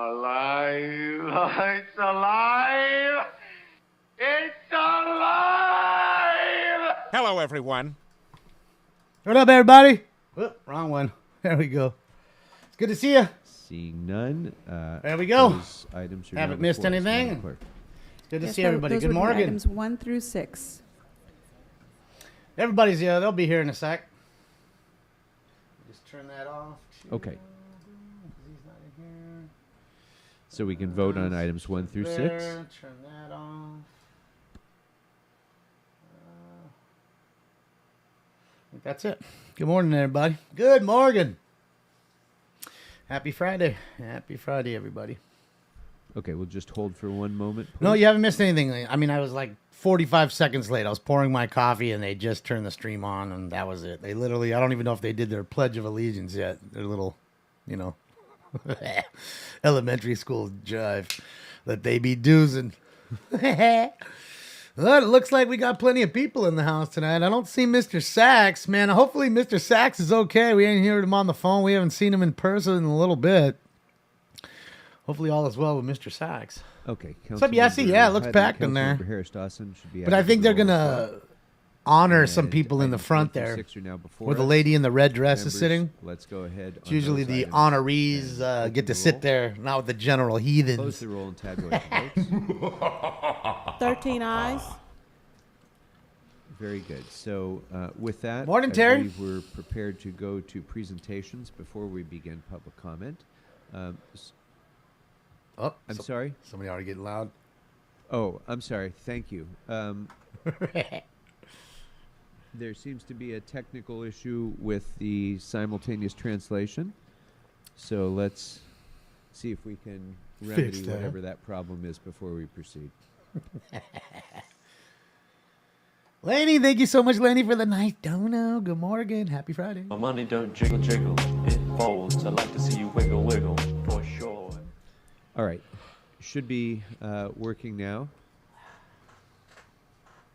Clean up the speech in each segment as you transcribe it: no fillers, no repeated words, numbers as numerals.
Alive! It's alive! It's alive! Hello, everyone. What up, everybody? Oh, wrong one. There we go. It's good to see you. Seeing none. There we go. Those items are Haven't now missed before us, anything. Madam Clerk. Good to Yes, see everybody. those Good would be morning. Items 1 through 6. Everybody's they'll be here in a sec. Just turn that off. Okay. He's not in here. So we can vote on items 1 through 6. Turn that off. I think that's it. Good morning, everybody. Good morning. Happy Friday. Happy Friday, everybody. Okay, we'll just hold for one moment. Please. No, you haven't missed anything. I mean, I was like 45 seconds late. I was pouring my coffee, and they just turned the stream on, and that was it. They literally, I don't even know if they did their Pledge of Allegiance yet. Their little, elementary school jive that they be doozing. Well, it looks like we got plenty of people in the house tonight. I don't see Mr. Sachs. Man, hopefully Mr. Sachs is okay. We ain't heard him on the phone. We haven't seen him in person in a little bit. Hopefully all is well with Mr. Sachs. Okay. What's up, Yessie? Yeah, it looks packed in there. Harris Dawson should be. But I think they're going to honor some people in the front there where the lady in the red dress is sitting. Let's go ahead. It's usually the honorees get to sit there, not with the general heathens. Close the roll and tabulate the votes. 13 ayes. Very good. So with that, Morning, I Terry. believe we're prepared to go to presentations before we begin public comment. Oh, I'm sorry? Somebody already getting loud. Oh, I'm sorry. Thank you. There seems to be a technical issue with the simultaneous translation. So let's see if we can remedy whatever that problem is before we proceed. Laney, thank you so much, Laney, for the nice dono. Good morning. Happy Friday. My money don't jiggle, jiggle. It folds. I like to see you wiggle, wiggle, for sure. All right. Should be working now.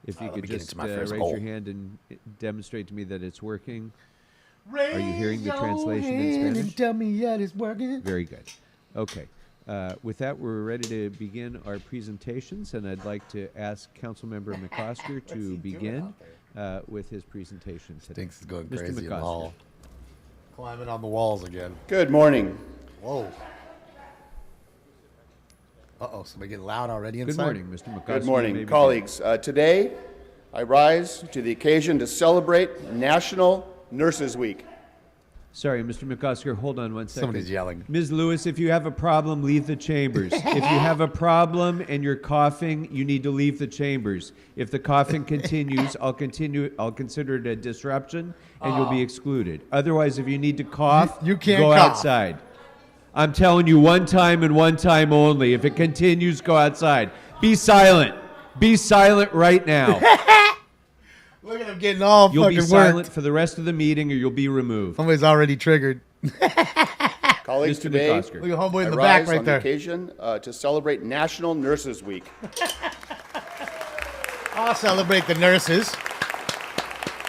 If you could just raise your hand and demonstrate to me that it's working. Are you hearing the translation in Spanish? And tell me that it's working. Very good. Okay. With that, we're ready to begin our presentations, and I'd like to ask Councilmember McCosker to begin with his presentation today. Thinks it's going Mr. crazy in the McCosker. hall. Climbing on the walls again. Good morning. Whoa. Uh-oh, somebody getting loud already inside? Good morning, Mr. McCosker. Good You may morning, begin. colleagues. Today, I rise to the occasion to celebrate National Nurses Week. Sorry, Mr. McCosker, hold on one second. Somebody's yelling. Ms. Lewis, if you have a problem, leave the chambers. If you have a problem and you're coughing, you need to leave the chambers. If the coughing continues, I'll consider it a disruption, and you'll be excluded. Otherwise, if you need to cough, You can't go cough. outside. I'm telling you, one time and one time only. If it continues, go outside. Be silent. Be silent right now. Look at him getting all You'll fucking be silent worked. for the rest of the meeting, or you'll be removed. Somebody's already triggered. Colleagues, Mr. today, McCosker. Look at homeboy in I the back rise right on there. the occasion to celebrate National Nurses Week. I'll celebrate the nurses.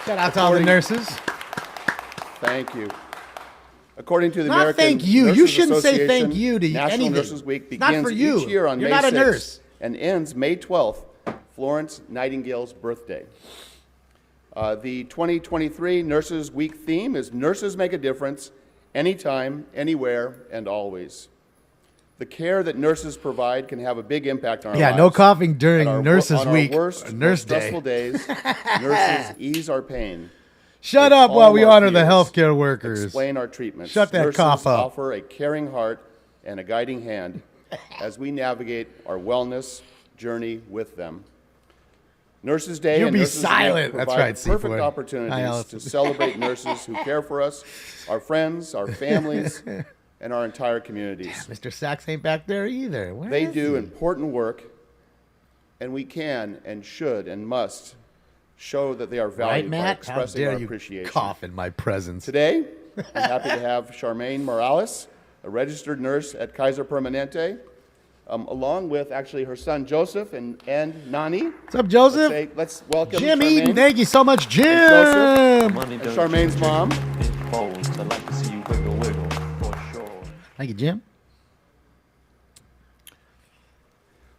Shout out to all the nurses. Thank you. According to the Not American thank you. Nurses You shouldn't say Association, thank you to National anything. Nurses Week It's not begins for you. each year on You're May not a 6th nurse. and ends May 12th, Florence Nightingale's birthday. The 2023 Nurses Week theme is Nurses Make a Difference Anytime, Anywhere, and Always. The care that nurses provide can have a big impact on our lives. Yeah, no coughing during On our Nurses on Week. Our worst, Nurse most Day. stressful days, nurses ease our pain. Shut They up while we calm our honor the fears, healthcare workers. Explain our treatments. Shut that Nurses cough up. offer a caring heart and a guiding hand as we navigate our wellness journey with them. Nurses Day You and be Nurses Week silent. That's provide right, perfect C4. Hi, opportunities Allison. to celebrate nurses who care for us, our friends, our families, and our entire communities. Mr. Sachs ain't back there either. Where They is do he? important work, and we can and should and must show that they are Right, valued by Matt? How expressing dare our you appreciation. cough in my presence? Today, I'm happy to have Charmaine Morales, a registered nurse at Kaiser Permanente, along with actually her son Joseph and Nani. What's up, Joseph? Let's welcome Jim Charmaine Eden. Thank you so much, Jim. Joseph. Money and don't Charmaine's jiggle, mom. jiggle. It folds. I like to see you wiggle, wiggle, for sure. Thank you, Jim.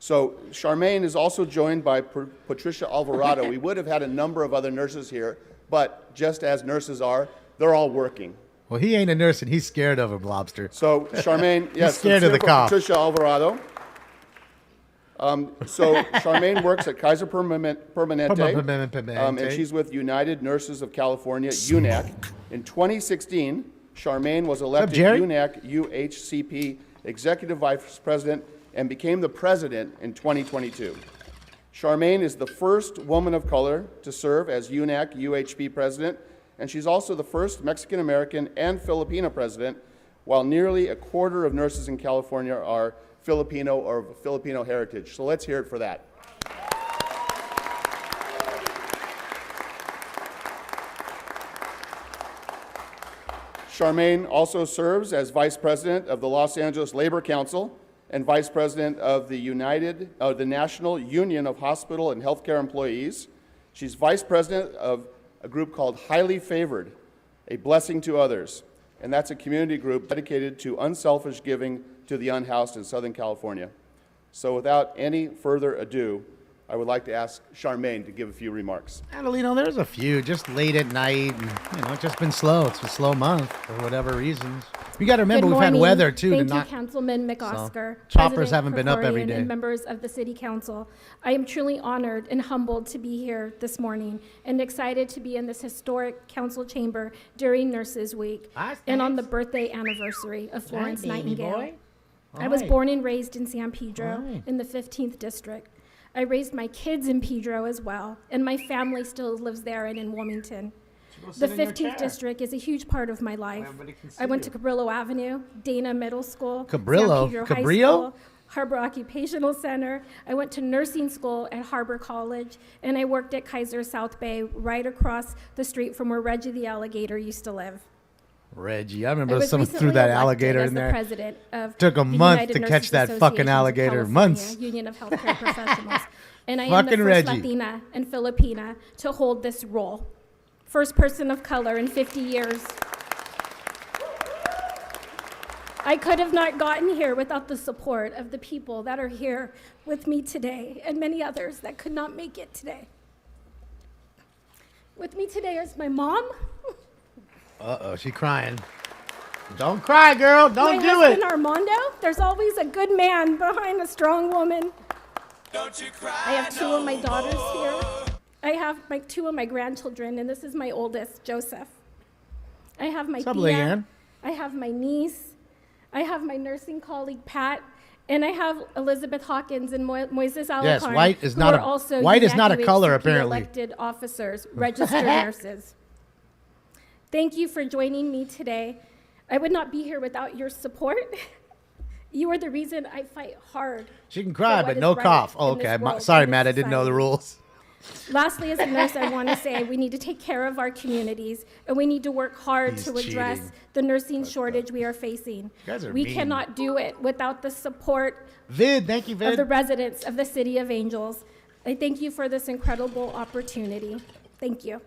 So Charmaine is also joined by Patricia Alvarado. We would have had a number of other nurses here, but just as nurses are, they're all working. Well, he ain't a nurse and he's scared of him, Lobster. So Charmaine, yes, scared of the cough. Patricia Alvarado. So Charmaine works at Kaiser Permanente, and she's with United Nurses of California, UNAC. In 2016, Charmaine was elected UNAC UHCP Executive Vice President and became the president in 2022. Charmaine is the first woman of color to serve as UNAC UHP president, and she's also the first Mexican-American and Filipino president, while nearly a quarter of nurses in California are Filipino or of Filipino heritage. So let's hear it for that. Charmaine also serves as Vice President of the Los Angeles Labor Council and Vice President of the National Union of Hospital and Healthcare Employees. She's Vice President of a group called Highly Favored, a blessing to others. And that's a community group dedicated to unselfish giving to the unhoused in Southern California. So without any further ado, I would like to ask Charmaine to give a few remarks. Adelino, there's a few, just late at night. And, it's just been slow. It's a slow month for whatever reasons. You got to remember, we've had weather, too. Thank you, Councilman McOsker. Choppers haven't been up every day. And members of the City Council. I am truly honored and humbled to be here this morning and excited to be in this historic council chamber during Nurses Week and on the birthday anniversary of Florence Nightingale. I was born and raised in San Pedro in the 15th District. I raised my kids in Pedro as well, and my family still lives there and in Wilmington. The 15th District is a huge part of my life. I went to Cabrillo Avenue, Dana Middle School, Cabrillo? San Pedro High School, Harbor Occupational Center. I went to nursing school at Harbor College, and I worked at Kaiser South Bay right across the street from where Reggie the alligator used to live. Reggie, I remember someone threw that alligator in there. President of Took a month to United catch Nurses that fucking Association of alligator. California, Months. Union of Healthcare Professionals. And I am the Fucking first Reggie. Latina and Filipina to hold this role. First person of color in 50 years. I could have not gotten here without the support of the people that are here with me today and many others that could not make it today. With me today is my mom. Uh-oh, she crying. Don't cry, girl. Don't do My husband, it. Armando. There's always a good man behind a strong woman. Don't you cry. I have two of my daughters here. I have two of my grandchildren, and this is my oldest, Joseph. I have my Pia. I have my niece. I have my nursing colleague, Pat. And I have Elizabeth Hawkins and Moises Alacarn. Yes, white is not a color, apparently. Elected officers, registered nurses. Thank you for joining me today. I would not be here without your support. You are the reason I fight hard. She can cry, but no cough. Oh, okay. Sorry, Matt. I didn't know the rules. Lastly, as a nurse, I want to say we need to take care of our communities, and we need to work hard to address the nursing shortage we are facing. We cannot do it without the support thank you, Vid. of the residents of the City of Angels. I thank you for this incredible opportunity. Thank you.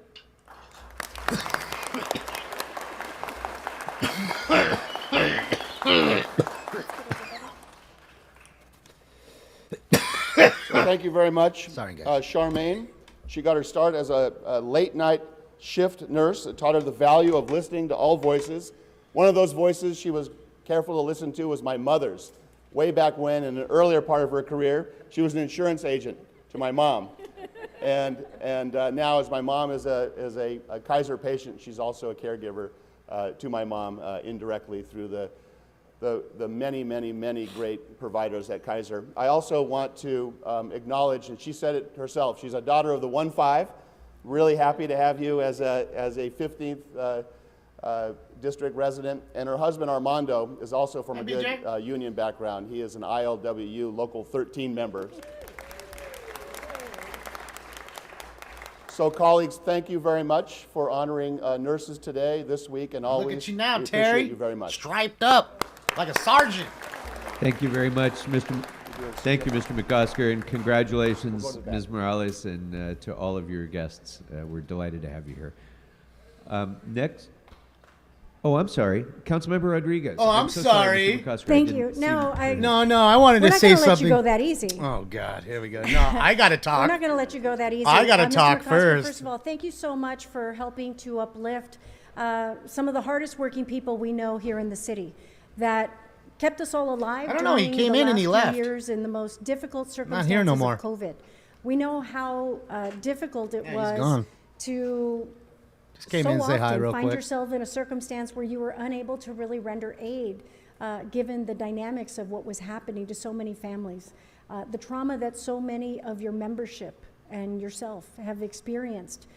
Thank you very much. Sorry, guys. Charmaine. She got her start as a late night shift nurse. It taught her the value of listening to all voices. One of those voices she was careful to listen to was my mother's. Way back when, in an earlier part of her career, she was an insurance agent to my mom. And now, as my mom is a Kaiser patient, she's also a caregiver to my mom indirectly through the many, many, many great providers at Kaiser. I also want to acknowledge, and she said it herself, she's a daughter of the 1-5. Really happy to have you as a 15th district resident. And her husband, Armando, is also from a good union background. He is an ILWU Local 13 member. So, colleagues, thank you very much for honoring nurses today, this week, and always. Look at you now, we Terry. appreciate you very much. Striped up like a sergeant. Thank you very much, Mr. Thank you, Mr. McOsker, and congratulations, Ms. Morales, and to all of your guests. We're delighted to have you here. Next. Oh, I'm sorry. Councilmember Rodriguez. Oh, I'm so sorry. Mr. McCusker. I Thank didn't you. see- No, I wanted we're to not say going to let something. you go that easy. Oh, God. Here we go. No, I got to We're talk. not going to let you go that easy. I gotta Mr. talk McCosker, first. First of all, thank you so much for helping to uplift some of the hardest working people we know here in the city that kept us all alive. I don't know, he during came the in and he last left. few years in the most difficult Not circumstances here no more. of COVID. We know how difficult it Yeah, he's was gone. to Just came so in to say hi often real find quick. yourself in a circumstance where you were unable to really render aid, given the dynamics of what was happening to so many families, the trauma that so many of your membership and yourself have experienced.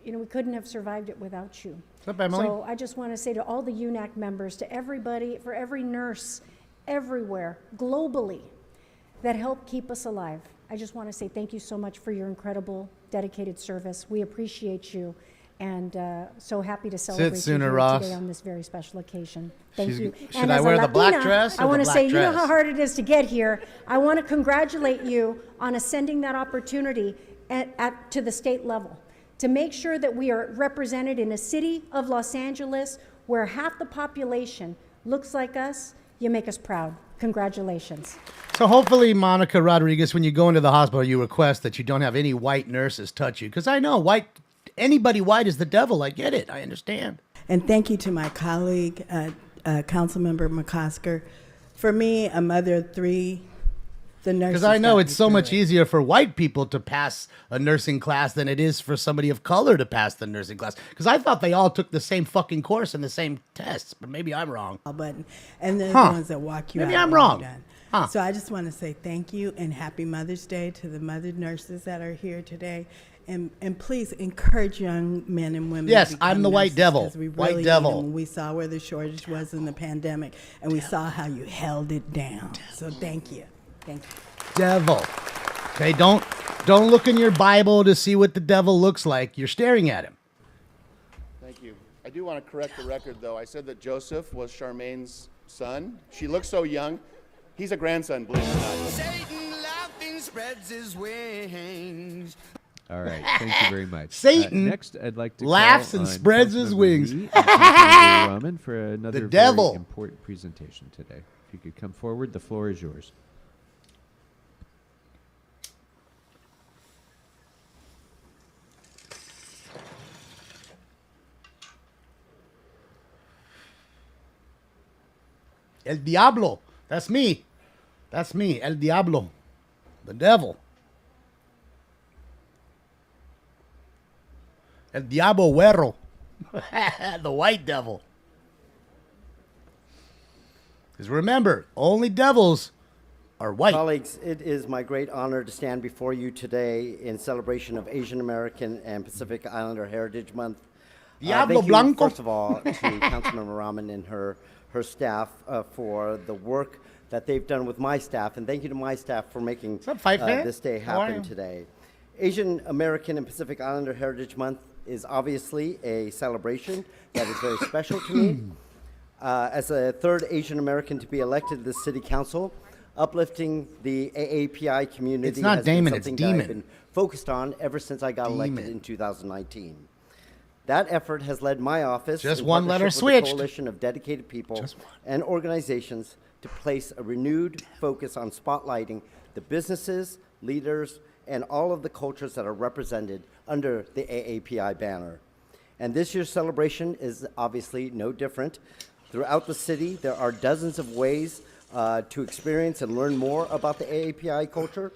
We couldn't have survived it without you. What's up, Emily? So I just want to say to all the UNAC members, to everybody, for every nurse everywhere, globally, that help keep us alive, I just want to say thank you so much for your incredible, dedicated service. We appreciate you, and so happy to celebrate sooner, you here Ross. today on this very special occasion. Thank She's- you. should And I as a wear the black Latina, dress or I the want to black say, you know dress? how hard it is to get here. I want to congratulate you on ascending that opportunity to the state level, to make sure that we are represented in a city of Los Angeles where half the population looks like us. You make us proud. Congratulations. So hopefully, Monica Rodriguez, when you go into the hospital, you request that you don't have any white nurses touch you. Because I know anybody white is the devil. I get it. I understand. And thank you to my colleague, Councilmember McCosker. For me, a mother of three, the nurses. Because I know got it's me so through much it. easier for white people to pass a nursing class than it is for somebody of color to pass the nursing class. Because I thought they all took the same fucking course and the same tests, but maybe I'm wrong. Button, and they're Huh. the ones that walk you Maybe out I'm when you're wrong. done. Huh. So I just want to say thank you and happy Mother's Day to the mother nurses that are here today. And please encourage young men and women. Yes, to become I'm the white nurses, devil. 'cause we White really need devil. them. We saw where the shortage was in the pandemic, and we saw how you held it down. So thank you. Thank you. Devil. Okay, don't look in your Bible to see what the devil looks like. You're staring at him. Thank you. I do want to correct the record, though. I said that Joseph was Charmaine's son. She looks so young. He's a grandson, believe it or not. Satan laughing spreads his wings. All right. Thank you very much. Satan next, I'd like to laughs call and on spreads his Councilmember wings. Lee and Councilmember Rahman for another The devil. very important presentation today. If you could come forward, the floor is yours. El Diablo. That's me. That's me. El Diablo. The devil. El Diablo Güero. The white devil. Because remember, only devils are white. Colleagues, it is my great honor to stand before you today in celebration of Asian American and Pacific Islander Heritage Month. Diablo thank you, Blanco. first of all, to Councilmember Rahman and her staff for the work that they've done with my staff, and thank you to my staff for making this day How are happen you? today. Asian American and Pacific Islander Heritage Month is obviously a celebration that is very special to me. As a third Asian American to be elected to the City Council, uplifting the AAPI community It's not has Damon, been it's something that I've Demon. been focused on ever since I got elected Demon. in 2019. That effort has led my office, Just in one letter partnership with a switched. coalition of dedicated people Just one. and organizations, to place a renewed focus on spotlighting the businesses, leaders, and all of the cultures that are represented under the AAPI banner. And this year's celebration is obviously no different. Throughout the city, there are dozens of ways to experience and learn more about the AAPI culture,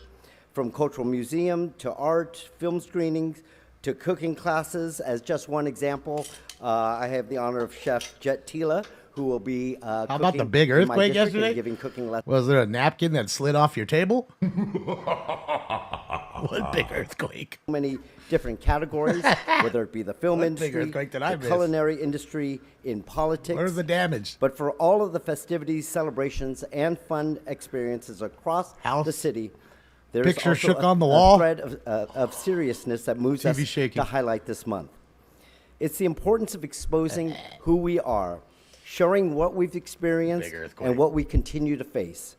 from cultural museum to art, film screenings, to cooking classes. As just one example, I have the honor of Chef Jet Tila, who will be How about the cooking big in my earthquake district and yesterday? giving cooking lessons. Was there a napkin that slid off your table? What big earthquake? So many different categories, whether it be the film What big industry, earthquake did I the miss? culinary industry, in politics. Where's the damage? But for all of the festivities, celebrations, and fun experiences across House. the city, there's Picture also shook a, on the a wall. thread of seriousness that moves TV us shaking. to highlight this month. It's the importance of exposing who we are, showing what we've experienced Big earthquake. and what we continue to face.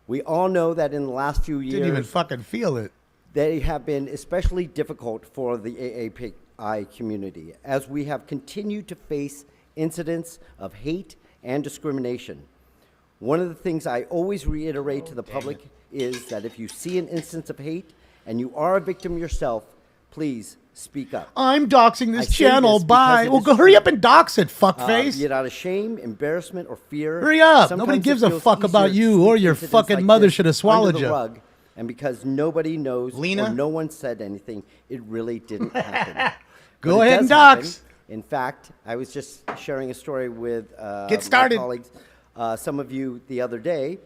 We all know that in the last few years, Didn't even fucking feel it. they have been especially difficult for the AAPI community as we have continued to face incidents of hate and discrimination. One of the things I always reiterate to the public is that if you see an instance of hate and you are a victim yourself, please speak up. I'm doxing this I say channel. this Bye. because it Well, is go hurry true. up and dox it, fuckface. Be it out of shame, embarrassment, or fear. Hurry up. Sometimes Nobody it gives a feels fuck easier about to you sweep or your incidents fucking like mother this should have swallowed under the you. rug, and because nobody knows Lena? or no one said anything, it really didn't happen. Go But it ahead and does happen. dox. In fact, I was just sharing a story with Get started. my colleagues, some of you the other day,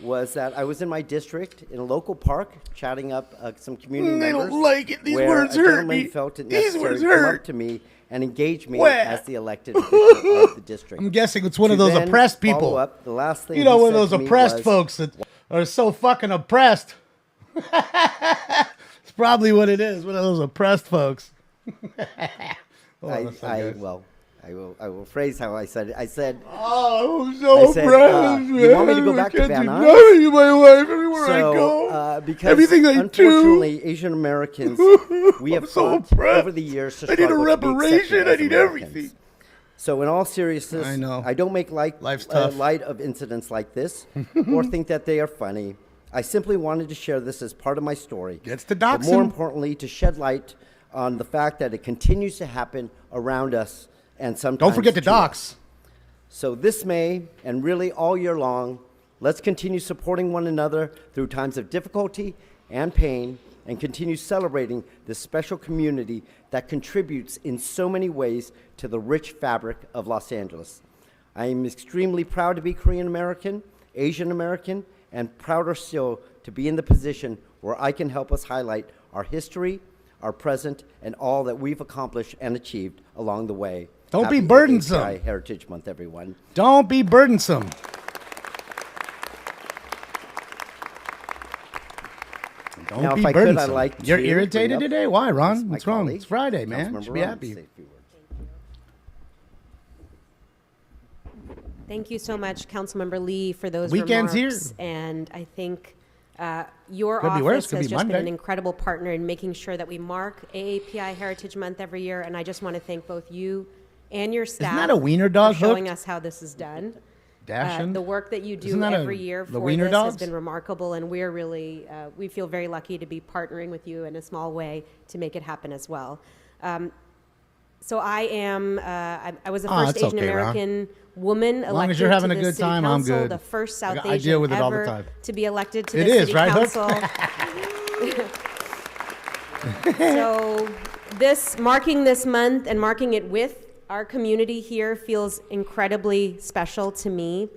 was that I was in my district in a local park chatting up some community They members. don't like it. These where words a hurt gentleman me. felt it These necessary words to come hurt. up to me and engage me Where? as the elected official of the district. I'm guessing it's one of To those then oppressed follow people. up, the last thing You know, he one of said those to me oppressed was, folks that are so fucking oppressed. It's probably what it is. One of those oppressed folks. Hold on a second. I will phrase how I said it. I said, Oh, I'm so I said, oppressed. you want me to go man. back I to can't Van do Nuys? nothing to my wife everywhere I So, go. because Everything I do. unfortunately, Asian Americans, we have so fought oppressed. over the years to I need a struggle to be reparation. accepted I as need Americans. everything. So in all seriousness, I know. I don't make Life's tough. light of incidents like this or think that they are funny. I simply wanted to share this as part of my story. Gets to But doxing. more importantly, to shed light on the fact that it continues to happen around us and sometimes Don't forget to us. dox. So this May, and really all year long, let's continue supporting one another through times of difficulty and pain, and continue celebrating this special community that contributes in so many ways to the rich fabric of Los Angeles. I am extremely proud to be Korean American, Asian American, and prouder still to be in the position where I can help us highlight our history, our present, and all that we've accomplished and achieved along the way. Don't be Happy burdensome. AAPI Heritage Month, everyone. Don't be burdensome. Don't Now, be if I could, burdensome. I'd like You're to bring irritated up today? Why, Ron? my What's wrong? colleague, It's Friday, man. Councilmember Should be Ron, happy. to say a few words. Thank you so much, Councilmember Lee, for those Weekend's remarks. here. And I think your Could be worse, office could has be just been Monday. an incredible partner in making sure that we mark AAPI Heritage Month every year. And I just want to thank both you and your staff that a wiener dog for showing hooked? us how this is done. Dashing? The work that you Isn't do that every year the for wiener this dogs? has been remarkable, and we're really, we feel very lucky to be partnering with you in a small way to make it happen as well. So I am, I was the Ah, first it's Asian okay, Ron. American woman As long as elected you're having to a the good city time, I'm council, good. the first South I Asian deal with it all the ever time. to be elected to It the is, city right, Hook? council. So this, marking this month and marking it with our community here feels incredibly special to me.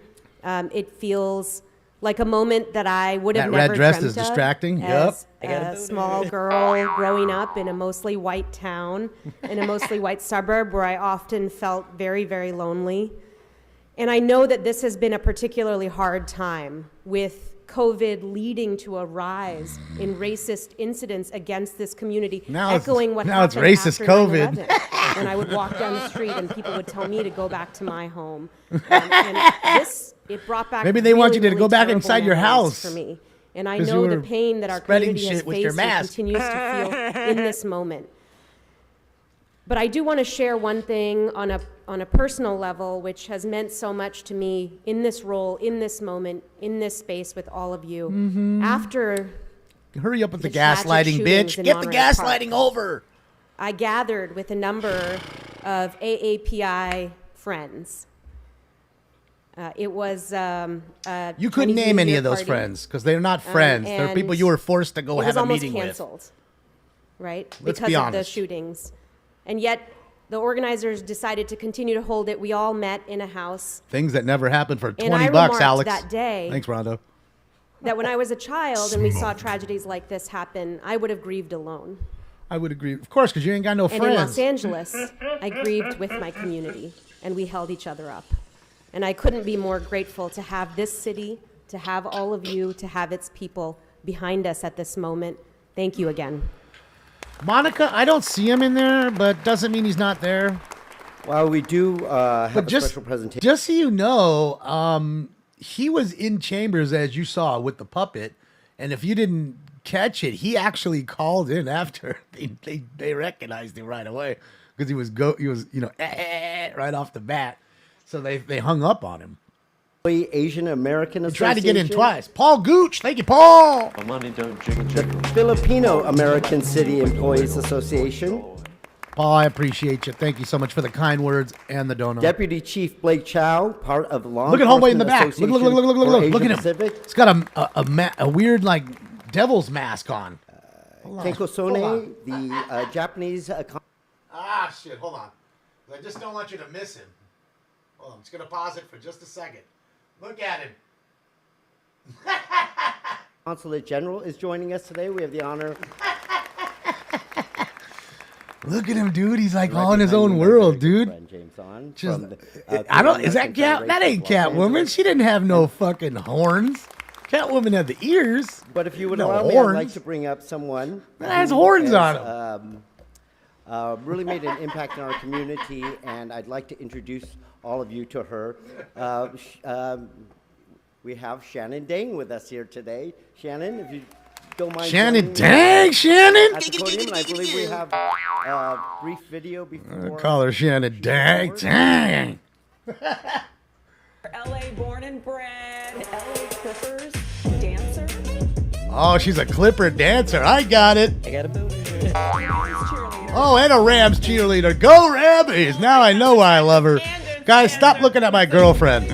It feels like a moment that I would have That never red dress dreamt is of distracting. as Yep. a small girl growing up in a mostly white town, in a mostly white suburb where I often felt very, very lonely. And I know that this has been a particularly hard time with COVID leading to a rise in racist incidents against this community, Now it's- echoing what now it's happened racist after COVID. 9/11. When I would walk down the street and people would tell me to go back to my home. And this, it brought back Maybe they want really, you to really go back terrible inside your memories house. for me. And I 'Cause you know the were pain that our spreading community has shit with your faced and mask. continues to feel in this moment. But I do want to share one thing on a personal level, which has meant so much to me in this role, in this moment, in this space with all of you. Mhm. After Hurry up with the tragic gaslighting, shootings bitch. in Get the Monterey Park, gaslighting over. I gathered with a number of AAPI friends. It was a You couldn't Chinese name New any Year of those party. friends because they're not friends. They're people and you were forced to go it have was a almost meeting with. canceled, right? Let's because be of the honest. shootings. And yet the organizers decided to continue to hold it. We all met in a house. Things that never happened for And 20 I bucks, remarked Alex. that day Thanks, Rondo. that when I was a child and we saw tragedies like this happen, I would have grieved alone. I would agree. Of course, because you ain't got no And in Los friends. Angeles, I grieved with my community, and we held each other up. And I couldn't be more grateful to have this city, to have all of you, to have its people behind us at this moment. Thank you again. Monica, I don't see him in there, but doesn't mean he's not there. Well, we do have But a special presentation. Just so you know, he was in chambers, as you saw, with the puppet. And if you didn't catch it. He actually called in after they recognized him right away because he was right off the bat. So they hung up on him. Asian American He Association. tried to get in twice. Paul Gooch, thank you, Paul. My money don't jiggle jiggle. Filipino American City Employees Association. Paul, I appreciate you. Thank you so much for the kind words and the donut. Deputy Chief Blake Chow, part of Law Look at Homeboy in the Enforcement back. Look Association look at him. for Asia Pacific. It's got a weird like devil's mask on. Keiko Sone, the Japanese. Shit, hold on. I just don't want you to miss him. Hold on, I'm just gonna pause it for just a second. Look at him. Consulate General is joining us today. We have the honor. Look at him, dude. He's like all in his own world, dude. James on Just, from the, I don't. Is that Cat? That ain't Catwoman. She didn't have no fucking horns. Catwoman had the ears. But if you would no allow me, horns. I'd like to bring up someone that has who horns has, on him. Really made an impact in our community, and I'd like to introduce all of you to her. We have Shannon Dang with us here today. Shannon, if you don't mind. Shannon Dang, Shannon. At the podium, and I believe we have a brief video before. Call her Shannon Dang. Dang. LA born and bred, LA Clippers dancer. Oh, she's a Clipper dancer. I got it. I got a booty. Oh, and a Rams cheerleader. Go Rabbies. Now I know why I love her. Guys, stop looking at my girlfriend.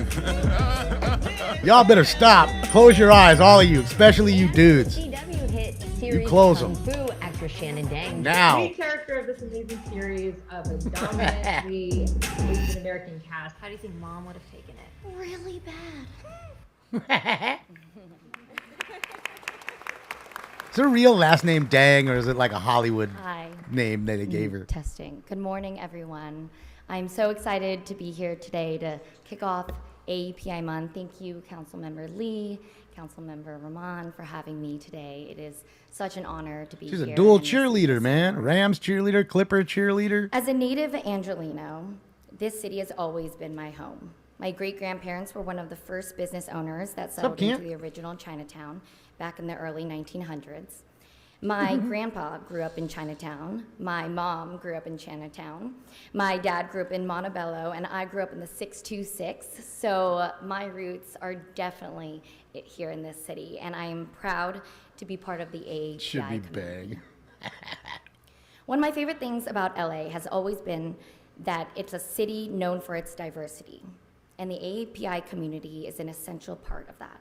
Y'all better stop. Close your eyes, all of you, especially you dudes. You close them. Actress Shannon Dang. Now. The main character of this amazing series of a dominantly Asian American cast. How do you think Mom would have taken it? Really bad. Is her real last name Dang, or is it like a Hollywood Hi. name that they gave her? Testing. Good morning, everyone. I'm so excited to be here today to kick off AAPI month. Thank you, Councilmember Lee, Councilmember Rahman, for having me today. It is such an honor to be here. She's a dual cheerleader, man. Rams cheerleader, Clipper cheerleader. As a native Angelino, this city has always been my home. My great-grandparents were one of the first business owners that settled into the original Chinatown back in the early 1900s. My grandpa grew up in Chinatown. My mom grew up in Chinatown. My dad grew up in Montebello, and I grew up in the 626. So my roots are definitely here in this city, and I am proud to be part of the AAPI Should be community. big. One of my favorite things about LA has always been that it's a city known for its diversity, and the AAPI community is an essential part of that.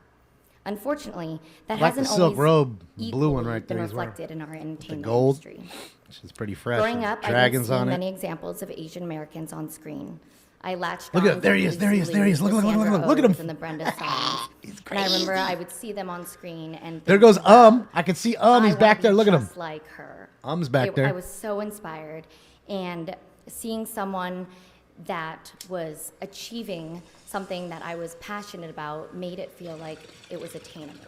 Unfortunately, that Like the hasn't silk always robe, blue equally one right been there as well. reflected in our entertainment The gold. industry. She's pretty fresh. Growing up, I didn't Dragons see on many it. examples of Asian Americans on screen. I latched Look on at to there he is, there he is, there he is. Look, look, look, look, look, look at him. And the Brenda songs. And I remember I would see them on screen, and There goes think, wow, I can see He's I back wanna there. be Look at him. just like her. Back there. I was so inspired, and seeing someone that was achieving something that I was passionate about made it feel like it was attainable.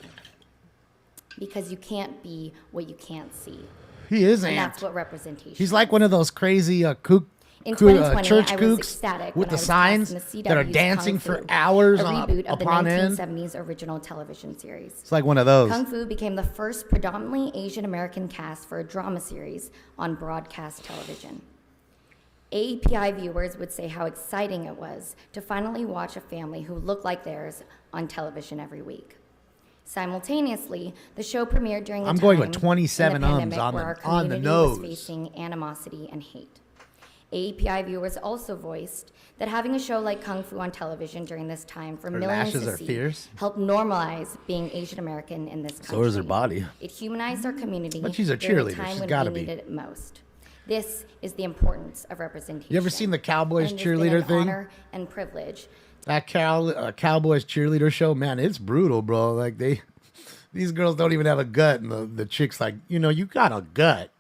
Because you can't be what you can't see. He is and amped. that's what representation. He's like one of those crazy kook. In 2020, church I was kooks ecstatic with when the I was signs cast in the that are CW's dancing Kung for Fu, hours a reboot of the upon end. 1970s original television series. It's like one of those. Kung Fu became the first predominantly Asian American cast for a drama series on broadcast television. AAPI viewers would say how exciting it was to finally watch a family who looked like theirs on television every week. Simultaneously, the show premiered during a I'm time going with 27 in the pandemic on where the- our on the community nose. was facing animosity and hate. AAPI viewers also voiced that having a show like Kung Fu on television during this time for Her millions lashes to are see fierce. helped normalize being Asian American in this country. So is her body. It humanized our community But she's a during cheerleader. a time She's when gotta we be. needed it most. This is the importance of representation. You ever seen the Cowboys And it has been cheerleader an thing? honor and privilege. That Cowboys cheerleader show, man, it's brutal, bro. Like these girls don't even have a gut, and the chick's like, you got a gut.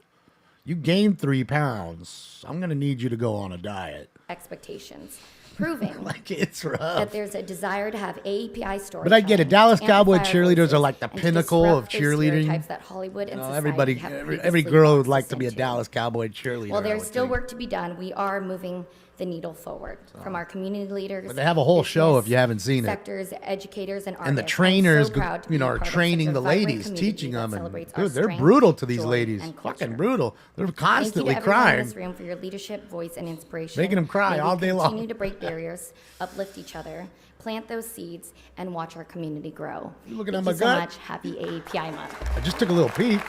You gained 3 pounds. I'm gonna need you to go on a diet. Expectations, proving like it's rough. that there's a desire to have AAPI stories. But I get it. Dallas Cowboy cheerleaders are like the pinnacle of cheerleading. That Hollywood and society Everybody, have every previously girl would boxed like us to be a into. Dallas Cowboy cheerleader. While I there's would still think. work to be done, we are moving the needle forward. From our community leaders, But they have a whole show if you haven't seen it. sectors, educators, and artists. And the I'm trainers, so proud to you be know, a are part of training such a the vibrant ladies, community teaching that them. And celebrates our dude, they're strength, brutal to these joy, ladies. and culture. Fucking brutal. They're Thank constantly you to everyone crying. in this room for your leadership, voice, and inspiration. Making them cry May all we day long. Continue to break barriers, uplift each other, plant those seeds, and watch our community grow. You looking Thank at you my so gut? much. Happy AAPI month. I just took a little peek.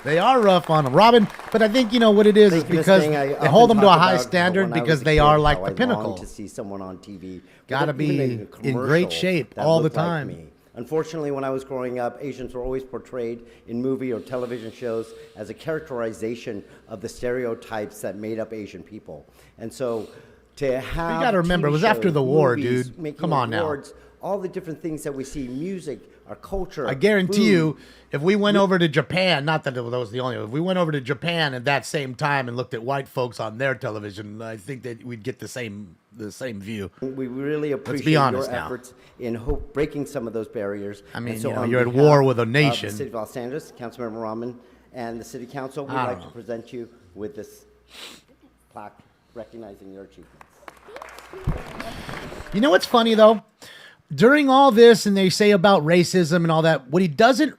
They are rough on them, Robin. But I think you know what it is Thank you, Miss because Thing. I they often hold them to a talk high about how standard when I was because a they kid, are like how the I pinnacle. longed to see someone on TV. Gotta even be a in great commercial shape that all the looked like time. me. Unfortunately, when I was growing up, Asians were always portrayed in movie or television shows as a characterization of the stereotypes that made up Asian people. And so to have gotta remember, TV it was after shows, the war, movies, dude. making Come on now. awards, all the different things that we see, music, our culture. I guarantee food. you, if we went over to Japan, not that that was the only one, if we went over to Japan at that same time and looked at white folks on their television, I think that we'd get the same view. We really appreciate be honest your now. efforts in breaking some of those barriers. I mean, And so you know, on you're at behalf war with a of nation. the City of Los Angeles, Councilmember Rahman, and the City Council, we'd I like don't to know. present you with this plaque recognizing your achievements. You know what's funny though? During all this, and they say about racism and all that, what he doesn't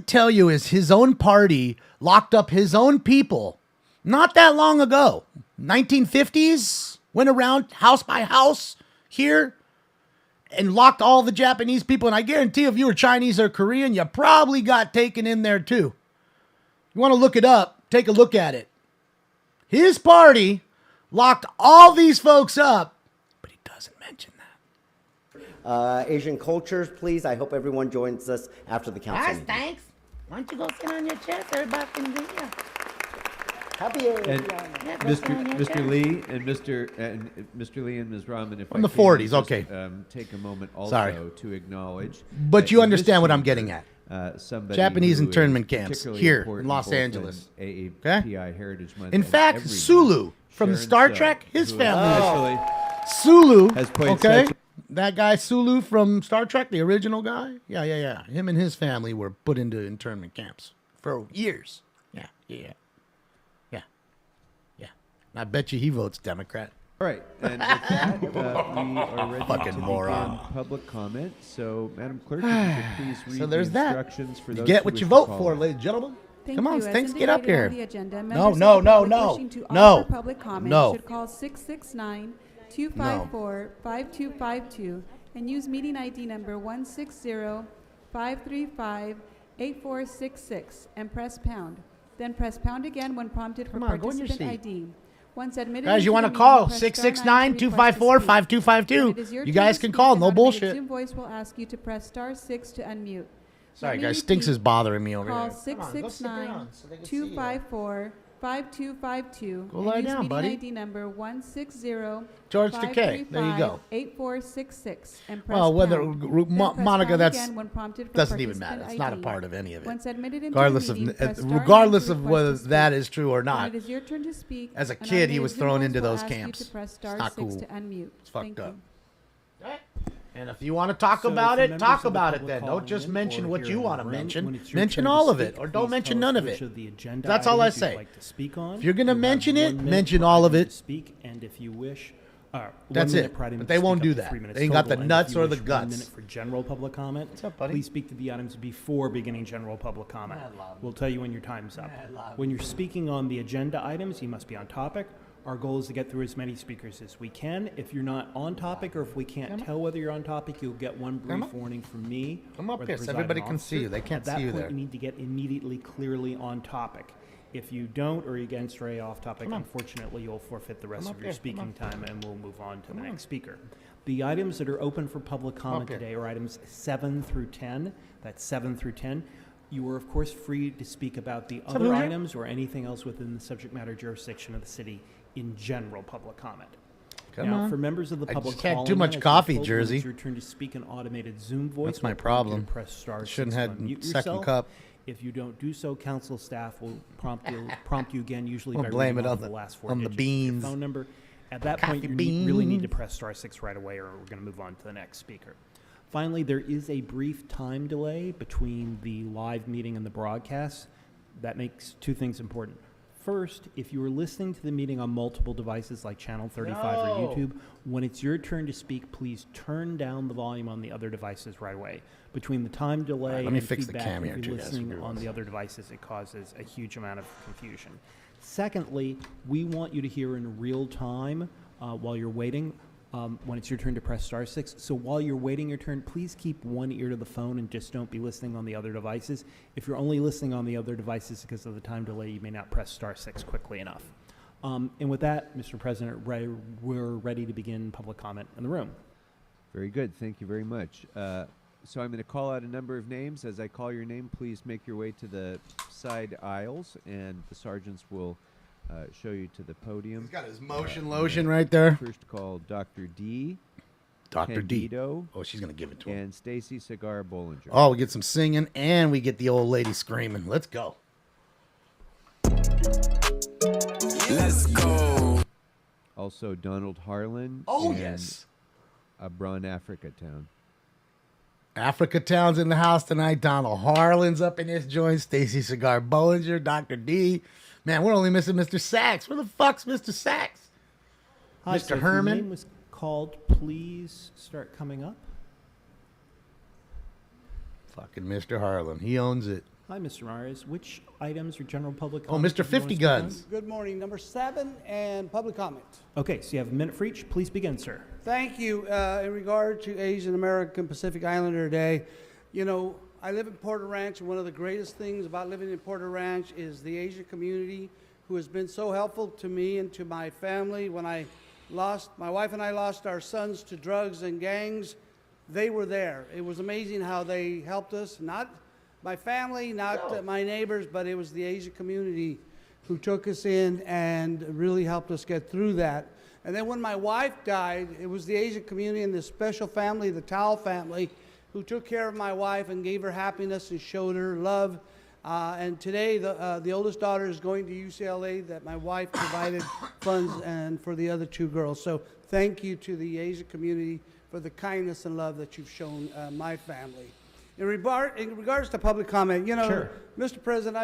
tell you is his own party locked up his own people not that long ago. 1950s, went around house by house here and locked all the Japanese people. And I guarantee if you were Chinese or Korean, you probably got taken in there too. You want to look it up, take a look at it. His party locked all these folks up, but he doesn't mention that. Asian cultures, please. I hope everyone joins us after the council meeting. Thanks. Why don't you go sit on your chest? Everybody can see you. Happy And Yeah, go sit on your Mr. chest. Lee and Mr. Lee and Ms. Rahman, if From I the can 40s, just, okay. Take a moment also Sorry. to acknowledge. But that you in this understand what I'm chamber, getting at. somebody Japanese who is internment camps particularly here in important Los both in Angeles. AAPI Heritage Month. In and fact, every Sulu month. from Sharon Star Sugg, Trek, his who family. actually Sulu, has played okay? such That guy Sulu from Star Trek, the original guy. Yeah. Him and his family were put into internment camps for years. Yeah. I bet you he votes Democrat. All right, and with that, we are ready Fucking to moron. begin public comment. So, Madam Clerk, if you could please read So there's the that. instructions for You those get who what wish you to vote call for, in. ladies and gentlemen. Thank Come on, you. As things get up indicated here. on the agenda, No, members of no, the no, public no, wishing to no, offer public comment no. should call 669-254-5252 and use meeting ID number 160-535-8466 and press pound. Then press pound again when prompted for Come on, go in your participant seat. ID. Once admitted Guys, into you want the to meeting, call press star 9 to request to speak. 669-254-5252. When it is your You turn guys to can speak, call, an no automated bullshit. Zoom voice will ask you to press star 6 to unmute. Sorry, Let me guys, Stinks repeat. is bothering me over Call here. Come on, go sit down so they can see you. 669-254-5252 Go lie and use down, meeting buddy. ID number 160 George Takei, there you go. 8466 and press Well, whether pound. Then press Monica, pound that's again when prompted for doesn't even participant matter. It's not a ID. part of any of it. Once admitted into Regardless the meeting, of press star 9 regardless to of request whether to that speak. is true or When not. it is your turn to speak, As a an kid, he automated was Zoom thrown voice into will those ask you camps. to press star It's not 6 cool. to unmute. It's fucked Thank up. you. And if you want to talk So about for it, members talk of the about it public then. Don't calling just in mention or what here you in want the to room, mention. when it's your Mention turn to all of speak, it, or don't please mention tell us none of which it. of the agenda That's all I items you'd say. like to speak on. If you're going to You have mention 1 it, minute mention per all of item it. to speak, and if you wish, 1 That's minute it. per item But to they speak, won't up do to that. 3 minutes They ain't got total, the and nuts if you or the wish, 1 guts. minute for general public comment. What's up, buddy? Please speak to the items before beginning general public comment. We'll tell you when your time's up. When you're speaking on the agenda items, you must be on topic. Our goal is to get through as many speakers as we can. If you're not on topic or if we can't tell whether you're on topic, you'll get one brief warning from me. Come up or the here so presiding everybody can see officer. you. They can't At that see you point, there. you need to get immediately clearly on topic. If you don't or you get stray off topic, Come on. unfortunately, you'll forfeit the rest Come of up your here. Come speaking time and we'll move on to the Come on. next speaker. The items that are open for public comment here. today are items 7 through 10. That's 7 through 10. You are, of course, free to speak about the up, other Hoosier? items or anything else within the subject matter jurisdiction of the city in general public comment. Come now, on. for members of the I public, just had calling too in, much as you're coffee, told, when it's Jersey. your turn to speak an automated Zoom voice. That's my will prompt you to problem. Press star I shouldn't 6 have to unmute second yourself. cup. If you don't do so, council staff will prompt you again, usually I'll by blame reading it off on the the- last 4 on the digits of your beans. phone number. At that Coffee point, you really need to beans. press star 6 right away, or we're going to move on to the next speaker. Finally, there is a brief time delay between the live meeting and the broadcast. That makes 2 things important. First, if you are listening to the meeting on multiple devices like Channel 35 or YouTube, when it's your turn to speak, please turn down the volume on the other devices right away. Between the time delay let me and fix the feedback, cam here if you're too, guys. listening on the other devices, it causes a huge amount of confusion. Secondly, we want you to hear in real time while you're waiting. When it's your turn to press *6. So while you're waiting your turn, please keep one ear to the phone and just don't be listening on the other devices. If you're only listening on the other devices because of the time delay, you may not press *6 quickly enough. And with that, Mr. President, we're ready to begin public comment in the room. Very good. Thank you very much. So I'm going to call out a number of names. As I call your name, please make your way to the side aisles, and the sergeants will show you to the podium. He's got his motion lotion right there. First call Dr. D. Dr. D. Candido, Oh, she's going to give it to him. and Stacy Cigar Bollinger. Oh, we get some singing, and we get the old lady screaming. Let's go. Let's go. Also Donald Harlan. Oh, and yes. Abron Africa Town. Africa Town's in the house tonight. Donald Harlan's up in this joint. Stacy Cigar Bollinger, Dr. D. Man, we're only missing Mr. Sachs. Where the fuck's Mr. Sachs? Hi, Mr. so if Herman? your name was called, please start coming up. Fucking Mr. Harlan. He owns it. Hi, Mr. Myers. Which items are general public Oh, comment Mr. do you wanna 50 speak on? Guns. Good morning. Number 7 and public comment. Okay, so you have a minute for each. Please begin, sir. Thank you. In regard to Asian American Pacific Islander Day, you know, I live in Porter Ranch, and one of the greatest things about living in Porter Ranch is the Asian community who has been so helpful to me and to my family. When my wife and I lost our sons to drugs and gangs, they were there. It was amazing how they helped us. Not my family, not my neighbors, but it was the Asian community who took us in and really helped us get through that. And then when my wife died, it was the Asian community and the special family, the Towel family, who took care of my wife and gave her happiness and showed her love. And today, the oldest daughter is going to UCLA that my wife provided funds and for the other 2 girls. So thank you to the Asian community for the kindness and love that you've shown my family. In regards to public comment, you know, Sure. Mr. President,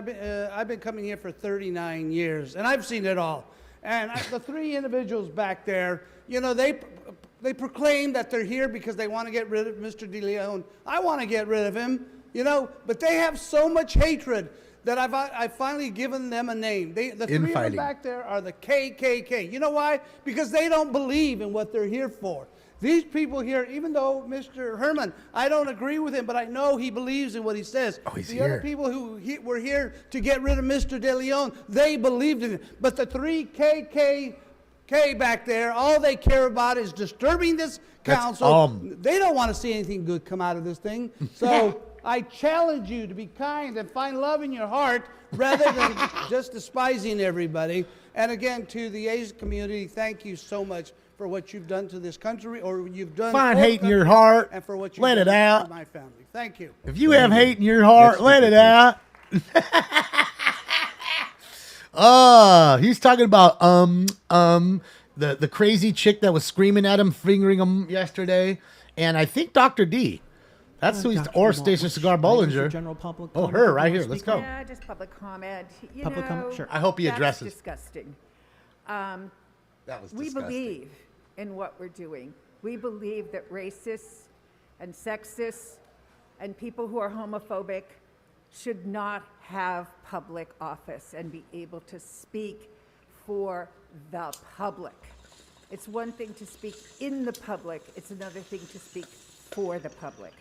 I've been coming here for 39 years, and I've seen it all. And the 3 individuals back there, you know, they proclaim that they're here because they want to get rid of Mr. De Leon. I want to get rid of him, you know, but they have so much hatred that I've finally given them a name. The 3 of them back there are the KKK. You know why? Because they don't believe in what they're here for. These people here, even though Mr. Herman, I don't agree with him, but I know he believes in what he says. Oh, he's the here. other people who were here to get rid of Mr. De Leon, they believed in it. But the 3 KKK back there, all they care about is disturbing this council. They don't want to see anything good come out of this thing. So I challenge you to be kind and find love in your heart rather than just despising everybody. And again, to the Asian community, thank you so much for what you've done to this country, or you've done. Find hate in your heart. And for what you've let done it out. to my family. Thank you. If you have hate in your heart, let it out. He's talking about the crazy chick that was screaming at him, fingering him yesterday, and I think Dr. D. That's who he's, or Stacy Cigar Bollinger. General public Oh, comment her you right wanna here. speak Let's go. on? Yeah, just public comment. You Public know, comment? Sure. I hope he that's addresses. disgusting. That was We disgusting. believe in what we're doing. We believe that racists and sexists and people who are homophobic should not have public office and be able to speak for the public. It's one thing to speak in the public, it's another thing to speak for the public.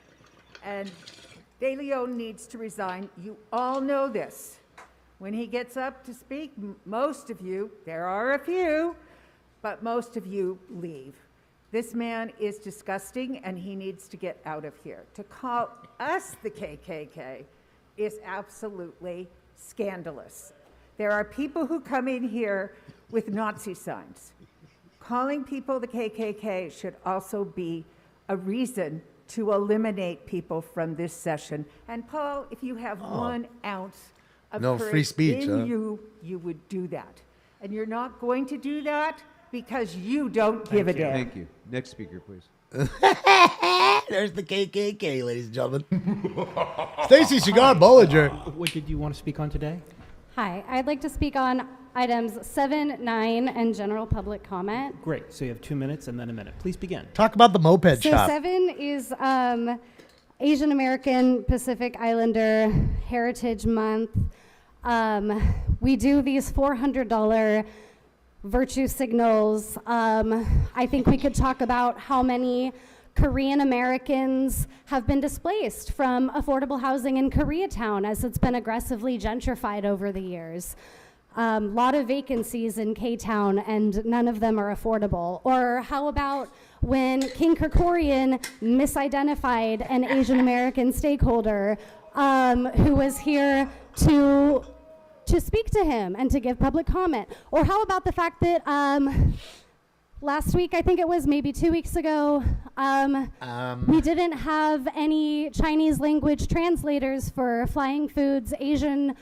And De Leon needs to resign. You all know this. When he gets up to speak, most of you, there are a few, but most of you leave. This man is disgusting, and he needs to get out of here. To call us the KKK is absolutely scandalous. There are people who come in here with Nazi signs. Calling people the KKK should also be a reason to eliminate people from this session. And Paul, if you have 1 ounce of No courage free speech, in huh? you would do that. And you're not going to do that because you don't give a damn. Thank you. Next speaker, please. There's the KKK, ladies and gentlemen. Stacy Cigar Bollinger. What did you want to speak on today? Hi, I'd like to speak on items 7, 9, and general public comment. Great. So you have 2 minutes and then a minute. Please begin. Talk about the moped So shop. 7 is Asian American Pacific Islander Heritage Month. We do these $400 virtue signals. I think we could talk about how many Korean Americans have been displaced from affordable housing in Koreatown as it's been aggressively gentrified over the years. A lot of vacancies in K-Town and none of them are affordable. Or how about when King Kerkorian misidentified an Asian American stakeholder who was here to speak to him and to give public comment? Or how about the fact that last week, I think it was maybe 2 weeks ago, we didn't have any Chinese language translators for Flying Foods Asian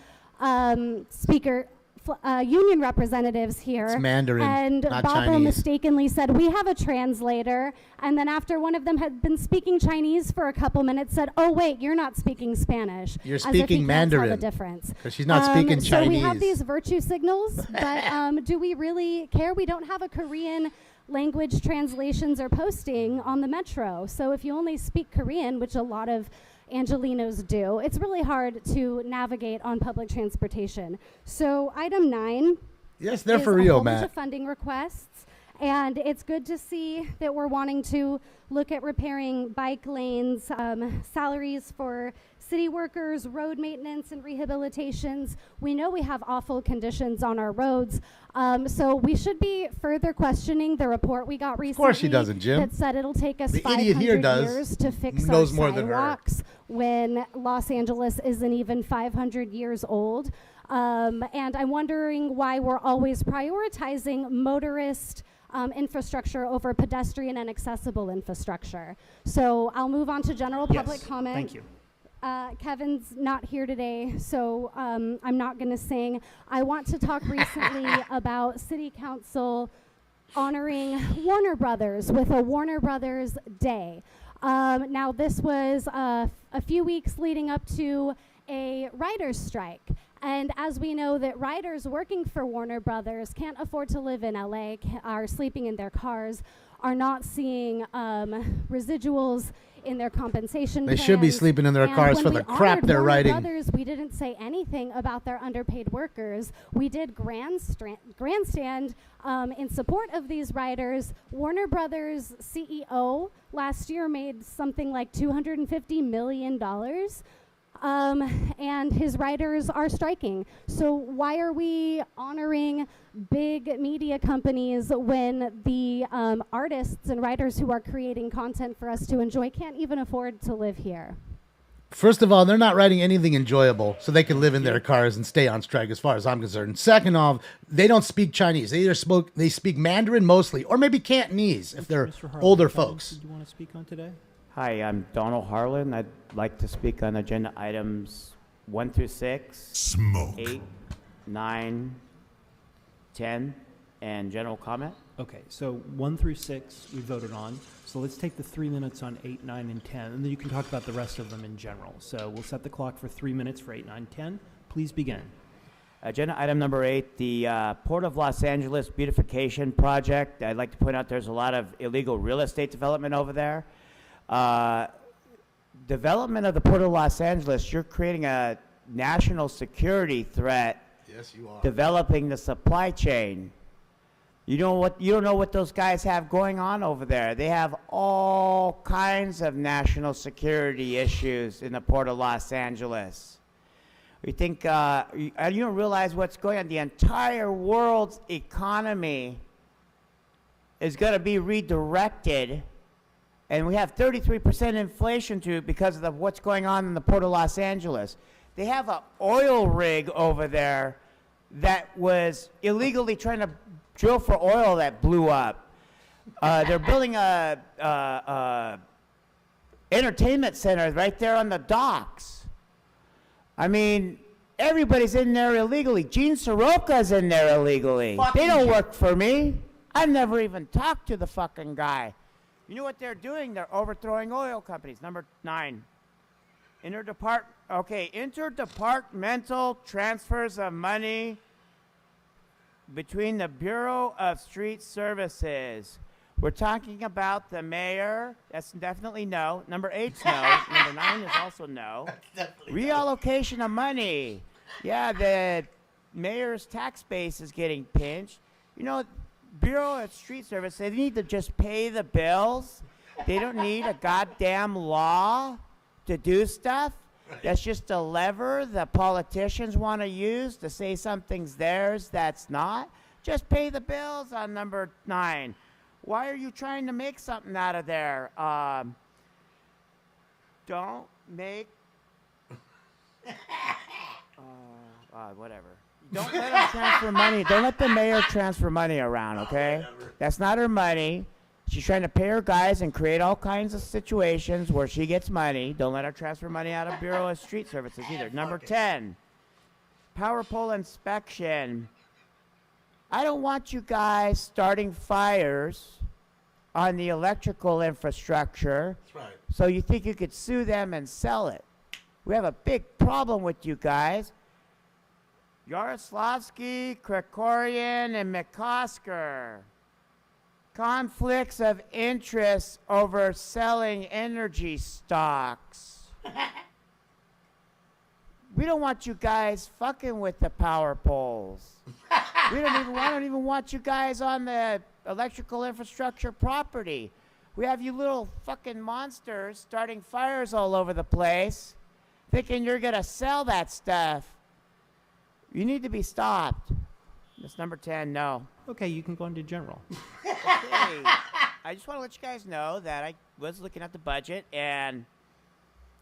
union representatives here. It's Mandarin, and not Barbara Chinese. mistakenly said, we have a translator. And then after one of them had been speaking Chinese for a couple minutes, said, oh, wait, you're not speaking Spanish. You're As if speaking he can't tell Mandarin. the difference. Because she's not speaking So we have Chinese. these virtue signals, but do we really care? We don't have a Korean language translations or posting on the metro. So if you only speak Korean, which a lot of Angelenos do, it's really hard to navigate on public transportation. So item 9 Yes, they're is for a real, whole bunch Matt. of funding requests. And it's good to see that we're wanting to look at repairing bike lanes, salaries for city workers, road maintenance and rehabilitations. We know we have awful conditions on our roads. So we should be further questioning the report we got recently. Of course she doesn't, Jim. That said it'll take us The 500 idiot here does. years to fix our Knows more than her. sidewalks when Los Angeles isn't even 500 years old. And I'm wondering why we're always prioritizing motorist infrastructure over pedestrian and accessible infrastructure. So I'll move on to general public comment. Thank you. Kevin's not here today, so I'm not going to sing. I want to talk recently about City Council honoring Warner Brothers with a Warner Brothers Day. Now, this was a few weeks leading up to a writer's strike. And as we know that writers working for Warner Brothers can't afford to live in LA, are sleeping in their cars, are not seeing residuals in their compensation They should be plans. sleeping in their And cars when for we the crap honored they're Warner writing. Brothers, we didn't say anything about their underpaid workers. We did grandstand in support of these writers. Warner Brothers CEO last year made something like $250 million. And his writers are striking. So why are we honoring big media companies when the artists and writers who are creating content for us to enjoy can't even afford to live here? First of all, they're not writing anything enjoyable, so they can live in their cars and stay on strike, as far as I'm concerned. Second off, they don't speak Chinese. They speak Mandarin mostly, or maybe Cantonese if they're Mr. Harlan, older Kevin, folks. Did you want to speak on today? Hi, I'm Donald Harlan. I'd like to speak on agenda items 1 through 6, 8, 9, 10, and general comment. Okay, so 1 through 6 we voted on. So let's take the 3 minutes on 8, 9, and 10, and then you can talk about the rest of them in general. So we'll set the clock for 3 minutes for 8, 9, 10. Please begin. Agenda item number 8, the Port of Los Angeles beautification project. I'd like to point out there's a lot of illegal real estate development over there. Development of the Port of Los Angeles, you're creating a national security threat. Yes, you are. Developing the supply chain. You don't know what those guys have going on over there. They have all kinds of national security issues in the Port of Los Angeles. You think you don't realize what's going on. The entire world's economy is going to be redirected. And we have 33% inflation because of what's going on in the Port of Los Angeles. They have an oil rig over there that was illegally trying to drill for oil that blew up. They're building a entertainment center right there on the docks. I mean, everybody's in there illegally. Gene Soroka's in there illegally. They don't work for me. I've never even talked to the fucking guy. You know what they're doing? They're overthrowing oil companies. Number 9. Interdepartmental transfers of money between the Bureau of Street Services. We're talking about the mayor. That's definitely no. Number 8's no. Number 9 is also no. Reallocation of money. Yeah, the mayor's tax base is getting pinched. You know, Bureau of Street Service, they need to just pay the bills. They don't need a goddamn law to do stuff. That's just a lever the politicians want to use to say something's theirs that's not. Just pay the bills on number 9. Why are you trying to make something out of there? Don't make... whatever. Don't let them transfer money. Don't let the mayor transfer money around, okay? That's not her money. She's trying to pay her guys and create all kinds of situations where she gets money. Don't let her transfer money out of Bureau of Street Services either. Number 10, power pole inspection. I don't want you guys starting fires on the electrical infrastructure. That's right. So you think you could sue them and sell it. We have a big problem with you guys. Yaroslavsky, Krikorian, and McCosker. Conflicts of interest over selling energy stocks. We don't want you guys fucking with the power poles. I don't even want you guys on the electrical infrastructure property. We have you little fucking monsters starting fires all over the place, thinking you're gonna sell that stuff. You need to be stopped. That's number 10, no. Okay, you can go into general. Okay. I just want to let you guys know that I was looking at the budget, and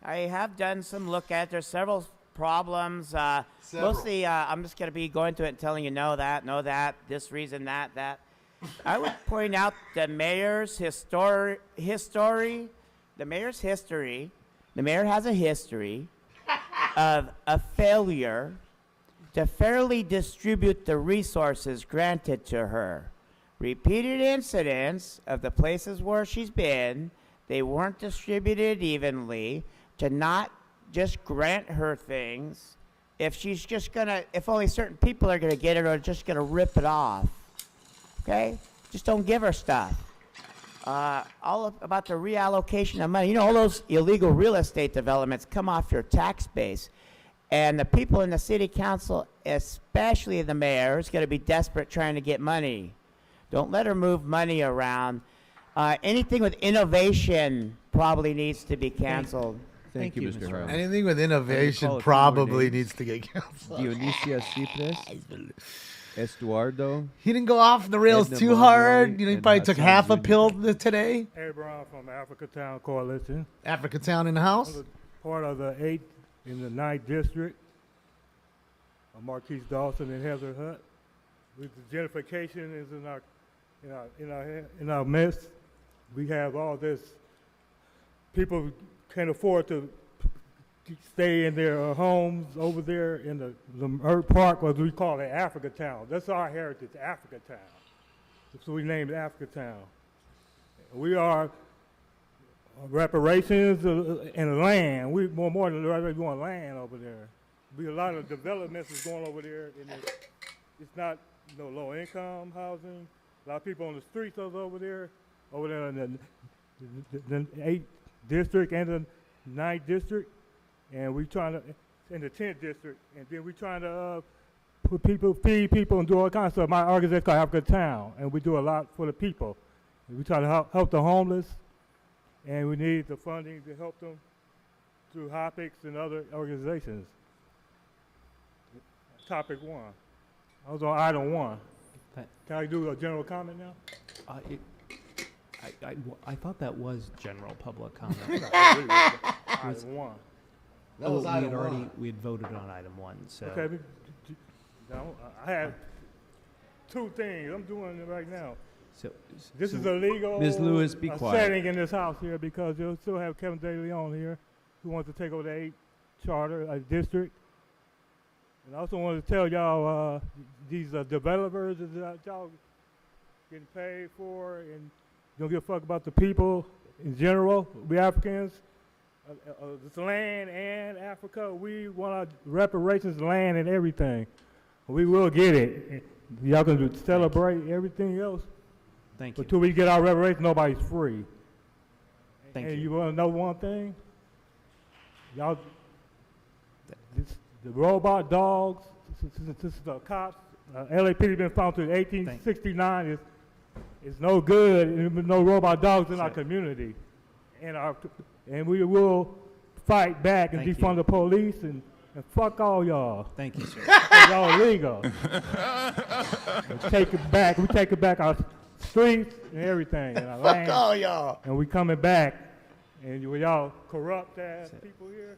I have done some look at it. There's several problems. Mostly, I'm just going to be going to it and telling you no, that, this reason, that. I would point out the mayor's history. The mayor's history. The mayor has a history of a failure to fairly distribute the resources granted to her. Repeated incidents of the places where she's been, they weren't distributed evenly, to not just grant her things if she's just gonna, if only certain people are gonna get it or just gonna rip it off. Okay? Just don't give her stuff. All about the reallocation of money. You know, all those illegal real estate developments come off your tax base. And the people in the city council, especially the mayor, is going to be desperate trying to get money. Don't let her move money around. Anything with innovation probably needs to be canceled. Thank you, Mr. Harlan. Anything with innovation probably needs to get canceled. Dionisia Cipres, Estuardo. He didn't go off the rails Edna too Monroy, hard. You know, he and probably took Hassan half a Jr. pill today. Hey, Brown from Africa Town Coalition. Africa Town in the house. Part of the 8th in the 9th district. Marquise Dawson and Heather Hutt. With the gentrification is in our midst. We have all this. People can't afford to stay in their homes over there in the Lemert Park, or we call it Africa Town. That's our heritage, Africa Town. So we named Africa Town. We are reparations and land. We more than we want land over there. Be a lot of developments is going over there, and it's not low income housing. A lot of people on the streets over there in the 8th district and the 9th district, and we trying to in the 10th district, and then we trying to feed people, and do all kinds of stuff. My organization called Africa Town, and we do a lot for the people. And we try to help the homeless, and we need the funding to help them through HOPICS and other organizations. Topic 1. I was on item 1. Can I do a general comment now? I thought that was general public comment. Item 1. That was item 1. We had voted on item 1. So. Okay. I have 2 things. I'm doing it right now. This is a legal Ms. Lewis, be quiet. setting in this house here, because you'll still have Kevin De Leon here, who wants to take over the 8th charter district. And I also want to tell y'all, these developers that y'all getting paid for, and don't give a fuck about the people in general. We Africans, this land and Africa, we want our reparations, land and everything. We will get it. Y'all can celebrate everything else. Thank you. Until we get our reparation, nobody's free. Thank and you. you want to know one thing? Y'all, the robot dogs, this is the cops, LAPD been found since 1869. It's no good. There's no robot dogs in our community, and we will fight back and Thank defund you. the police and fuck all y'all. Thank you, sir. Y'all illegal. We take it back. We take it back our streets and everything. And our Fuck land. all y'all. And we coming back. And y'all corrupt ass people here.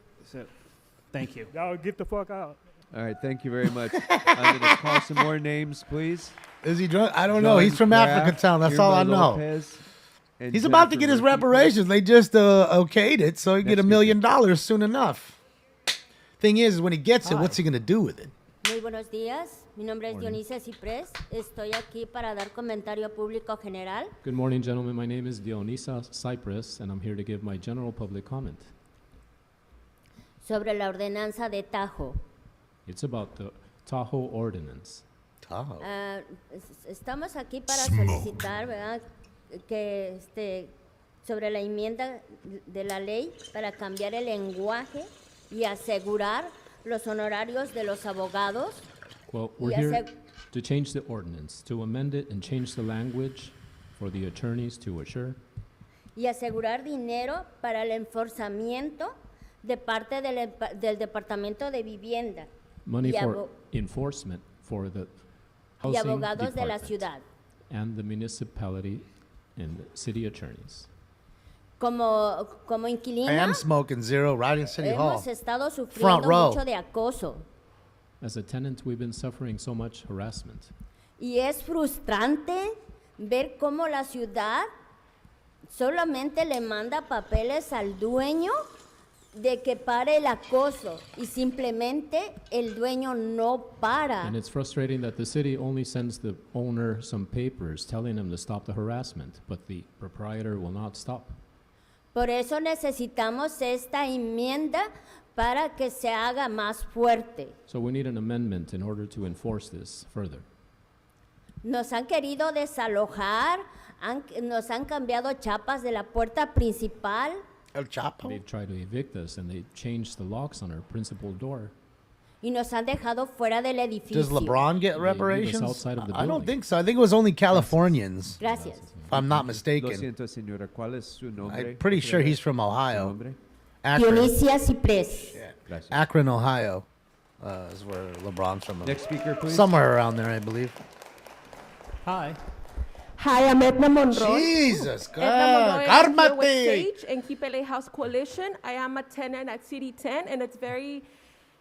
Thank you. Y'all get the fuck out. All right, thank you very much. I'm going to call some more names, please. Is he drunk? I don't know. He's from Africa Town. That's all I know. Lopez, and He's about to Jennifer get his Murphy. reparations. They just okayed it, so he get $1 million soon enough. Thing is, when he gets it, what's he gonna do with it? Muy buenos días, mi nombre es Dionisia Ciprés, estoy aquí para dar comentario público general. Good morning, gentlemen. My name is Dionisa Cypress, and I'm here to give my general public comment. Sobre la ordenanza de Tajo. It's about the Tahoe Ordinance. Tahoe? Estamos aquí para solicitar, ¿verdad? Que sobre la enmienda de la ley para cambiar el lenguaje y asegurar los honorarios de los abogados. Well, we're here to change the ordinance, to amend it and change the language for the attorneys to assure. Y asegurar dinero para el enforzamiento de parte del Departamento de Vivienda. Money y for enforcement for the housing abogados de la department ciudad. and the municipality and the city attorneys. Como I inquilina, am smoking zero right in City Hall. hemos estado Front sufriendo row. mucho de acoso. As a tenant, we've been suffering so much harassment. Y es frustrante ver cómo la ciudad solamente le manda papeles al dueño de que pare el acoso y simplemente el dueño no para. And it's frustrating that the city only sends the owner some papers telling him to stop the harassment, but the proprietor will not stop. Por eso necesitamos esta enmienda para que se haga más fuerte. So we need an amendment in order to enforce this further. Nos han querido desalojar, nos han cambiado chapas de la puerta principal. El Chapo. They've tried to evict us and they changed the locks on our principal door. Y nos han dejado fuera del edificio. Does LeBron get They leave us reparations? outside of the I don't building. think so. I think it was only Californians. Gracias. If I'm not mistaken. Lo siento, señora. ¿Cuál es su nombre? I'm pretty sure he's from ¿Su Ohio. nombre? Akron. Dionisia Ciprés. Gracias. Akron, Ohio, is where LeBron's from. Next speaker, please. Somewhere around there, I believe. Hi. Hi, I'm Edna Monroy. Jesus, Edna Monroy. I'm here cálmate. with Sage and Keep LA House Coalition. I am a tenant at City 10, and it's very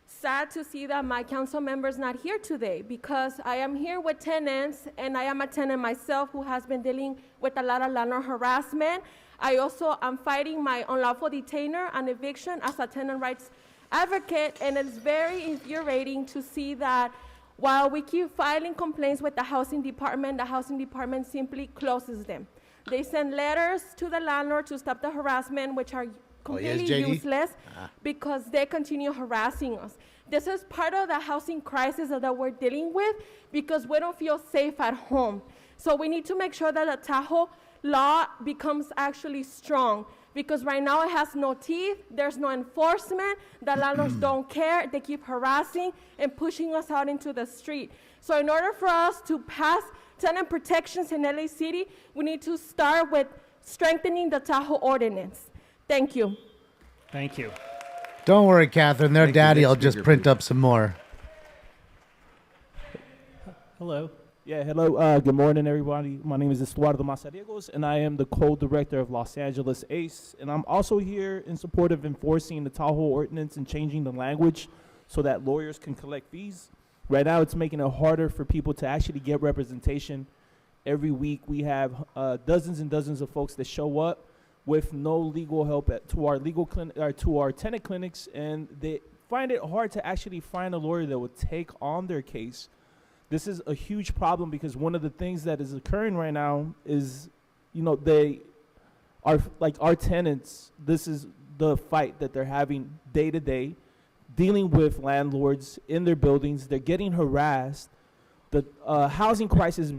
sad to see that my council member's not here today because I am here with tenants, and I am a tenant myself who has been dealing with a lot of landlord harassment. I also am fighting my unlawful detainer on eviction as a tenant rights advocate, and it's very infuriating to see that while we keep filing complaints with the housing department simply closes them. They send letters to the landlord to stop the harassment, which are completely JD? useless because they continue harassing us. This is part of the housing crisis that we're dealing with because we don't feel safe at home. So we need to make sure that the Tahoe law becomes actually strong because right now it has no teeth, there's no enforcement, the landlords don't care, they keep harassing and pushing us out into the street. So in order for us to pass tenant protections in LA City, we need to start with strengthening the Tahoe ordinance. Thank you. Thank you. Don't worry, Catherine. Their Thank you. daddy Next will just speaker, print please. up some more. Hello. Yeah, hello. Good morning, everybody. My name is Estuardo Mazariegos, and I am the co-director of Los Angeles ACE. And I'm also here in support of enforcing the Tahoe Ordinance and changing the language so that lawyers can collect fees. Right now, it's making it harder for people to actually get representation. Every week, we have dozens and dozens of folks that show up with no legal help to our legal clinic or to our tenant clinics, and they find it hard to actually find a lawyer that would take on their case. This is a huge problem because one of the things that is occurring right now is, they are like our tenants. This is the fight that they're having day to day, dealing with landlords in their buildings. They're getting harassed. the housing crisis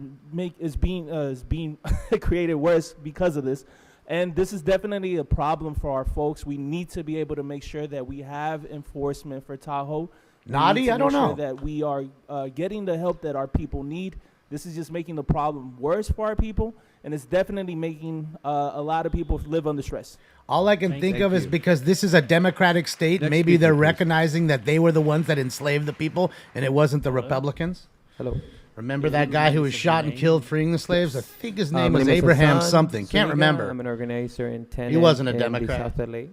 is being created worse because of this. And this is definitely a problem for our folks. We need to be able to make sure that we have enforcement for Tahoe. Naughty? I don't know. That we are getting the help that our people need. This is just making the problem worse for our people, and it's definitely making a lot of people live under stress. All I can think of is because this is a democratic state, Next maybe speaker, they're please. recognizing that they were the ones that enslaved the people and it wasn't the Republicans. Hello. Remember that guy who was shot and killed freeing the slaves? I think his name My was name is Abraham Hassan something. Can't Zuniga. remember. I'm an organizer in Tenant. He wasn't a in Democrat. South LA.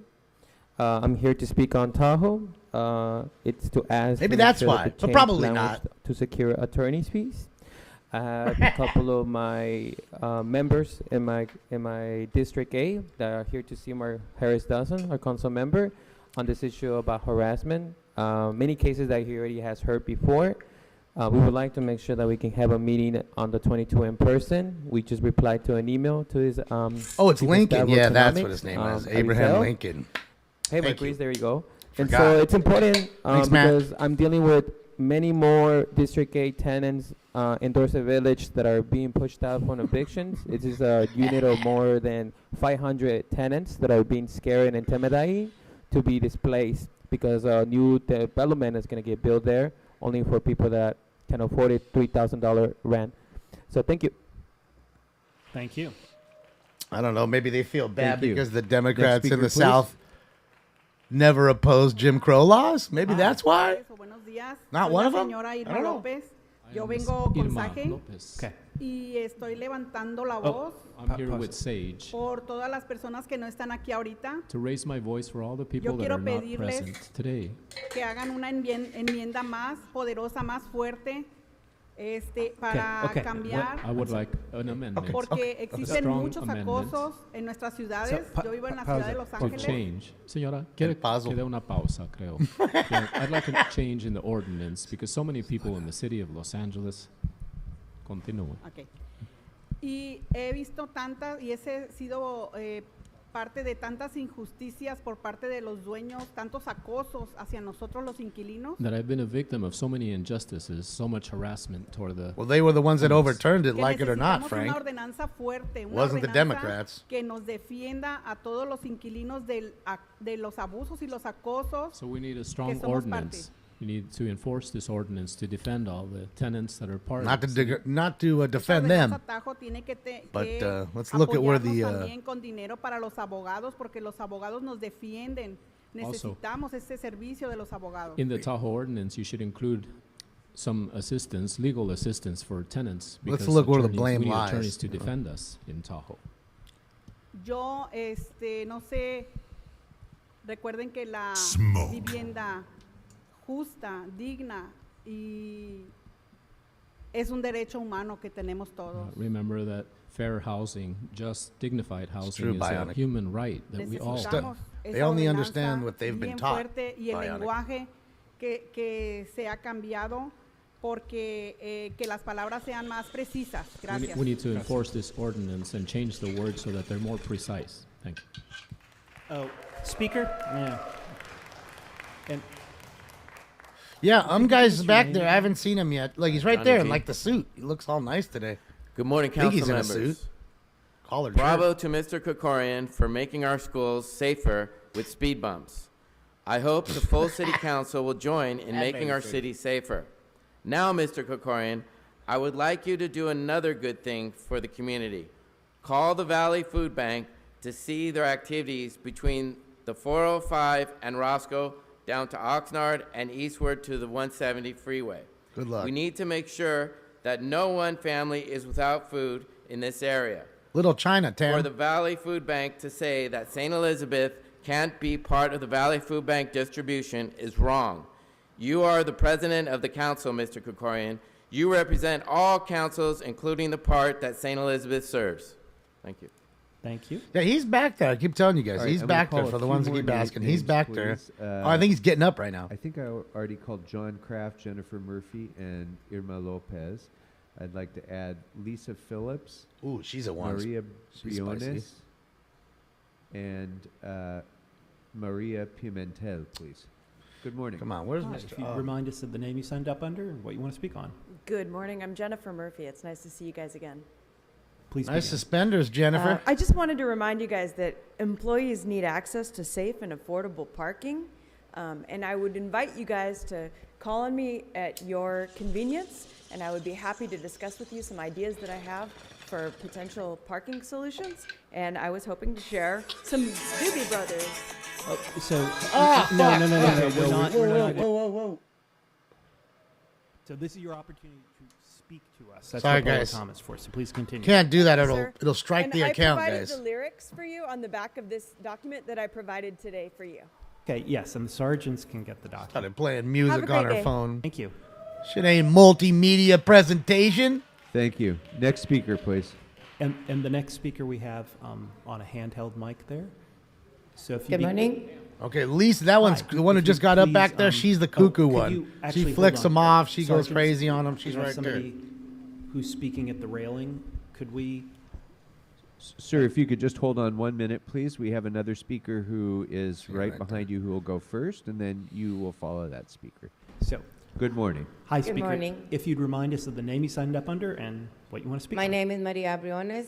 I'm here to speak on Tahoe. It's to ask. Maybe to make that's sure that why, the but change probably language not. To secure attorney's fees. I have a couple of my members in my District A that are here to see my Harris Dawson, our council member, on this issue about harassment. Many cases that he already has heard before. We would like to make sure that we can have a meeting on the 22 in person. We just replied to an email to his. Oh, it's Chief of Lincoln. Staff Yeah, that's Economics, what his name is. Arizal. Abraham Lincoln. Hey, my Thank you. Chris, there you go. And Forgot. so it's important Thanks, Matt. because I'm dealing with many more District 8 tenants in Dorset Village that are being pushed out from evictions. It is a unit of more than 500 tenants that are being scared and intimidated to be displaced because a new development is going to get built there only for people that can afford it, $3,000 rent. So thank you. Thank you. I don't know. Maybe they feel bad Thank you. because the Democrats in speaker, the please. South never opposed Jim Crow laws. Maybe that's why. Buenos días. Not Soy one la of them? señora I Irma don't know. López. Yo Miss vengo con Irma Saje Lopez. y estoy levantando la Oh, voz I'm here with Sage por todas las personas que no están aquí ahorita, to raise my voice for all the people Yo that quiero are not pedirles present today. que hagan una enmienda más poderosa, más fuerte, para Okay. cambiar. I would like an amendment. Porque A existen strong muchos amendment acosos en nuestras ciudades. Yo vivo en la for ciudad de Los Ángeles. change. Señora, quiere que dé una pausa, creo. Yeah, I'd like a change in the ordinance because so many people in the city of Los Angeles. Continúe. Okay. Y he visto tantas, y he sido parte de tantas injusticias por parte de los dueños, tantos acosos hacia nosotros los inquilinos. That I've been a victim of so many injustices, so much harassment toward the. Well, they were the ones that overturned it, que like it or not, necesitamos Frank. Una ordenanza fuerte, una Wasn't the ordenanza Democrats. que nos defienda a todos los inquilinos de los abusos y los acosos. So we need a que strong somos ordinance. You need to enforce this ordinance to defend all the tenants that are part Not of to the not to defend them. Atajo tiene que But let's look at where the también con dinero para los abogados, porque los abogados nos defienden. Also, Necesitamos ese servicio de los abogados. in the Tahoe ordinance, you should include some assistance, legal assistance for tenants. Let's because look where the attorneys- blame we need lies. attorneys to defend us in Tahoe. Yo, no sé, recuerden que la vivienda justa, digna y es un derecho humano que tenemos todos. Remember that fair housing, just dignified housing, true, is a Bionic. human right that we all Necesitamos They esa only ordenanza understand what they've been bien taught. fuerte y el Bionic. lenguaje que se ha cambiado porque que las palabras sean más precisas. Gracias. We need to enforce this ordinance and change the words so that they're more precise. Thank you. Speaker? Yeah. And Yeah, guy's back there. I haven't seen him yet. Like he's right Johnny there in G. like the suit. He looks all nice today. Good morning, I think council he's in a members. suit. Collared Bravo shirt. to Mr. Kokorian for making our schools safer with speed bumps. I hope the full city council will join in making our city safer. Now, Mr. Kokorian, I would like you to do another good thing for the community. Call the Valley Food Bank to see their activities between the 405 and Roscoe down to Oxnard and eastward to the 170 freeway. Good luck. We need to make sure that no one family is without food in this area. Little Chinatown. For the Valley Food Bank to say that St. Elizabeth can't be part of the Valley Food Bank distribution is wrong. You are the president of the council, Mr. Kokorian. You represent all councils, including the part that St. Elizabeth serves. Thank you. Thank you. Yeah, he's back there. I keep telling you guys, All right, he's I'm gonna back there call for a the few ones that more keep asking. He's names, back there. please. Oh, I think he's getting up right now. I think I already called John Kraft, Jennifer Murphy, and Irma Lopez. I'd like to add Lisa Phillips. Ooh, she's a one. Maria She's Briones. spicy. And Maria Pimentel, please. Good morning. Come on, where's Hi, Mr. If you Oh. remind us of the name you signed up under and what you want to speak on. Good morning. I'm Jennifer Murphy. It's nice to see you guys again. Please Nice begin. suspenders, Jennifer. I just wanted to remind you guys that employees need access to safe and affordable parking. And I would invite you guys to call on me at your convenience, and I would be happy to discuss with you some ideas that I have for potential parking solutions. And I was hoping to share some Doobie Brothers. Oh, so Ah, no, fuck. no, no, no, Okay, no, whoa, we're not. whoa, we're whoa, not- whoa, whoa. So this is your opportunity to speak to us. That's Sorry, what public guys. comments for. So please continue. Can't do that. Sir. It'll strike And the account, I provided guys. the lyrics for you on the back of this document that I provided today for you. Okay. Yes, and the sergeants can get the document. Started playing music great on her day. phone. Thank you. Shit ain't multimedia presentation. Thank you. Next speaker, please. And the next speaker we have on a handheld mic there. So if you Good morning. Okay, Lisa, that one's Hi, the one who if just you got up please, back there. She's the cuckoo could one. you She actually hold flicks on. them off. She goes Sergeants, crazy on them. we She's have right there. somebody who's speaking at the railing. Could we? Sir, if you could just hold on 1 minute, please. We have another speaker who is right behind you who will go first, and then you will follow that speaker. So, good morning. Hi, Good speaker. morning. If you'd remind us of the name you signed up under and what you want to speak My on. name is Maria Briones.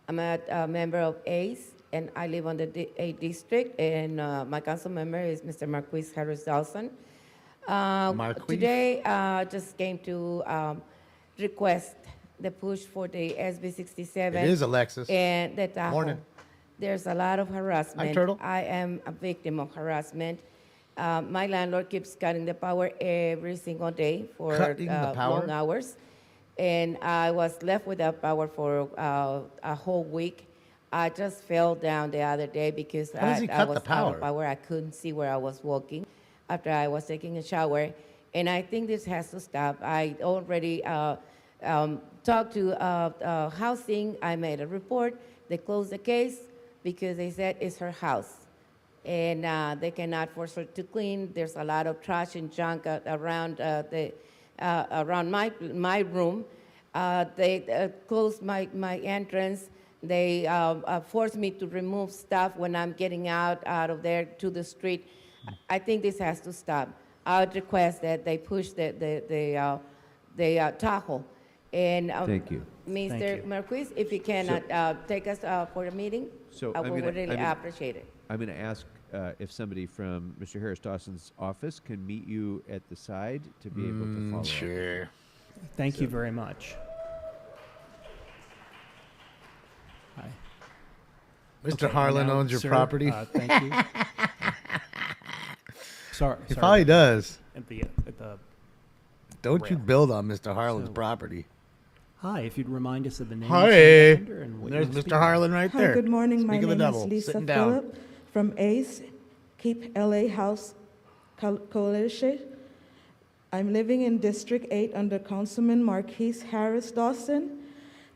I'm a member of ACE, and I live on the A district, and my council member is Mr. Marquis Harris Dawson. Marquis? Today, just came to request the push for the SB 67. It is Alexis. And the Tahoe. Morning. There's a lot of harassment. Turtle. I am a victim of harassment. My landlord keeps cutting the power every single day for Cutting the power? long hours. And I was left without power for a whole week. I just fell down the other day because How does he I cut was the out of power? power. I couldn't see where I was walking after I was taking a shower. And I think this has to stop. I already talked to housing. I made a report. They closed the case because they said it's her house. And they cannot force her to clean. There's a lot of trash and junk around around my room. They closed my entrance. They forced me to remove stuff when I'm getting out of there to the street. I think this has to stop. I would request that they push the Tahoe. And Thank you. Mr. Thank you. Marquis, if you can take us for a meeting, So I I'm would gonna- really I'm gonna- appreciate it. I'm going to ask if somebody from Mr. Harris Dawson's office can meet you at the side to be able to follow up. Sure. Thank you very much. Hi. Mr. Okay, Harlan now, owns your sir, property. Thank you. Sorry. He sorry probably about does. that. At the Don't you rail. build on Mr. Harlan's So- property. Hi, if you'd remind us of the name. you Hi. signed up under and what you There's want to Mr. speak on. Harlan right there. Hi, good morning. My Speak of the name devil, is Lisa sitting down. Phillip from ACE, Keep LA House Coalition. I'm living in District 8 under Councilman Marquis Harris Dawson.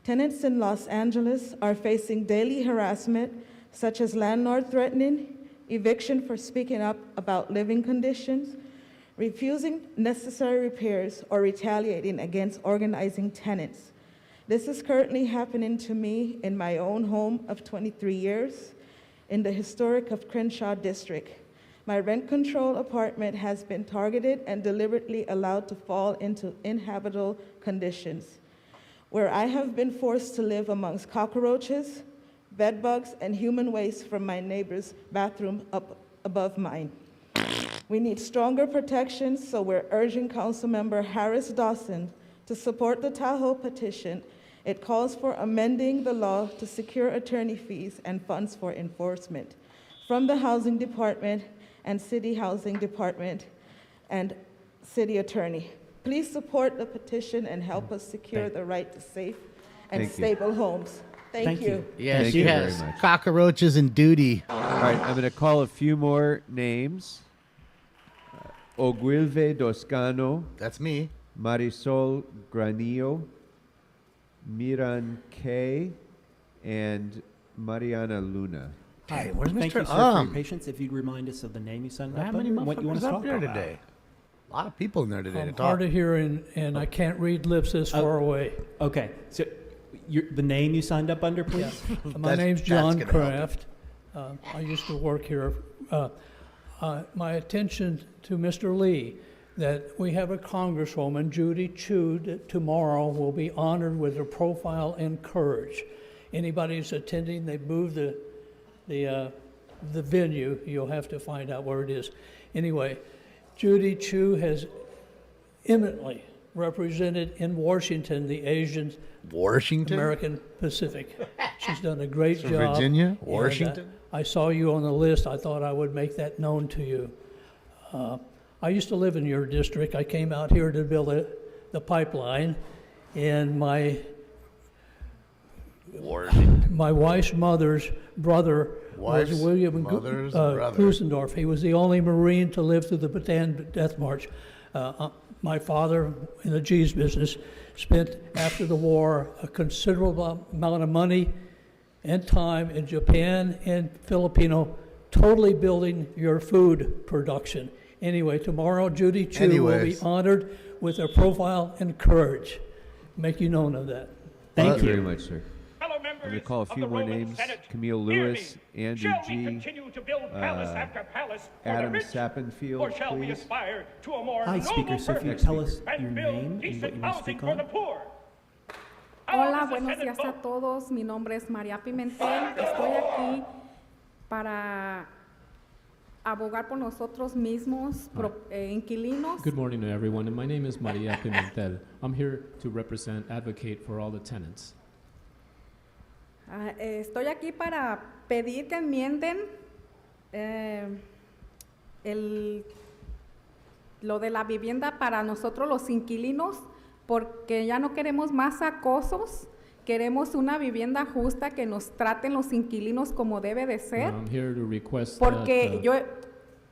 Tenants in Los Angeles are facing daily harassment, such as landlord threatening, eviction for speaking up about living conditions, refusing necessary repairs, or retaliating against organizing tenants. This is currently happening to me in my own home of 23 years in the historic of Crenshaw District. My rent control apartment has been targeted and deliberately allowed to fall into inhabitable conditions, where I have been forced to live amongst cockroaches, bed bugs, and human waste from my neighbor's bathroom up above mine. We need stronger protections, so we're urging Councilmember Harris Dawson to support the Tahoe petition. It calls for amending the law to secure attorney fees and funds for enforcement from the Housing Department and City Housing Department and City Attorney. Please support the petition and help us secure the right to safe and Thank you. stable homes. Thank you. Yeah, Thank she you has very much. cockroaches and duty. All right, I'm going to call a few more names. Ogilve Toscano. That's me. Marisol Granillo. Miran K. And Mariana Luna. Hey, where's Thank Mr. you, sir, for your patience. If you'd remind us of the name you signed How up many under and what you want motherfuckers to up talk here about. today? A lot of people in there today to I'm talk. hard of hearing, and I can't read lips this far away. Okay, so the name you signed up under, please? My name's John Kraft. I used to work here. my attention to Mr. Lee that we have a Congresswoman, Judy Chu, that tomorrow will be honored with her profile and courage. Anybody who's attending, they moved the venue. You'll have to find out where it is. Anyway, Judy Chu has eminently represented in Washington the Asian American Pacific. She's done a great So job. Virginia, and, Washington? I saw you on the list. I thought I would make that known to you. I used to live in your district. I came out here to build the pipeline, and my wife's mother's brother was William Gusendorf. He was the only Marine to live through the Bataan Death March. My father, in the cheese business, spent after the war a considerable amount of money and time in Japan and Filipino, totally building your food production. Anyway, tomorrow Judy Chu will be honored with her profile and courage. Make you known of that. Thank you very much, sir. I'm going to call a few more names. Camille Lewis, Andrew G., Adam Sappenfield, please. Hi, speaker. So if you tell us your name and what you want to speak on. Hola, buenos días a todos. Mi nombre es María Pimentel. Estoy aquí para abogar por nosotros mismos, inquilinos. Good morning to everyone, and my name is Maria Pimentel. I'm here to represent, advocate for all the tenants. Estoy aquí para pedir que enmienden lo de la vivienda para nosotros los inquilinos, porque ya no queremos más acosos, queremos una vivienda justa, que nos traten los inquilinos como debe de ser. I'm here to request porque that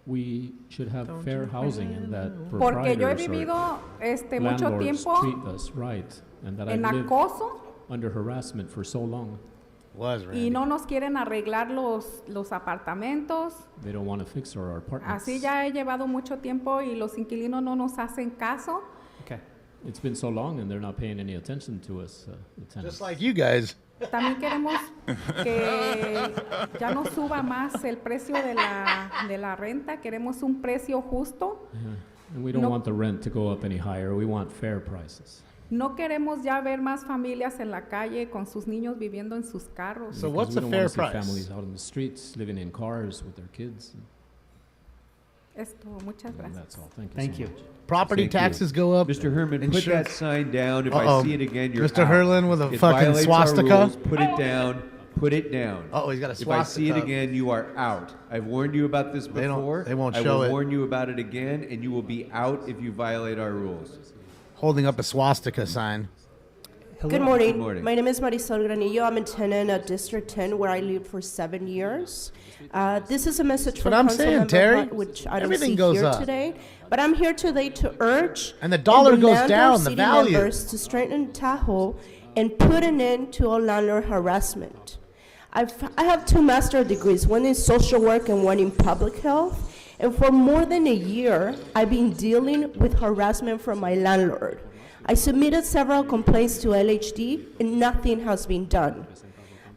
we should have fair housing and that porque yo he proprietors vivido or mucho landlords tiempo treat us right, and that en I've lived acoso under harassment for so long. y no nos quieren arreglar los apartamentos. They don't want to fix our apartments. Así ya he llevado mucho tiempo y los inquilinos no nos hacen caso. Okay. It's been so long and they're not paying any attention to us, the tenants. Just like you guys. También queremos que ya no suba más el precio de la renta, queremos un precio justo. And we don't want the rent to go up any higher. We want fair prices. No queremos ya ver más familias en la calle con sus niños viviendo en sus carros. So what's we a don't fair want to see price? families out in the streets living in cars with their kids. Esto, muchas gracias. That's all. Thank you. Thank so you. much. Property Thank you. taxes go up. Mr. Herman, put insurance- that sign down. If Uh-oh. I see it again, you're Mr. out. Herlin with a It fucking violates our swastika. rules. Put it down. Put it down. Oh, he's got a If I see it swastika. again, you are out. I've warned you about this They don't- before. they won't I show will it. warn you about it again, and you will be out if you violate our rules. Holding up a swastika sign. Good morning. Good morning. My name is Marisol Granillo. I'm a tenant at District 10, where I lived for 7 years. This is a message That's from what I'm saying, Councilmember Terry. Hunt, which I don't Everything see goes here up. today. But I'm here today to urge And the dollar goes demand our down, the city value. members to strengthen Tahoe and put an end to all landlord harassment. I have 2 master's degrees, one in social work and one in public health. And for more than a year, I've been dealing with harassment from my landlord. I submitted several complaints to LHD and nothing has been done.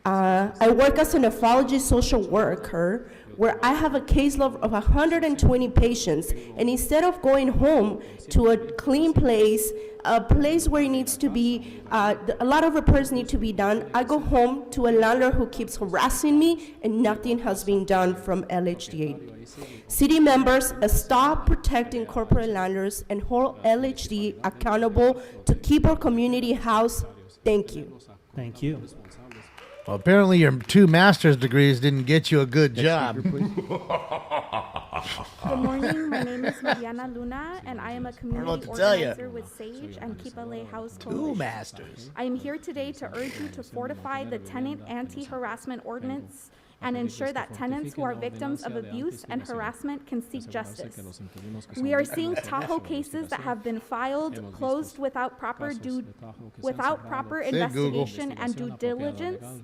I work as a nephrology social worker where I have a caseload of 120 patients, and instead of going home to a clean place, a place where it needs to be, a lot of repairs need to be done, I go home to a landlord who keeps harassing me, and nothing has been done from LHDA. City members, stop protecting corporate landlords and hold LHD accountable to keep our community housed. Thank you. Thank you. Well, apparently your 2 master's degrees didn't get you a good job. Good morning. My name is Mariana Luna, and I am a community what to tell ya. organizer with SAGE and Keep LA House 2 Coalition. masters. I am here today to urge you to fortify the tenant anti-harassment ordinance and ensure that tenants who are victims of abuse and harassment can seek justice. We are seeing Tahoe cases that have been filed, closed without proper investigation and due diligence.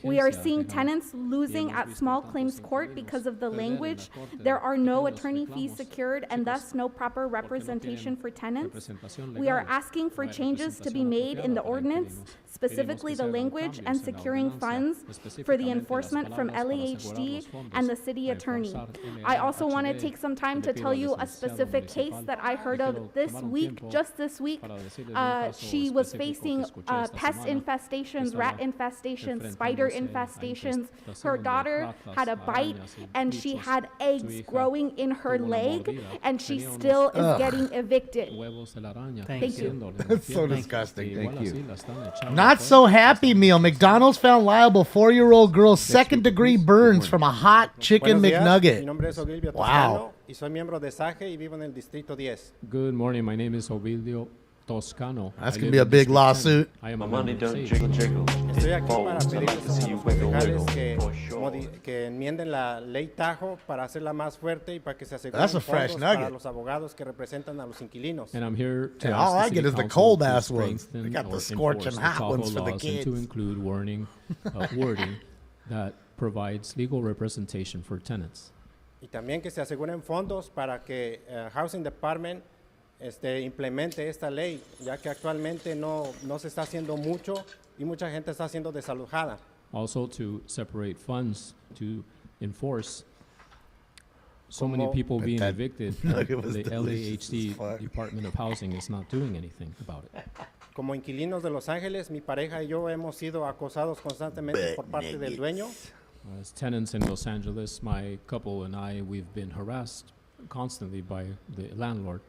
We are seeing tenants losing at small claims court because of the language. There are no attorney fees secured and thus no proper representation for tenants. We are asking for changes to be made in the ordinance, specifically the language and securing funds for the enforcement from LAHD and the city attorney. I also want to take some time to tell you a specific case that I heard of this week, just this week. She was facing pest infestations, rat infestations, spider infestations. Her daughter had a bite and she had eggs growing in her leg, and she still is getting evicted. Thank you. That's so disgusting. Thank you. Not so happy meal. McDonald's found liable 4-year-old girl 2nd-degree burns from a hot chicken McNugget. Wow. Y soy miembro de SAGE y vivo en el distrito 10. Good morning. My name is Ovilio Toscano. That's going to be a big lawsuit. I am a Money member of don't SAGE. jiggle. Estoy aquí para pedirles a los concejales que enmienden la ley Tajo para hacerla más fuerte y para que se aseguren fondos para los abogados que representan a los inquilinos. And I'm here to Yeah, ask all the I city get is the council cold to ass ones. strengthen They got the or scorching enforce hot Tahoe ones for the laws and kids. to include wording that provides legal representation for tenants. Y también que se aseguren fondos para que Housing Department implemente esta ley, ya que actualmente no se está haciendo mucho y mucha gente está siendo desalojada. Also to separate funds to enforce so many people being evicted. The LAHD Department of Housing is not doing anything about it. Como inquilinos de Los Ángeles, mi pareja y yo hemos sido acosados constantemente por parte del dueño. As tenants in Los Angeles, my couple and I, we've been harassed constantly by the landlord.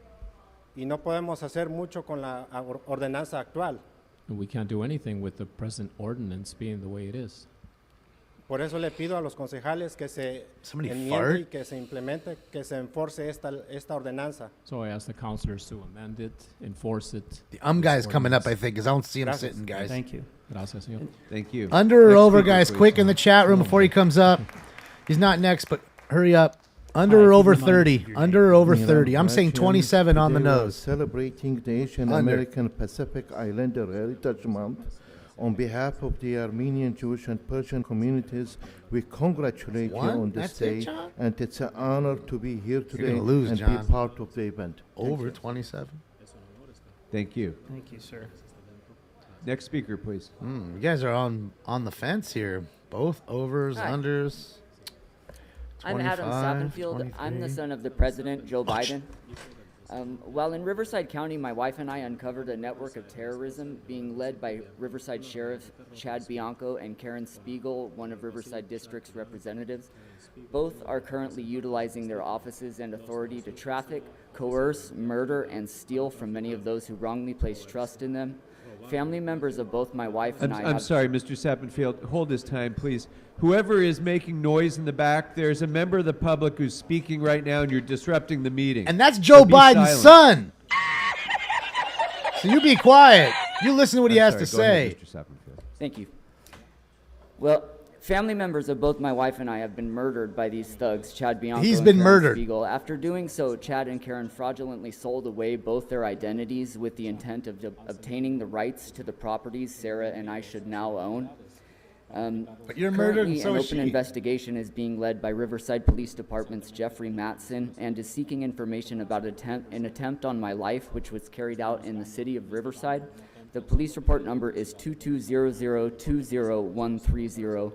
Y no podemos hacer mucho con la ordenanza actual. And we can't do anything with the present ordinance being the way it is. Por eso le pido a los concejales que se Somebody enmiende fart? y que se implemente, que se enforce esta ordenanza. So I ask the councilors to amend it, enforce it. The guy's coming up, I think, because I don't see him Gracias. sitting, guys. Thank you. Gracias, señor. Thank you. Under or Next over, speaker, guys, please. quick in the chat room before he comes up. He's not next, but hurry up. Under or over 30? Under or over 30? I'm saying 27 on the Today we are nose. celebrating the Asian Under. American Pacific Islander Heritage Month. On behalf of the Armenian, Jewish, and Persian communities, we congratulate you What? on this That's it, day, John? and it's an honor to be here today gonna lose, and John. be part of the event. Over 27? Thank you. Thank you, sir. Next speaker, please. You guys are on the fence here. Both overs, Hi. unders. I'm Adam 25, Sappenfield. I'm the 23. son of the president, Joe Biden. While in Riverside County, my wife and I uncovered a network of terrorism being led by Riverside Sheriff Chad Bianco and Karen Spiegel, one of Riverside District's representatives. Both are currently utilizing their offices and authority to traffic, coerce, murder, and steal from many of those who wrongly place trust in them. Family members of both my wife and I'm sorry, Mr. Sappenfield. Hold his time, please. Whoever is making noise in the back, there's a member of the public who's speaking right now, and you're disrupting the meeting. And that's Joe So be Biden's silent. son. So you be quiet. You listen to what he has I'm to sorry. Go ahead, say. Mr. Sappenfield. Thank you. Well, family members of both my wife and I have been murdered by these thugs, Chad Bianco He's and been Karen murdered. Spiegel. After doing so, Chad and Karen fraudulently sold away both their identities with the intent of obtaining the rights to the properties Sarah and I should now own. But you're murdered, and Currently, so an is open she. investigation is being led by Riverside Police Department's Jeffrey Matson and is seeking information about an attempt on my life, which was carried out in the city of Riverside. The police report number is 220020130.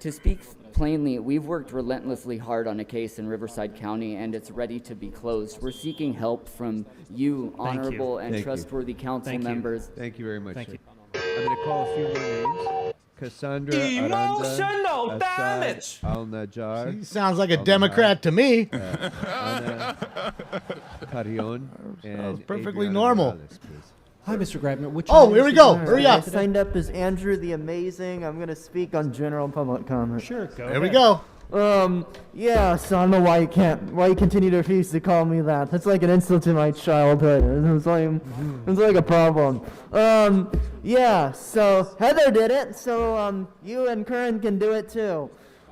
To speak plainly, we've worked relentlessly hard on a case in Riverside County, and it's ready to be closed. We're seeking help from you, honorable and Thank you. trustworthy council members. Thank you very much, Thank sir. you. I'm going to call a few more names. Cassandra Emotional Aranda, damage. Assad Al-Najjar. He sounds like a Democrat to me. Ana Carrion. And perfectly Adriana normal. Morales, please. Hi, Mr. Grabner. Which Oh, one here is we the go. one? Hurry up. I signed up as Andrew the Amazing. I'm going to speak on general public comment. Sure, go There we go. Yeah, so I don't know why you continue to refuse to call me that. That's like an insult to my childhood. It's like a problem. Yeah, so Heather did it, so you and Karen can do it too.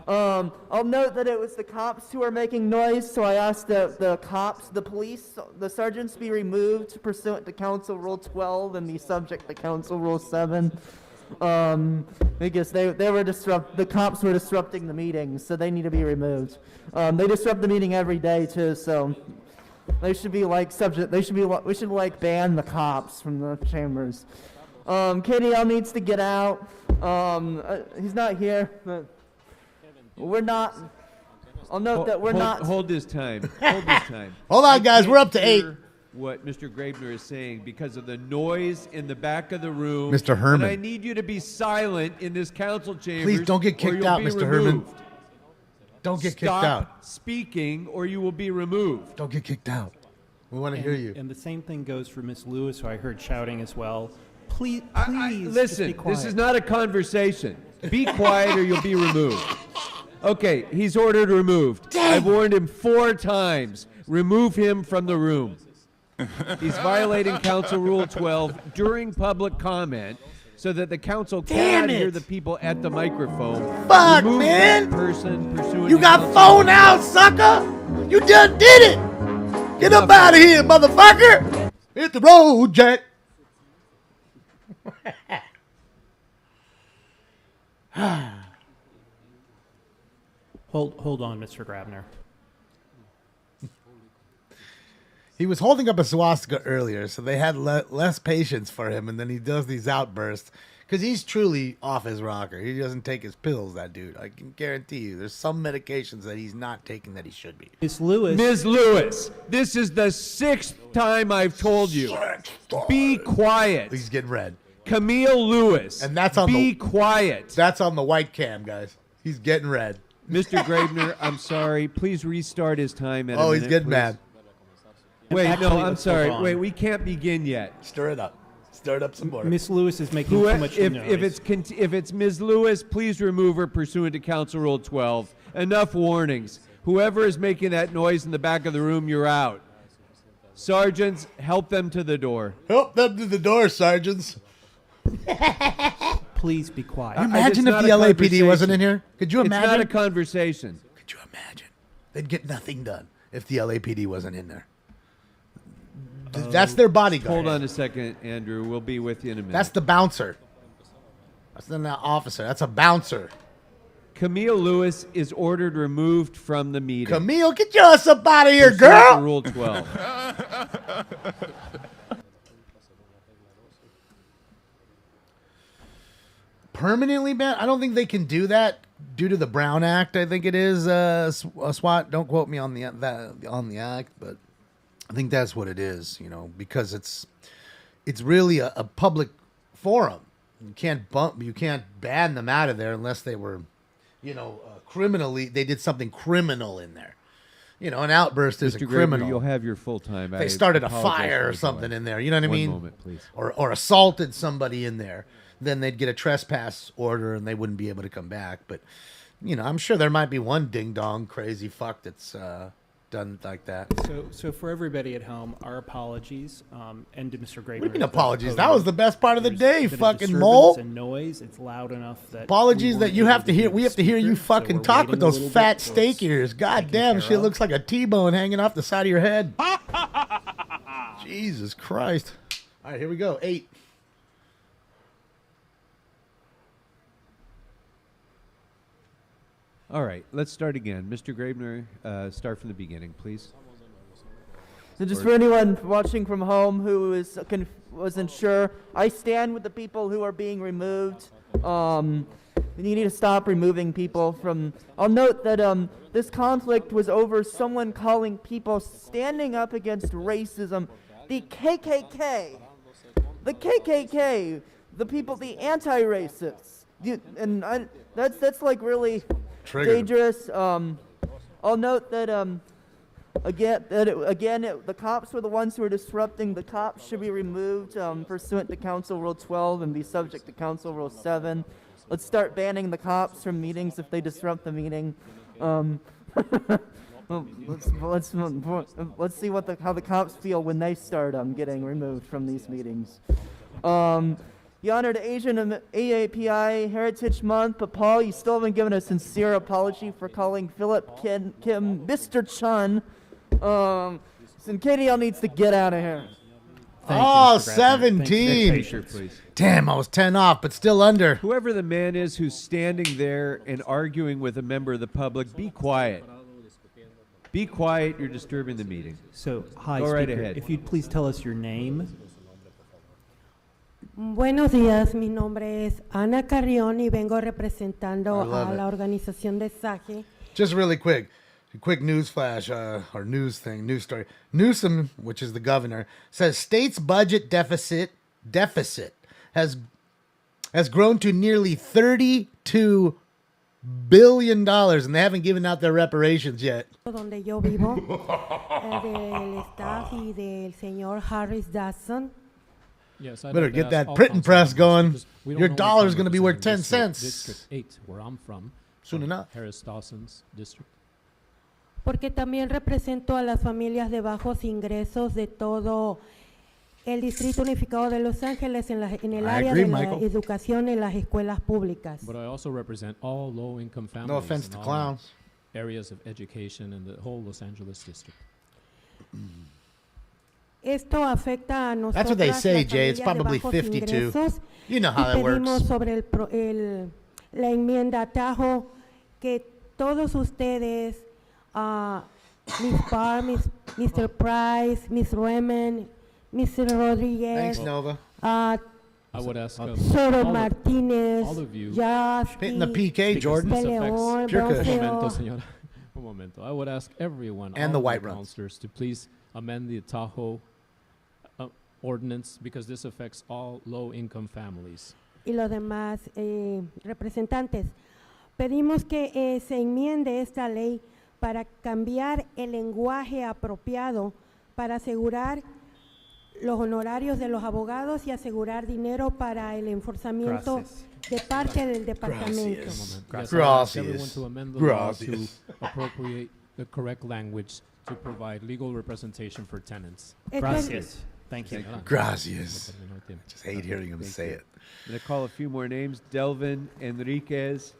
I'll note that it was the cops who were making noise, so I asked the cops, the police, the sergeants be removed pursuant to Council Rule 12 and be subject to Council Rule 7. Because the cops were disrupting the meeting, so they need to be removed. They disrupt the meeting every day too, so they should be we should ban the cops from the chambers. KDL needs to get out. He's not here, but We're not. I'll note that we're not. Hold this time. Hold this time. Hold on, guys. We're up to 8. What Mr. Graebner is saying because of the noise in the back of the room. Mr. Herman. And I need you to be silent in this council chamber. Please don't get kicked out, Mr. Herman. Don't get kicked out. Stop speaking or you will be removed. Don't get kicked out. We want to hear you. And the same thing goes for Ms. Lewis, who I heard shouting as well. Please, listen, just be quiet. this is not a conversation. Be quiet or you'll be removed. Okay, he's ordered removed. I've warned him 4 times. Remove him from the room. He's violating Council Rule 12 during public comment so that the council cannot hear the people at the microphone. Fuck, Remove man! that person pursuant You to got council phone rule. out, sucker! You just did it! Get up out of here, motherfucker! Hit the road, Jack! Hold on, Mr. Grabner. He was holding up a swastika earlier, so they had less patience for him, and then he does these outbursts. Because he's truly off his rocker. He doesn't take his pills, that dude. I can guarantee you. There's some medications that he's not taking that he should be. Ms. Lewis. Ms. Lewis, this is the 6th time I've told you. Be quiet. He's getting red. Camille Lewis. And that's on Be quiet. That's on the white cam, guys. He's getting red. Mr. Graebner, I'm sorry. Please restart his time. At a Oh, he's minute, getting please. mad. Wait, Actually, no, I'm let's sorry. hold on. Wait, we can't begin yet. Stir it up. Stir it up some more. Ms. Lewis is making too much noise. If it's Ms. Lewis, please remove her pursuant to Council Rule 12. Enough warnings. Whoever is making that noise in the back of the room, you're out. Sergeants, help them to the door. Help them to the door, sergeants. Please be quiet. Can you imagine if the LAPD wasn't in here? Could you imagine? It's not a conversation. Could you imagine? They'd get nothing done if the LAPD wasn't in there. That's their bodyguard. Hold on a second, Andrew. We'll be with you in a minute. That's the bouncer. That's not an officer. That's a bouncer. Camille Lewis is ordered removed from the meeting. Camille, get your ass up out of here, Pursuant to girl. Rule 12. Permanently banned? I don't think they can do that due to the Brown Act. I think it is SWAT. Don't quote me on the act, but I think that's what it is. You know, because it's really a public forum. You can't ban them out of there unless they were, criminally. They did something criminal in there. You know, an outburst is a Mr. criminal. Graebner, you'll have your full time. They started a fire or something in there. You know what I mean? One moment, please. Or assaulted somebody in there. Then they'd get a trespass order and they wouldn't be able to come back. But, I'm sure there might be one ding-dong crazy fuck that's done like that. So for everybody at home, our apologies, and to Mr. Graebner. What do you mean apologies? That was the best part of the day, There's a bit of fucking disturbance mole. and noise. It's loud enough that Apologies we that you weren't have to able hear. We have to hear you speaker, so fucking we're talk with waiting a those little fat bit till steak it's ears. God taken damn, care shit of. looks like a T-bone hanging off the side of your head. Jesus Christ. All right, here we go. 8. All right, let's start again. Mr. Graebner, start from the beginning, please. So just for anyone watching from home who wasn't sure, I stand with the people who are being removed. You need to stop removing people from... I'll note that this conflict was over someone calling people standing up against racism the KKK. The KKK. The people, the anti-racists. That's like really... Triggered. dangerous. I'll note that the cops were the ones who were disrupting. The cops should be removed pursuant to Council Rule 12 and be subject to Council Rule 7. Let's start banning the cops from meetings if they disrupt the meeting. Let's see how the cops feel when they start getting removed from these meetings. You honored Asian AAPI Heritage Month, but Paul, you still haven't given a sincere apology for calling Philip Kim Mr. Chun. So KDL needs to get out of here. Oh, 17. Next picture, please. Damn, I was 10 off, but still under. Whoever the man is who's standing there and arguing with a member of the public, be quiet. Be quiet. You're disturbing the meeting. So, hi, Go right Speaker. ahead. If you'd please tell us your name. Buenos días, mi nombre es Ana Carrión y vengo representando I love a it. la organización de SAGE. Just really quick, a quick news flash, or news story. Newsom, which is the governor, says state's budget deficit has grown to nearly $32 billion, and they haven't given out their reparations yet. Donde yo vivo, del staff y del señor Harris Dawson. Yes, I'd Better like to get ask that all printing council press members, going. because we don't Your know which dollar's one going to be worth 10 represents cents. District 8, where I'm from. Soon enough. Harris Dawson's district. Porque también represento a las familias de bajos ingresos de todo el Distrito Unificado de Los Ángeles en el área agree, de la Michael. educación en las escuelas públicas. But I also represent all low-income families. No offense in to all clowns. Areas of education in the whole Los Angeles district. Esto afecta a nosotros. That's what they say, Jay. It's probably 52. You know how that Pedimos works. sobre la enmienda atajo que todos ustedes, Miss Barr, Mr. Price, Miss Remen, Mr. Rodriguez, Thanks, Nova. I would ask Soro Martinez, all of you. Hitting the PK, Jordan. Leon, Sure could. Un momento, señora. Un momento. I would ask everyone, And all the of white the runs. councilors, to please amend the Tahoe ordinance, because this affects all low-income families. y los demás representantes. Pedimos que se enmiende esta ley para cambiar el lenguaje apropiado para asegurar los honorarios de los abogados y asegurar dinero para el enforzamiento de parte del departamento. Yes, I ask Gracias. everyone to amend the law to Gracias. appropriate the correct language to provide legal representation for tenants. Gracias. Thank you. Gracias. Just hate hearing him say it. I'm going to call a few more names. Delvin Enriquez.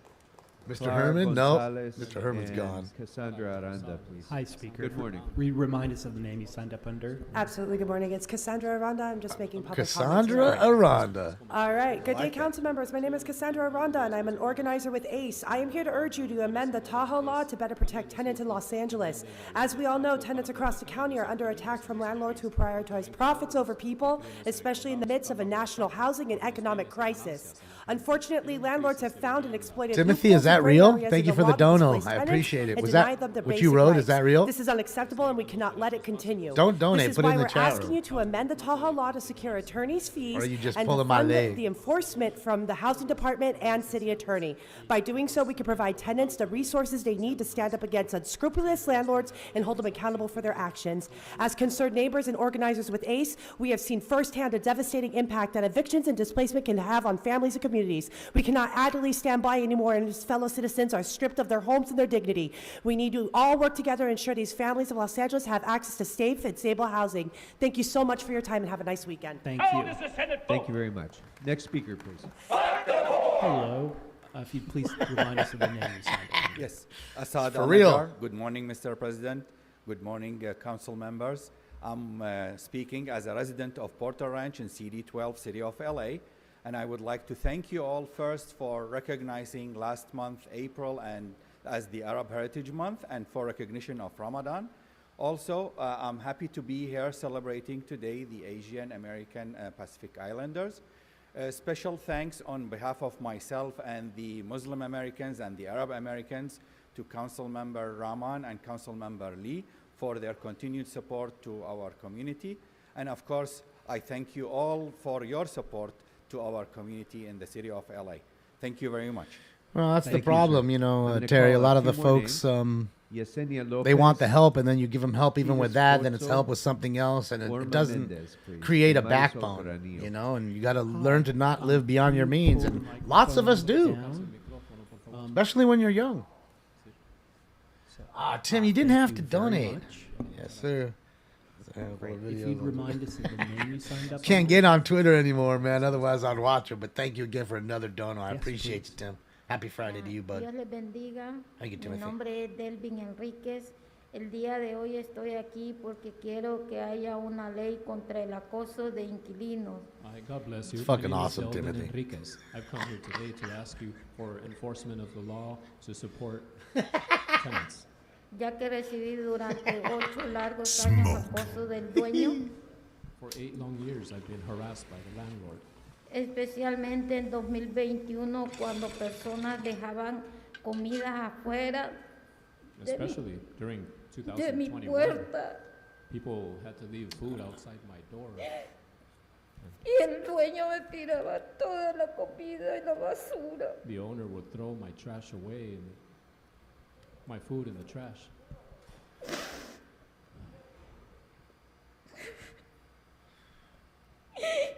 Mr. Clara Herman? No. Gonzalez, Mr. Herman's and gone. Cassandra Aranda, please. Hi, Speaker. Good morning. Remind us of the name you signed up under. Absolutely. Good morning. It's Cassandra Aranda. I'm just making public Cassandra comments. Aranda. All right. Good day, council members. My name is Cassandra Aranda, and I'm an organizer with ACE. I am here to urge you to amend the Tahoe law to better protect tenants in Los Angeles. As we all know, tenants across the county are under attack from landlords who prioritize profits over people, especially in the midst of a national housing and economic crisis. Unfortunately, landlords have found and exploited Timothy, loopholes is that and gray real? areas Thank in you the for the law to dono. displace I tenants appreciate it. and Was deny that them their what you basic wrote? rights. Is that real? This is unacceptable, and we cannot let it continue. Don't donate. This is Put it why in the we're chat asking room. you to amend the Tahoe law to secure attorneys' fees Or are you just and pulling to my fund leg? the enforcement from the housing department and city attorney. By doing so, we can provide tenants the resources they need to stand up against unscrupulous landlords and hold them accountable for their actions. As concerned neighbors and organizers with ACE, we have seen firsthand the devastating impact that evictions and displacement can have on families and communities. We cannot idly stand by anymore and as fellow citizens are stripped of their homes and their dignity. We need to all work together and ensure these families of Los Angeles have access to safe and stable housing. Thank you so much for your time and have a nice weekend. Thank you. Thank you very much. Next speaker, please. Hello. If you'd please remind us of the name you signed up under. Yes, Assad For real. Ahmadar. Good morning, Mr. President. Good morning, council members. I'm speaking as a resident of Porter Ranch in CD12, City of LA, and I would like to thank you all first for recognizing last month, April, and as the Arab Heritage Month, and for recognition of Ramadan. Also, I'm happy to be here celebrating today the Asian American Pacific Islanders. Special thanks on behalf of myself and the Muslim Americans and the Arab Americans to Council Member Rahman and Council Member Lee for their continued support to our community. And of course, I thank you all for your support to our community in the city of LA. Thank you very much. Well, that's the Thank you, problem, sir. you know, I'm gonna Terry. A call lot of the few more folks, names. Yesenia they want Lopez, the help, and then you give them help even with Felix that, then it's Corso, help with something else, and it Norma doesn't Mendez, please, create a and Marisol backbone, Granillo. you know, and you got to learn to not live beyond your means, and lots of us do, especially when you're young. Tim, you didn't have to donate. Yes, sir. If you'd remind us of the name you signed up Can't under. get on Twitter anymore, man. Otherwise, I'd watch it. But thank you again for another dono. I Yes, appreciate please. you, Tim. Happy Friday to you, bud. Dios les bendiga. Thank you, Mi Timothy. nombre es Delvin Enríquez. El día de hoy estoy aquí porque quiero que haya una ley contra el acoso de inquilinos. God bless you. It's fucking My name is awesome, Delvin Timothy. Enriquez. I've come here today to ask you for enforcement of the law to support tenants. Ya que recibí durante 8 largos años acoso del dueño, For 8 long years, I've been harassed by the landlord. especialmente en 2021 cuando personas dejaban comidas afuera Especially during de mi 2021, puerta people had to leave food outside my door. y el dueño me tiraba toda la comida y la basura. The owner would throw my trash away and my food in the trash.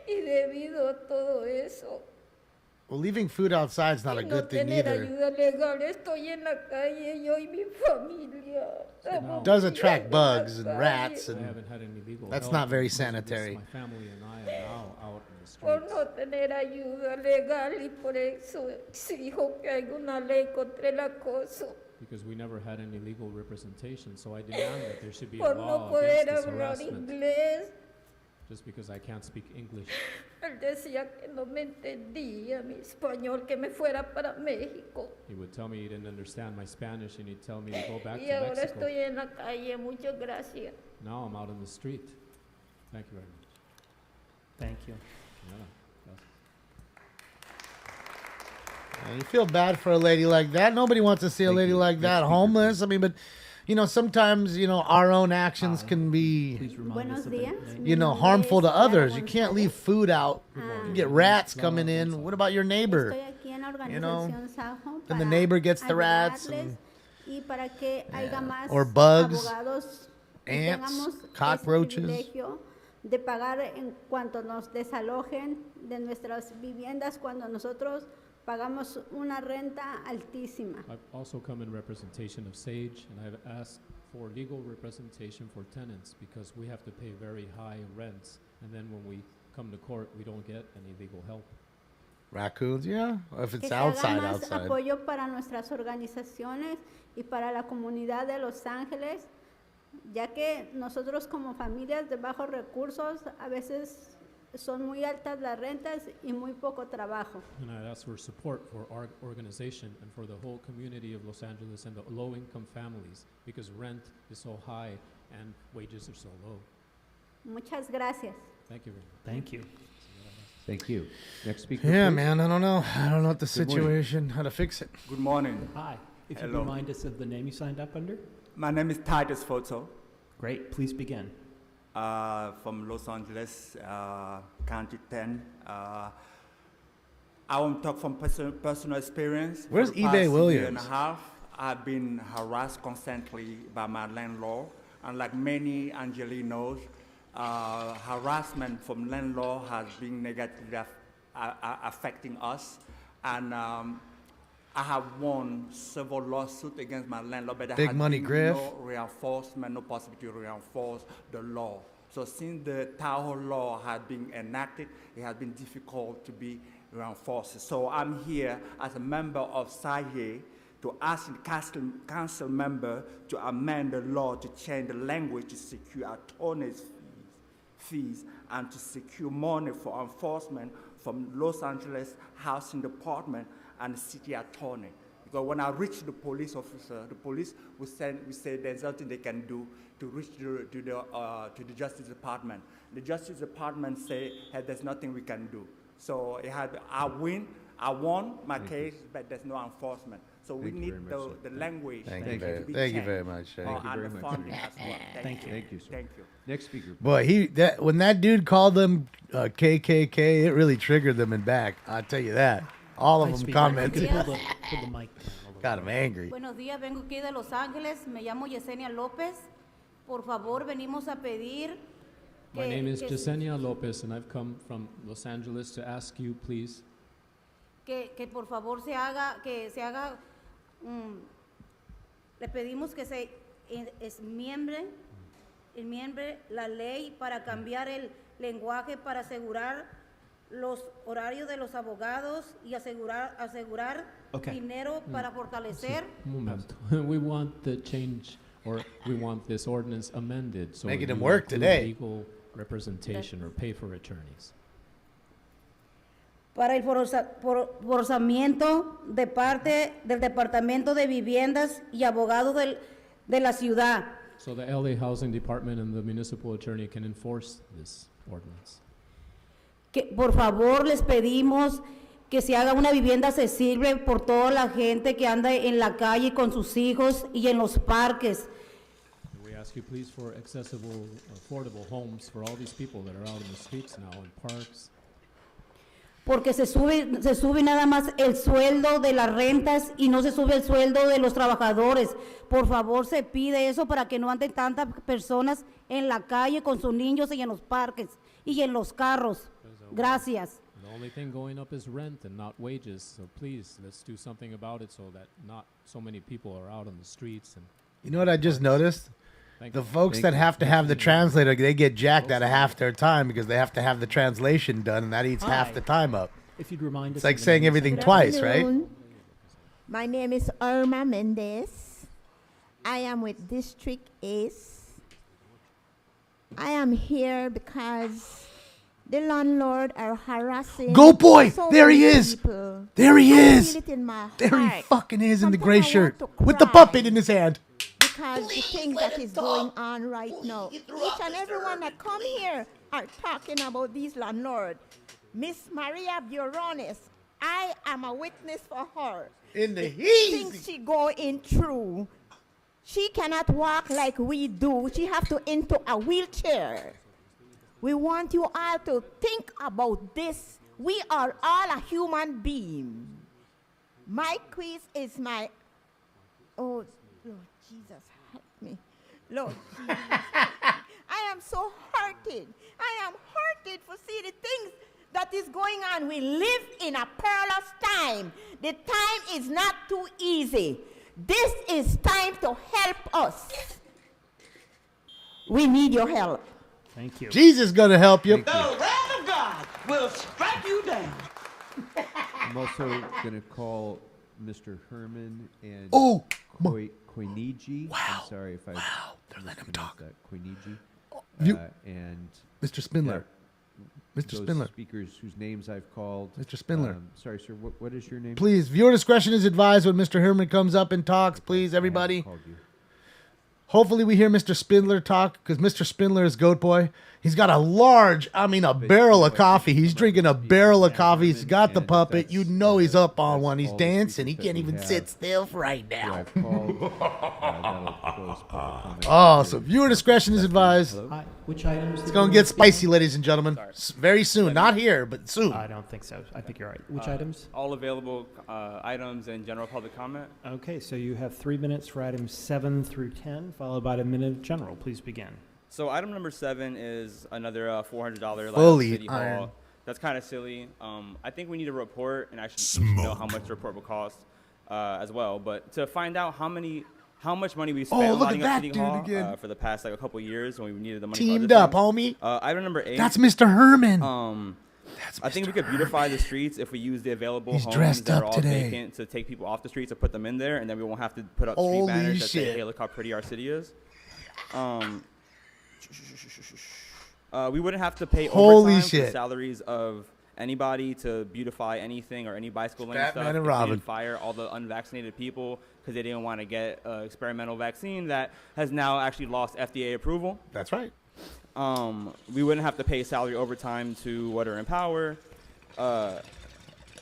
Y debido a todo eso, Well, leaving food outside is not a y no good thing tener either. ayuda legal, estoy en la calle, yo y mi familia. It does attract bugs and rats, I and haven't had any legal that's help, not very and most of this, sanitary. My family and I are now out in the Por streets no tener ayuda legal y por eso exijo que haya una ley contra el acoso. because we never had any legal representation. So I demand that there should be a Por law no poder against this hablar harassment. inglés. Just because I can't speak English. Él decía que no me entendía mi español, que me fuera para México. He would tell me he didn't understand my Spanish and he'd tell me to go back Y to ahora Mexico. estoy en la calle. Muchas gracias. Now I'm out in the street. Thank you very much. Thank you. Yeah, And you feel bad for a lady like that. Nobody wants to see a lady like that homeless. I mean, but you know, sometimes you know our own actions can be, Buenos días. you know, harmful to others. You can't leave food out. You get rats coming in. What about your neighbor? Estoy aquí en la You know, organización Sajo then the para neighbor gets the rats ayudarles and y para que haya más or bugs, abogados y ants, tengamos ese cockroaches. privilegio de pagar en cuanto nos desalojen de nuestras viviendas cuando nosotros pagamos una renta altísima. I've also come in representation of SAGE, and I've asked for legal representation for tenants because we have to pay very high rents, and then when we come to court, we don't get any legal help. Raccoons, yeah. If Que it's se haga outside, más outside. apoyo para nuestras organizaciones y para la comunidad de Los Ángeles, ya que nosotros como familias de bajos recursos a veces son muy altas las rentas y muy poco trabajo. And I ask for support for our organization and for the whole community of Los Angeles and the low-income families because rent is so high and wages are so low. Muchas gracias. Thank you very much. Thank you. Thank you. Next speaker. Yeah, please. man. I don't know. I don't know what the Good morning. situation, how to fix it. Good morning. Hi. If you Hello. remind us of the name you signed up under? My name is Titus Photo. Great. Please begin. From Los Angeles, County 10. I want to talk from personal experience. For Where's the eBay past Williams? year and a half, I've been harassed constantly by my landlord. And like many Angelinos, harassment from landlord has been negatively affecting us. And I have won several lawsuits against my landlord, but there Big has money been grift. no reinforcement, no possibility to reinforce the law. So since the Tahoe law has been enacted, it has been difficult to be reinforced. So I'm here as a member of SAIE to ask the council member to amend the law to change the language to secure attorneys' fees and to secure money for enforcement from Los Angeles Housing Department and the city attorney. Because when I reach the police officer, the police will say there's nothing they can do to reach to the Justice Department. The Justice Department say, hey, there's nothing we can do. So I won my case, but there's no enforcement. So we Thank you need very much, the sir. language Thank to you very- be thank you changed. very much, sir. Thank you And very the much, funding sir. as well. Thank you. Thank you, sir. Thank you. Next speaker. Boy, when that dude called them KKK, it really triggered them in back. I'll tell you that. All of Nice them speaker. commented. Pull the mic down a little. Got him angry. Buenos días, vengo aquí de Los Ángeles, me llamo Yesenia López. Por favor, venimos a pedir My name is Yesenia Lopez, and I've come from Los Angeles to ask you, please, que por favor se haga, le pedimos que se enmiembre la ley para cambiar el lenguaje para asegurar los horarios de los abogados y asegurar Okay. dinero para fortalecer. un momento. We want the change, or we want this ordinance amended so Making you him work include today. legal representation or pay for attorneys. Para el forzamiento de parte del Departamento de Viviendas y Abogados de la ciudad. So the LA Housing Department and the municipal attorney can enforce this ordinance. que por favor les pedimos que se haga una vivienda accesible por toda la gente que anda en la calle con sus hijos y en los parques. We ask you please for accessible, affordable homes for all these people that are out in the streets now, in parks. Porque se sube nada más el sueldo de las rentas y no se sube el sueldo de los trabajadores. Por favor, se pide eso para que no anden tantas personas en la calle con sus niños y en los parques y en los carros. Gracias. The only thing going up is rent and not wages. So please, let's do something about it so that not so many people are out on the streets. And You know what I just noticed? The folks that have to have the translator, they get jacked out of half their time because they have to have the translation done, and that eats half the time up. If you'd remind us. It's like saying everything twice, right? My name is Irma Mendez. I am with District Ace. I am here because the landlord are harassing. Go boy! so There he many is! people. There he I is! feel it in my There he heart. fucking is in the Sometimes gray I shirt want to with the cry puppet in his hand. because the things that is going on right now. Each and everyone that come here are talking about these landlords. Miss Maria Burones, I am a witness for her. In the things she going through. She cannot walk like we do. She have to into a wheelchair. We want you all to think about this. We are all a human being. My quiz is my, oh, Lord Jesus, help me. Lord Jesus. I am so hurted. I am hurted for see the things that is going on. We live in a perilous time. The time is not too easy. This is time to help us. We need your help. Thank you. Jesus going to help you. The wrath of God will strike you down. I'm also going to call Mr. Herman and Koiniji. Wow. I'm sorry if I they're letting him talk. Koiniji. And Mr. Spindler. Mr. those Spindler. speakers whose names I've called. Mr. Spindler. Sorry, sir. What is your name? Please, viewer discretion is advised when Mr. Herman comes up and talks. Please, everybody. Hopefully we hear Mr. Spindler talk because Mr. Spindler is Goat Boy. He's got a barrel of coffee. He's drinking a barrel of coffee. He's got the puppet. You know he's up on one. He's dancing. He can't even sit still right now. Oh, so viewer discretion is advised. Hi, which items? It's going to get spicy, ladies and gentlemen. Very soon. Not here, but soon. I don't think so. I think you're right. Which items? All available items and general public comment. Okay, so you have 3 minutes for items 7 through 10, followed by a minute of general. Please begin. So item number 7 is another $400 light Fully City iron. Hall. That's kind of silly. I think we need a report, and actually we should know how much the report will cost as well. But to find out how much money we spent look lighting at up that City dude Hall again. For the past a couple years when we needed the money. Teamed for other up, homie. Item number 8. That's Mr. Herman. I think we could beautify the streets if we use the available He's homes dressed that are up all today. vacant to take people off the streets and put them in there, and then we won't have to put up Holy street banners that say, shit. "Hey, look how pretty our city is." We wouldn't have to pay Holy overtime for shit. the salaries of anybody to beautify anything or any bicycle lane Batman stuff. and If we Robin. didn't fire all the unvaccinated people because they didn't want to get an experimental vaccine that has now actually lost FDA approval. That's right. We wouldn't have to pay salary overtime to Water and Power.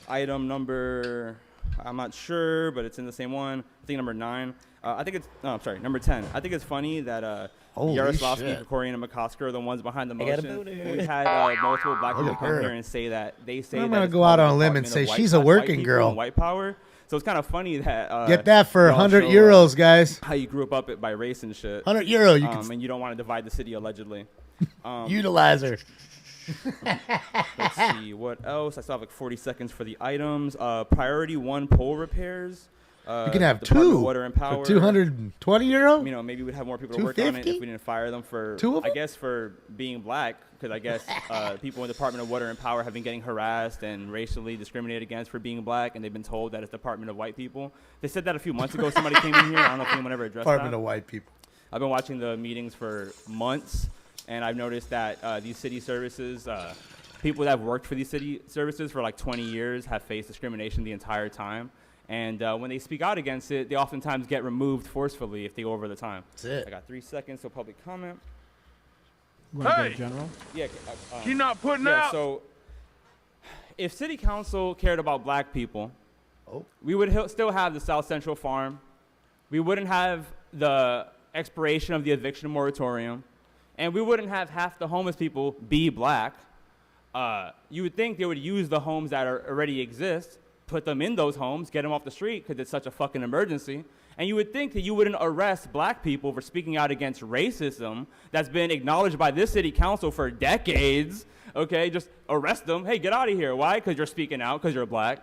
Item number, I'm not sure, but it's in the same one. I think number 9. Number 10. I think it's funny that Holy Yaroslavsky, shit. Krikorian, and McCosker are the ones behind the I gotta motion. boot her. We've had multiple black Look people at come her. here and say that I'm that gonna it's go out called on a the limb and Department say of she's a white working people girl. and white power. So it's kind of funny that Get that for y'all 100 show, euros, guys. How you grew up by race and shit. 100 euro, you can and you don't want to divide the city allegedly. Utilize her. Let's see what else. I still have like 40 seconds for the items. Priority 1 pole repairs. You can have Department of 2 Water and Power. for 220 euro. You know, maybe we'd have more people to work on it if 250? we didn't fire them for. 2 of I them? guess for being black, because I guess people in the Department of Water and Power have been getting harassed and racially discriminated against for being black, and they've been told that it's Department of White People. They said that a few months ago. Somebody came in here. I don't know if anyone ever addressed Department that. of White People. I've been watching the meetings for months, and I've noticed that these city services, people that have worked for these city services for like 20 years have faced discrimination the entire time. And when they speak out against it, they oftentimes get removed forcefully if they go over the time. That's it. I got 3 seconds, so public comment. Want to go to general? Yeah. He not putting yeah, out. So if city council cared about black people, we would still have the South Central Farm. We wouldn't have the expiration of the eviction moratorium, and we wouldn't have half the homeless people be black. You would think they would use the homes that already exist, put them in those homes, get them off the street because it's such a fucking emergency. And you would think that you wouldn't arrest black people for speaking out against racism that's been acknowledged by this city council for decades. Okay, just arrest them. Hey, get out of here. Why? Because you're speaking out, because you're black.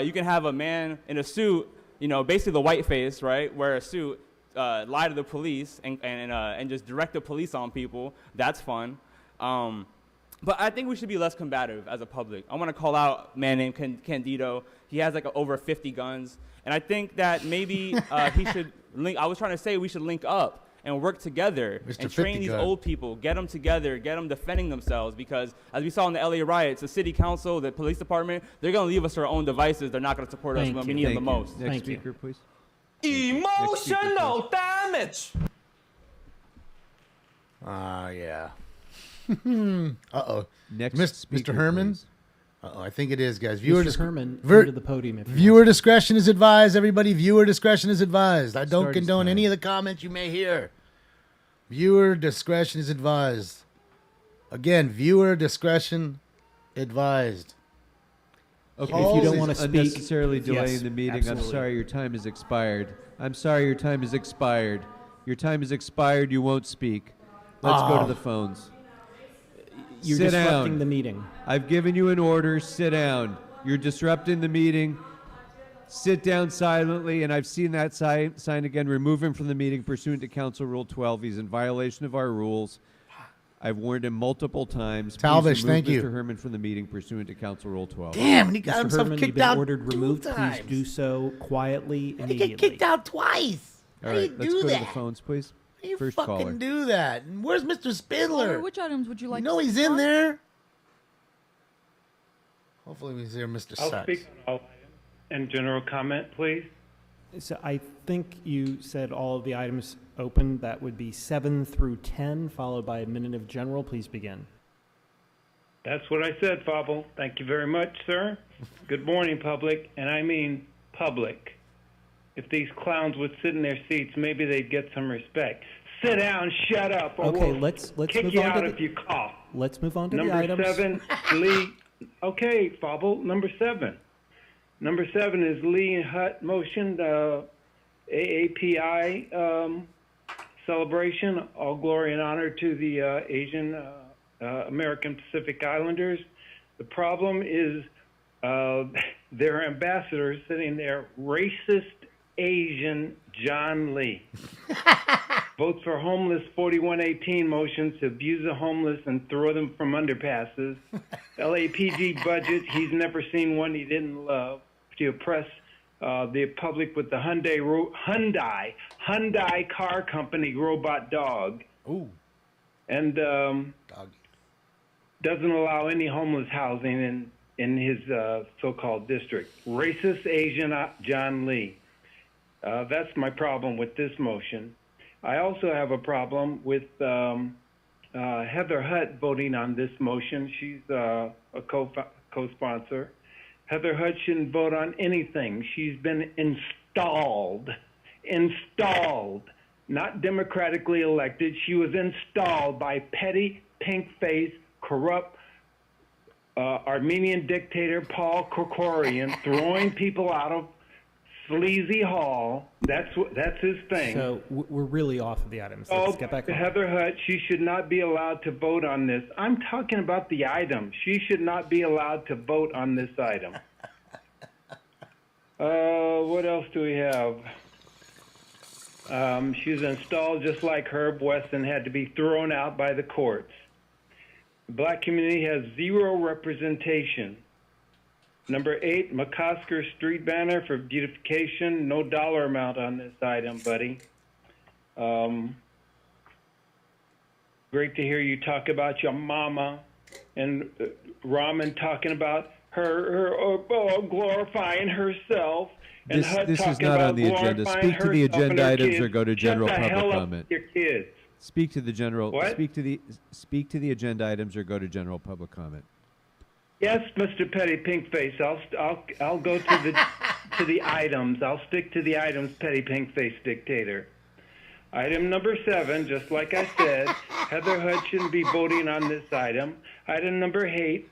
You can have a man in a suit, you know, basically the white face, right, wear a suit, lie to the police and just direct the police on people. That's fun. But I think we should be less combative as a public. I want to call out a man named Candido. He has like over 50 guns. And I think that maybe he should link. I was trying to say we should link up and work together and train these old people, get them together, get them defending themselves. Because as we saw in the LA riots, the city council, the police department, they're going to leave us to our own devices. They're not going to support us when we need them the most. Next speaker, please. Emotional damage. Yeah. Uh-oh. Next Mr. Herman? Uh-oh, I think it is, guys. Mr. Herman, come to the podium if you viewer discretion is advised, everybody. Viewer discretion is advised. I don't Start his condone time. any of the comments you may hear. Viewer discretion is advised. Again, viewer discretion advised. Okay, If you don't want to speak, unnecessarily delaying yes, the meeting. absolutely. I'm sorry, your time has expired. I'm sorry, your time has expired. Your time has expired. You won't speak. Let's go to the phones. You're Sit disrupting down. the meeting. I've given you an order. Sit down. You're disrupting the meeting. Sit down silently. And I've seen that sign again. Remove him from the meeting pursuant to Council Rule 12. He's in violation of our rules. I've warned him multiple times. Please Talvish, remove thank you. Mr. Herman from the meeting pursuant to Council Rule 12. Damn, and he got Mr. himself Herman, kicked you've been out ordered removed. 2 Please times. do so quietly, He immediately. get kicked out twice. All How do right, you let's do go that? to the phones, please. How do you First fucking caller. do that? And where's Mr. Spindler? Which items would you like You know to he's speak in on? there. Hopefully we hear Mr. I'll Sachs. speak on all items. And general comment, please. So I think you said all of the items open. That would be 7 through 10, followed by a minute of general. Please begin. That's what I said, Fable. Thank you very much, sir. Good morning, public, and I mean public. If these clowns would sit in their seats, maybe they'd get some respect. Sit down, shut up, or Okay, we'll let's kick move you on out to if you cough. Let's move on to the Number items. 7, Lee. Okay, Fable. Number 7. Number 7 is Lee and Hutt motion, the AAPI celebration. All glory and honor to the Asian American Pacific Islanders. The problem is their ambassador sitting there, racist Asian John Lee. Votes for homeless 4118 motions to abuse the homeless and throw them from underpasses. LAPG budget, he's never seen one he didn't love. To oppress the public with the Hyundai car company robot dog. Ooh. And doesn't allow any homeless housing in his so-called district. Racist Asian John Lee. That's my problem with this motion. I also have a problem with Heather Hutt voting on this motion. She's a co-sponsor. Heather Hutt shouldn't vote on anything. She's been installed, not democratically elected. She was installed by petty, pink-faced, corrupt Armenian dictator Paul Krikorian, throwing people out of Sleazy Hall. That's his thing. So we're really off of the items. Let's get back on. Heather Hutt, she should not be allowed to vote on this. I'm talking about the item. She should not be allowed to vote on this item. What else do we have? She was installed just like Herb West and had to be thrown out by the courts. The black community has zero representation. Number 8, McCosker Street banner for beautification. No dollar amount on this item, buddy. Great to hear you talk about your mama and Raman talking about her glorifying herself. And Hutt This is talking not about on the agenda. glorifying Speak to the herself and agenda her items kids. or go to Shut general the public hell up comment. with your kids. Speak to the general. What? Speak to the agenda items or go to general public comment. Yes, Mr. Petty Pinkface. I'll go to the items. I'll stick to the items, Petty Pinkface Dictator. Item number 7, just like I said, Heather Hood shouldn't be voting on this item. Item number 8,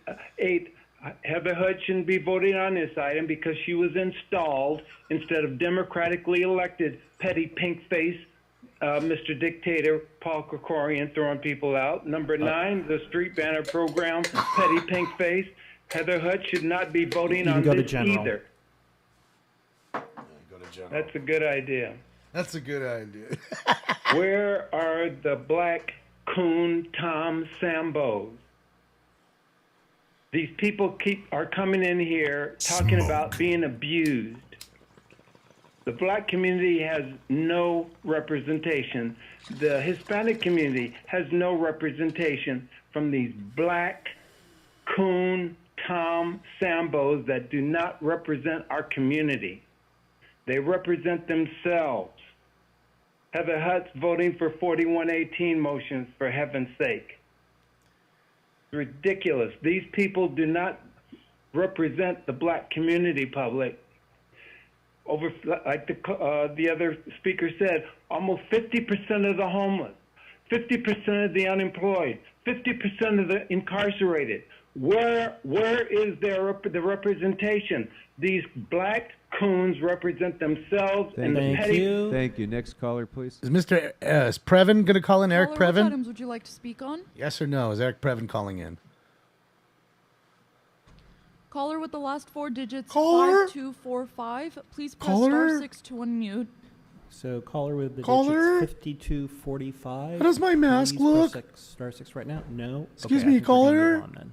Heather Hood shouldn't be voting on this item because she was installed instead of democratically elected Petty Pinkface, Mr. Dictator Paul Krikorian throwing people out. Number 9, the street banner program, Petty Pinkface. Heather Hood should not be voting on this either. That's a good idea. That's a good idea. Where are the black coon Tom Sambos? These people are coming in here talking about being abused. The black community has no representation. The Hispanic community has no representation from these black coon Tom Sambos that do not represent our community. They represent themselves. Heather Hutt's voting for 4118 motions, for heaven's sake. It's ridiculous. These people do not represent the black community public. Over, like the other speaker said, almost 50% of the homeless, 50% of the unemployed, 50% of the incarcerated. Where is the representation? These black coons represent themselves and the petty. Thank you. Next caller, please. Is Mr. Is Previn going to call in? Eric Caller, Previn? which items would you like to speak on? Yes or no? Is Eric Previn calling in? Caller with the last 4 digits, Caller? 5245. Please press Caller? *6 to unmute. So caller with the Caller? digits 5245. How does my mask Please look? press *6 right now. No. Excuse Okay, I me, think we're gonna caller? move on then.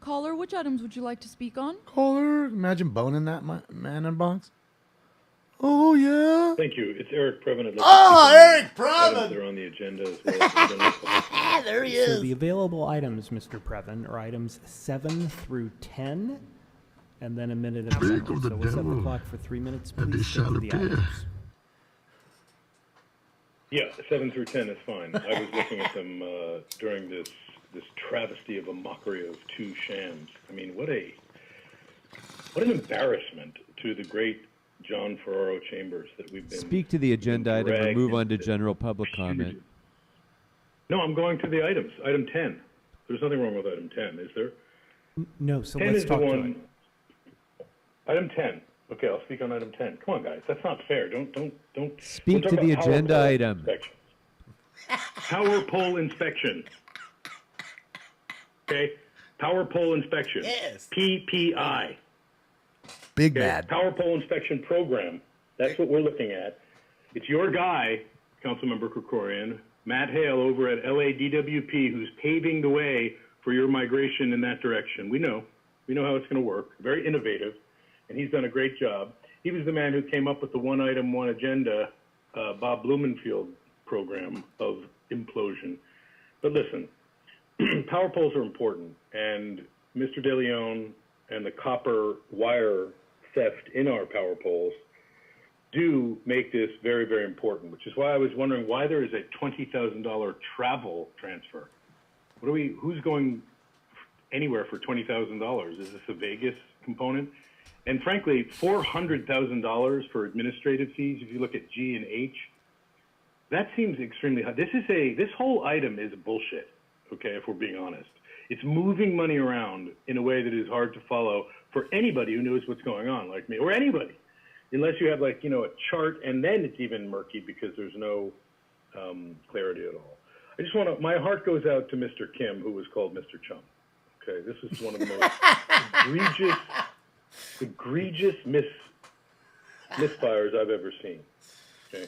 Caller, which items would you like to speak on? Caller? Imagine boning that man in box. Oh, yeah. Thank you. It's Eric Previn. Eric Previn! They're on the agenda as well. There he So is. the available items, Mr. Previn, are items 7 through 10, and then a minute of silence. So we'll set the clock for 3 minutes. Please stick to the items. Yeah, 7 through 10 is fine. I was looking at them during this travesty of a mockery of 2 shams. I mean, what an embarrassment to the great John Ferraro Chambers that we've been. Speak to the agenda item and dragged move on to into general public comment. No, I'm going to the items. Item 10. There's nothing wrong with item 10, is there? No, so 10 let's is the talk to one. it. Item 10. Okay, I'll speak on item 10. Come on, guys. That's not fair. Don't. Speak we'll to talk the about power agenda pole item. inspection. Power pole inspection. Okay? Power pole inspection. Yes. PPI. Big Okay? mad. Power pole inspection program. That's what we're looking at. It's your guy, Councilmember Krikorian, Matt Hale over at LADWP, who's paving the way for your migration in that direction. We know how it's going to work. Very innovative, and he's done a great job. He was the man who came up with the one item, one agenda, Bob Blumenfield program of implosion. But listen, power poles are important, and Mr. De Leon and the copper wire theft in our power poles do make this very, very important, which is why I was wondering why there is a $20,000 travel transfer. Who's going anywhere for $20,000? Is this a Vegas component? And frankly, $400,000 for administrative fees, if you look at G and H, that seems extremely high. This whole item is bullshit, okay, if we're being honest. It's moving money around in a way that is hard to follow for anybody who knows what's going on, like me, or anybody. Unless you have a chart, and then it's even murky because there's no clarity at all. I just want to, my heart goes out to Mr. Kim, who was called Mr. Chum. Okay, this is one of the most egregious misfires I've ever seen. Okay.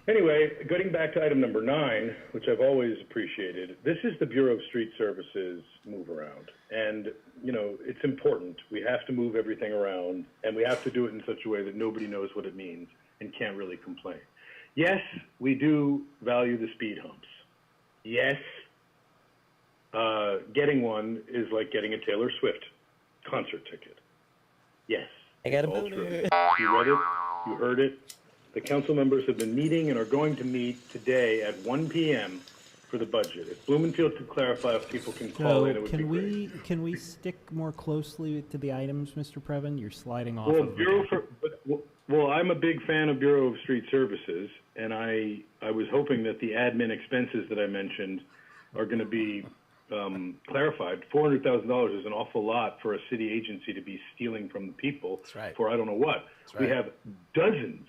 Anyway, getting back to item number 9, which I've always appreciated, this is the Bureau of Street Services move around. And, it's important. We have to move everything around, and we have to do it in such a way that nobody knows what it means and can't really complain. Yes, we do value the speed humps. Yes, getting one is like getting a Taylor Swift concert ticket. Yes. I got a all boner. true. You read it. You heard it. The council members have been meeting and are going to meet today at 1 p.m. for the budget. If Bloomingfield could clarify, if people can call in, it would be great. Can we stick more closely to the items, Mr. Previn? You're sliding off. Well, of well, I'm a big fan of Bureau of Street Services, and I was hoping that the admin expenses that I mentioned are going to be clarified. $400,000 is an awful lot for a city agency to be stealing from the people for I don't know what. We have dozens.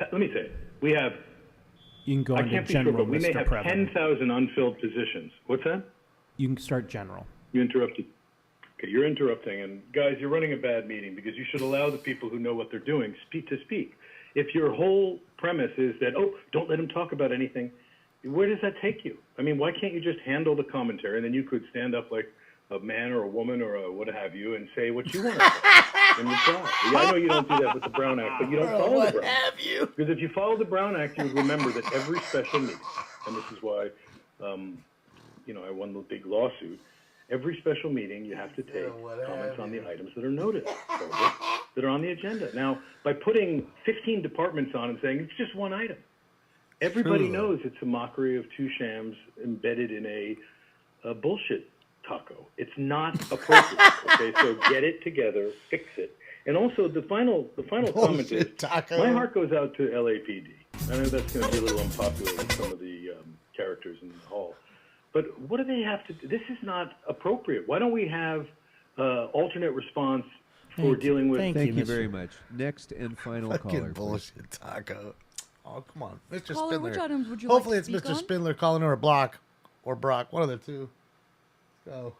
Let me say, we have. You can go I into can't be sure, general, but we may Mr. have Previn. 10,000 unfilled positions. What's that? You can start general. You interrupted. Okay, you're interrupting, and guys, you're running a bad meeting because you should allow the people who know what they're doing to speak. If your whole premise is that, oh, don't let them talk about anything, where does that take you? I mean, why can't you just handle the commentary, and then you could stand up like a man or a woman or a what have you and say what you want to say. And you try. Yeah, I know you don't do that with the Brown Act, but you don't follow the Brown Act. Because if you follow the Brown Act, you would remember that every special meeting, and this is why, I won the big lawsuit. Every special meeting, you have to take comments on the items that are noted, that are on the agenda. Now, by putting 15 departments on and saying it's just one item, everybody knows it's a mockery of two shams embedded in a bullshit taco. It's not appropriate. Okay, so get it together, fix it. And also, the final comment is, my heart goes out to LAPD. I know that's going to be a little unpopular with some of the characters in the hall. But what do they have to do? This is not appropriate. Why don't we have alternate response for dealing with... Thank you very much. Next and final Fucking caller. bullshit taco. Oh, come on. Mr. Caller, Spindler. which items would you Hopefully like to it's speak Mr. on? Spindler calling or Block or Brock. One of the two. Go.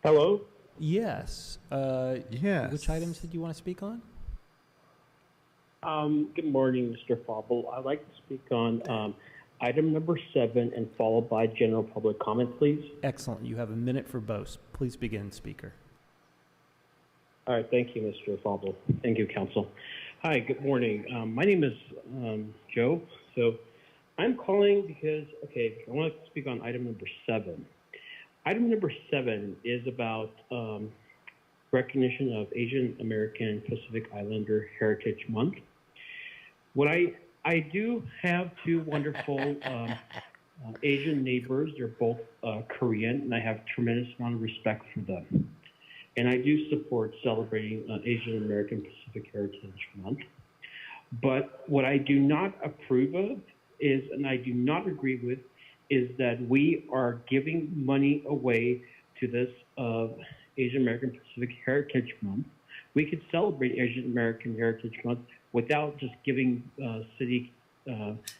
Hello? Yes. Yes. Which items did you want to speak on? Good morning, Mr. Fauble. I'd like to speak on item number 7 and followed by general public comment, please. Excellent. You have a minute for both. Please begin, speaker. All right. Thank you, Mr. Fauble. Thank you, council. Hi, good morning. My name is Joe. So I'm calling because, I want to speak on item number 7. Item number 7 is about recognition of Asian American Pacific Islander Heritage Month. What I do have two wonderful Asian neighbors. They're both Korean, and I have tremendous amount of respect for them. And I do support celebrating Asian American Pacific Heritage Month. But what I do not approve of is, and I do not agree with, is that we are giving money away to this Asian American Pacific Heritage Month. We could celebrate Asian American Heritage Month without just giving city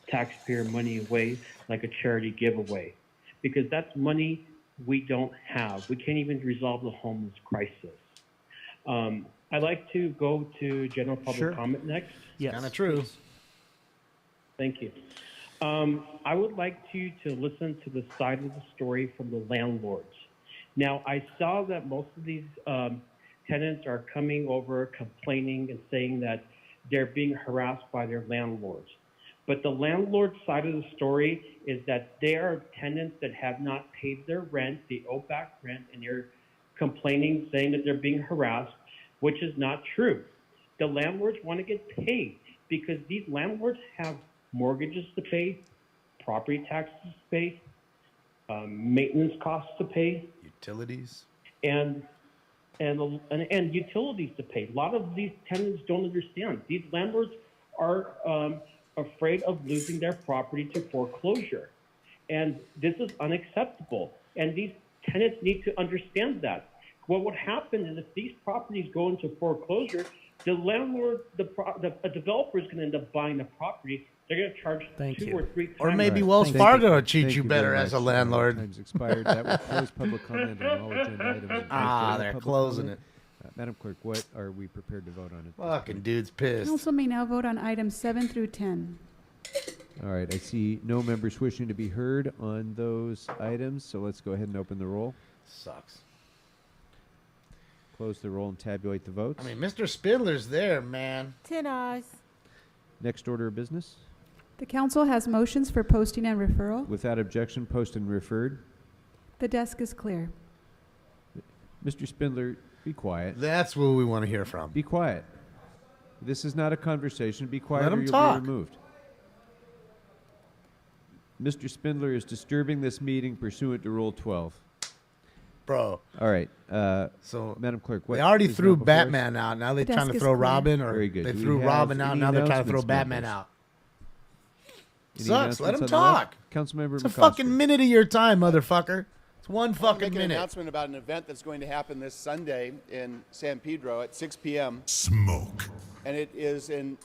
taxpayer money away like a charity giveaway, because that's money we don't have. We can't even resolve the homeless crisis. I'd like to go to general public comment next. Yes. Kind of true. Thank you. I would like you to listen to the side of the story from the landlords. Now, I saw that most of these tenants are coming over complaining and saying that they're being harassed by their landlords. But the landlord side of the story is that there are tenants that have not paid their rent, they owe back rent, and they're complaining, saying that they're being harassed, which is not true. The landlords want to get paid because these landlords have mortgages to pay, property taxes to pay, maintenance costs to pay, utilities, and utilities to pay. A lot of these tenants don't understand. These landlords are afraid of losing their property to foreclosure, and this is unacceptable. And these tenants need to understand that. What would happen is if these properties go into foreclosure, the landlord, a developer is going to end up buying the property. They're going to charge two or three times. Or maybe Wells Fargo will treat you better as a landlord. Time's expired. That will close public comment on all agenda items. They're closing it. Madam Clerk, what are we prepared to vote on it? Fucking dude's pissed. Council may now vote on items 7 through 10. All right, I see no members wishing to be heard on those items, so let's go ahead and open the roll. Sucks. Close the roll and tabulate the votes. I mean, Mr. Spindler's there, man. 10 ayes. Next order of business. The council has motions for posting and referral. Without objection, post and referred. The desk is clear. Mr. Spindler, be quiet. That's what we want to hear from. Be quiet. This is not a conversation. Be quiet Let or him you'll talk. be removed. Mr. Spindler is disturbing this meeting pursuant to Rule 12. Bro. All right. So, Madam Clerk, what they already is threw now before us? Batman out. Now they're The trying desk to is throw clear. Robin, or Very good. they Do we threw have Robin out. any Now they're trying to throw announcements, Batman members? out. Any Sucks. Let him announcements on the left? talk. Councilmember It's a McCosker. fucking minute of your time, motherfucker. It's one I want to fucking make an minute. announcement about an event that's going to happen this Sunday in San Pedro at 6 p.m. Smoke. And it is in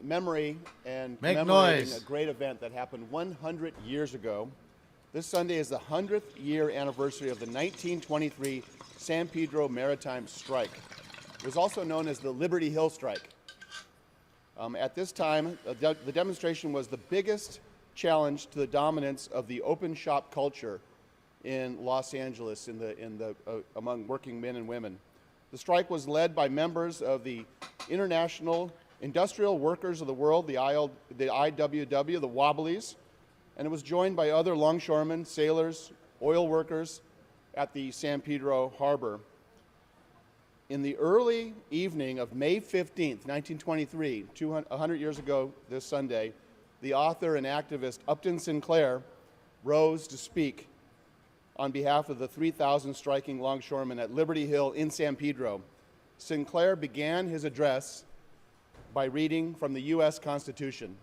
memory and Make commemorating noise. a great event that happened 100 years ago. This Sunday is the 100th year anniversary of the 1923 San Pedro Maritime Strike. It was also known as the Liberty Hill Strike. At this time, the demonstration was the biggest challenge to the dominance of the open shop culture in Los Angeles among working men and women. The strike was led by members of the International Industrial Workers of the World, the IWW, the Wobblies, and it was joined by other longshoremen, sailors, oil workers at the San Pedro Harbor. In the early evening of May 15th, 1923, 100 years ago this Sunday, the author and activist Upton Sinclair rose to speak on behalf of the 3,000 striking longshoremen at Liberty Hill in San Pedro. Sinclair began his address by reading from the U.S. Constitution.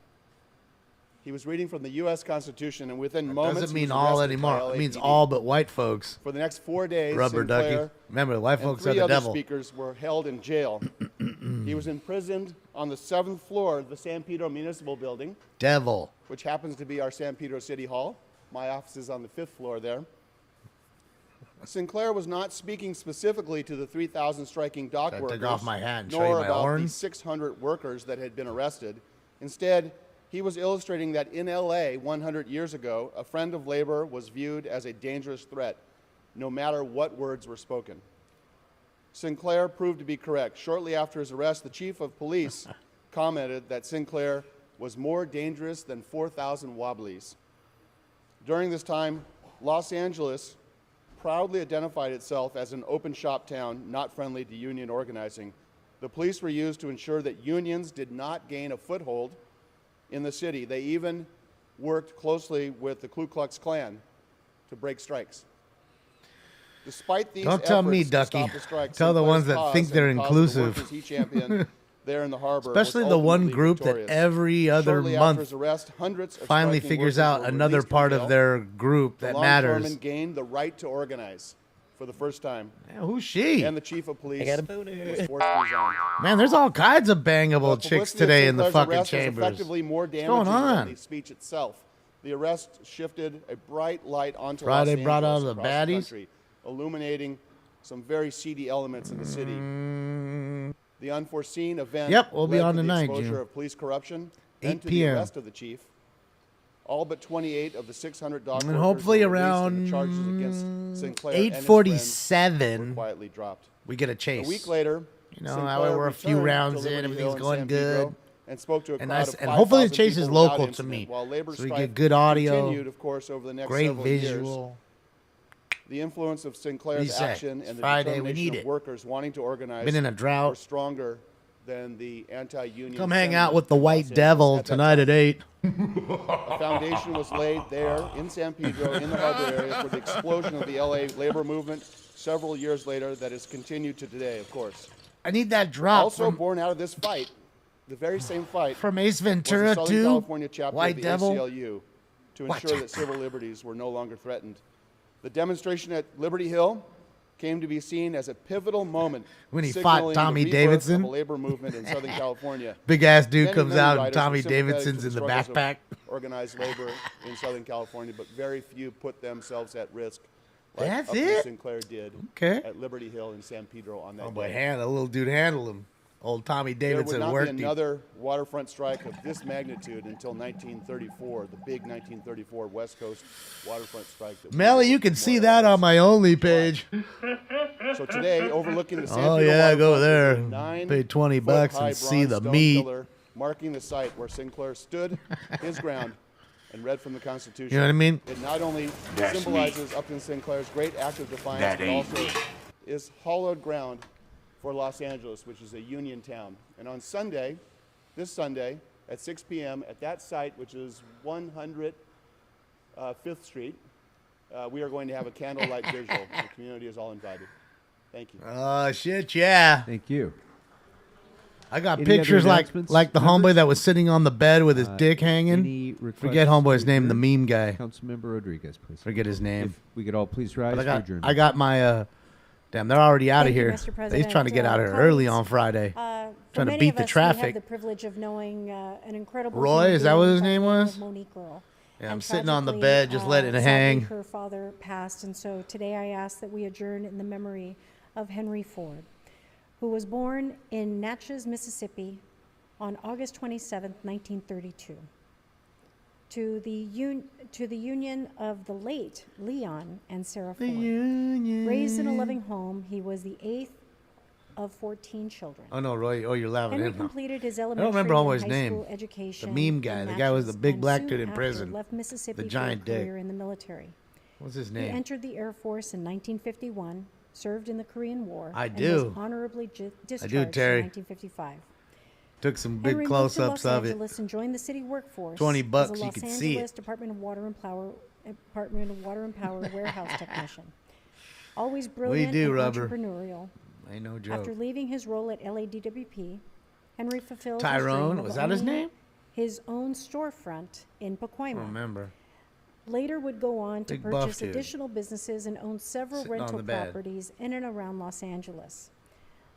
He was reading from the U.S. Constitution, and within moments, Doesn't he mean was all arrested by anymore. It means LAPD. all but white folks. For the next 4 days, Rubber Sinclair ducky. Remember, the white and folks are 3 the other devil. speakers were held in jail. He was imprisoned on the 7th floor of the San Pedro Municipal Building, Devil. which happens to be our San Pedro City Hall. My office is on the 5th floor there. Sinclair was not speaking specifically to the 3,000 striking dock Should I workers, take off my hat and show nor you my about horn? the 600 workers that had been arrested. Instead, he was illustrating that in LA 100 years ago, a friend of labor was viewed as a dangerous threat, no matter what words were spoken. Sinclair proved to be correct. Shortly after his arrest, the chief of police commented that Sinclair was more dangerous than 4,000 Wobblies. During this time, Los Angeles proudly identified itself as an open shop town not friendly to union organizing. The police were used to ensure that unions did not gain a foothold in the city. They even worked closely with the Ku Klux Klan to break strikes. Despite these Don't tell me, efforts to Ducky. stop the strikes, Tell the Sinclair's ones that cause think they're and the cause of the inclusive. workers he championed there in the harbor, Especially was the one ultimately group victorious. that every other Shortly after month his arrest, hundreds of finally striking figures workers out were another released from part jail. of their group that The matters. longshoremen gained the right to organize for the first time. Yeah, who's she? And the chief of police got a was forced to resign. Man, there's all kinds of bangable The chicks publicity of today in the Sinclair's fucking arrest was chambers. effectively more What's going damaging than on? the speech itself. The arrest shifted a bright light onto Friday Los brought out Angeles the across baddies? country, illuminating some very seedy elements in the city. The unforeseen event Yep, we'll be led on to the tonight, exposure Jim. of police corruption 8 and to p.m. the arrest of the chief. All but 28 of the 600 dock And workers hopefully were released, and around the charges against Sinclair and his friends 8:47, were quietly dropped. we get a chase. A week later, You know, Sinclair we're a few returned to rounds in, Liberty everything's Hill in going San Pedro good. and spoke to a And crowd nice- of and hopefully the 5,000 chase is people without local to incident, me, while labor so we strife get good audio, continued, of course, over the next great several years. visual. The influence of What do Sinclair's you say? action It's and the Friday, we determination need of it. workers wanting to organize Been in a drought. were stronger than the anti-union. Come hang sentiment out with the in Los White Angeles Devil at that tonight at time. 8. A foundation was laid there in San Pedro, in the harbor area, for the explosion of the LA labor movement several years later that has continued to today, of course. I need that drop Also from, born out of this fight, the very same fight from Ace was the Ventura Southern too. California chapter White of the Devil. ACLU to Watch ensure out. that civil liberties were no longer threatened. The demonstration at Liberty Hill came to be seen as a pivotal moment When he signaling fought the Tommy rebirth Davidson. of a labor movement in Southern California. Big ass dude Many, comes many out and writers were Tommy sympathetic Davidson's to in the struggles of backpack. Organized labor in Southern California, but very few put themselves at risk like That's Upton it? Sinclair did Okay. at Liberty Hill in San Pedro on that Oh, day. boy, the little dude handled him. Old Tommy There would Davidson not worked be him. another waterfront strike of this magnitude until 1934, the big 1934 West Coast waterfront strike. That Melly, you can see that on my Only page. So today, overlooking the San Oh Pedro yeah, go waterfront there. is a 9 Pay 20 foot bucks high and see bronze the stone meat. pillar marking the site where Sinclair stood his ground and read from the Constitution. You know what I mean? It not only That's symbolizes Upton Sinclair's great act of defiance, That but ain't also me. is hallowed ground for Los Angeles, which is a union town. And on Sunday, this Sunday, at 6 p.m., at that site, which is 100 5th Street. We are going to have a candlelight visual. The community is all invited. Thank you. Oh, shit, yeah. Thank you. I got Any other pictures like the announcements, homeboy members? that was sitting on the bed with his dick Any hanging. requests Forget homeboy's to name, the adjourn? meme guy. Councilmember Rodriguez, please. Forget his name. If we could all please rise But for adjournment. I got my, damn, they're already out of Thank you, here. Mr. He's President. trying to get out of here early Colleagues, on Friday. for Trying to many beat of the us, We traffic. have the privilege of knowing an incredible Roy, human is that what being his by the name of was? Monique Earl. Yeah, I'm And sitting on the tragically, bed, just letting it sadly, hang. Her father passed, and so today I ask that we adjourn in the memory of Henry Ford, who was born in Natchez, Mississippi, on August 27, 1932. To the union of the late Leon and Sarah Ford. Raised in a loving home, he was the 8th of 14 children. Oh, no, Roy. Oh, you're laughing Henry at him. now. completed his I elementary don't remember and homeboy's high name. school education The meme guy. in The guy was the Natchez, big and black soon dude in after prison. left Mississippi The for giant a dick. career in the military. What's his He name? entered the Air Force in 1951, served in the Korean War, I and do. was honorably discharged Terry. in 1955. Took some Henry big moved close-ups to Los of it. Angeles and joined the city workforce 20 as bucks, a you Los could see it. Angeles Department of Water and Power warehouse technician. Always brilliant do, and Rubber. entrepreneurial. Ain't no joke. After leaving his role at LADWP, Henry fulfilled Tyrone, his was dream of that his owning name? his own storefront in I Pacoima. don't remember. Later would go on to Big buff purchase dude. additional businesses and own several Sitting on rental the bed. properties in and around Los Angeles.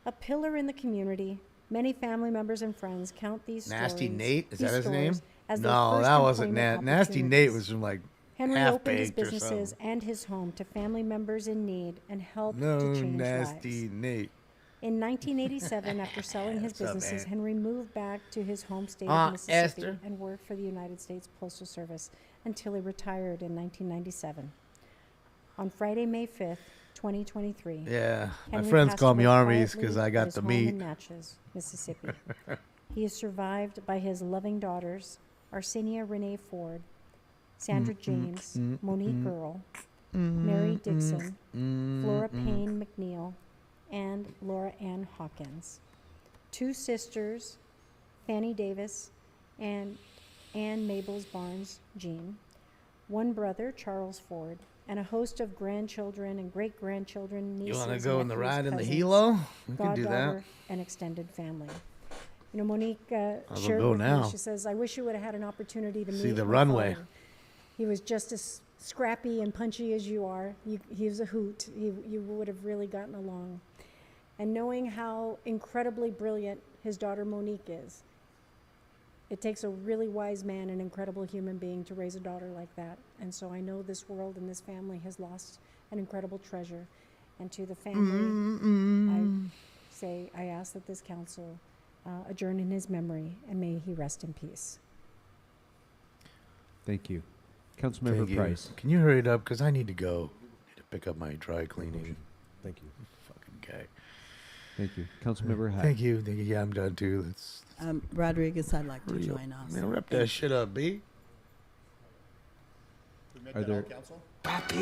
A pillar in the community, many family members and friends count these Nasty stories- Nate? Is these that his name? stores as their No, first that wasn't employment Nasty Nate opportunities. was from like Henry opened his Half-Baked or businesses something. and his home to family members in need and helped No, to change Nasty lives. Nate. In 1987, after selling his What's up, businesses, man? Henry moved back to his home state Aunt of Mississippi Esther. and worked for the United States Postal Service until he retired in 1997. On Friday, May 5th, 2023. Yeah, my Henry friends passed call me away Armies quietly 'cause I at got his the home meat. in Natchez, Mississippi. He is survived by his loving daughters, Arsenio Renee Ford, Sandra James, Monique Earl, Mary Dixon, Flora Payne McNeil, and Laura Ann Hawkins. 2 sisters, Fanny Davis and Ann Mabels Barnes Jean. 1 brother, Charles Ford, and a host of grandchildren and great-grandchildren, nieces, You want to go in the nephews, ride in the cousins, Hilo? We can do that. goddaughter, and extended family. You know, Monique I'll shared go with now. me, she says, I wish you would have had an opportunity to See meet the my runway. father. He was just as scrappy and punchy as you are. He was a hoot. You would have really gotten along. And knowing how incredibly brilliant his daughter Monique is, it takes a really wise man, an incredible human being to raise a daughter like that. And so I know this world and this family has lost an incredible treasure. And to the family, I ask that this council adjourn in his memory, and may he rest in peace. Thank you. Councilmember Thank you. Price. Can you hurry it up? Because I need to go. Need to pick up my dry cleaning. Thank you. Fucking guy. Thank you. Councilmember Hatt. Thank you. Yeah, I'm done too. Let's Rodriguez, I'd like to hurry up. join us. Man, wrap that shit up, B. Are there? Council? It's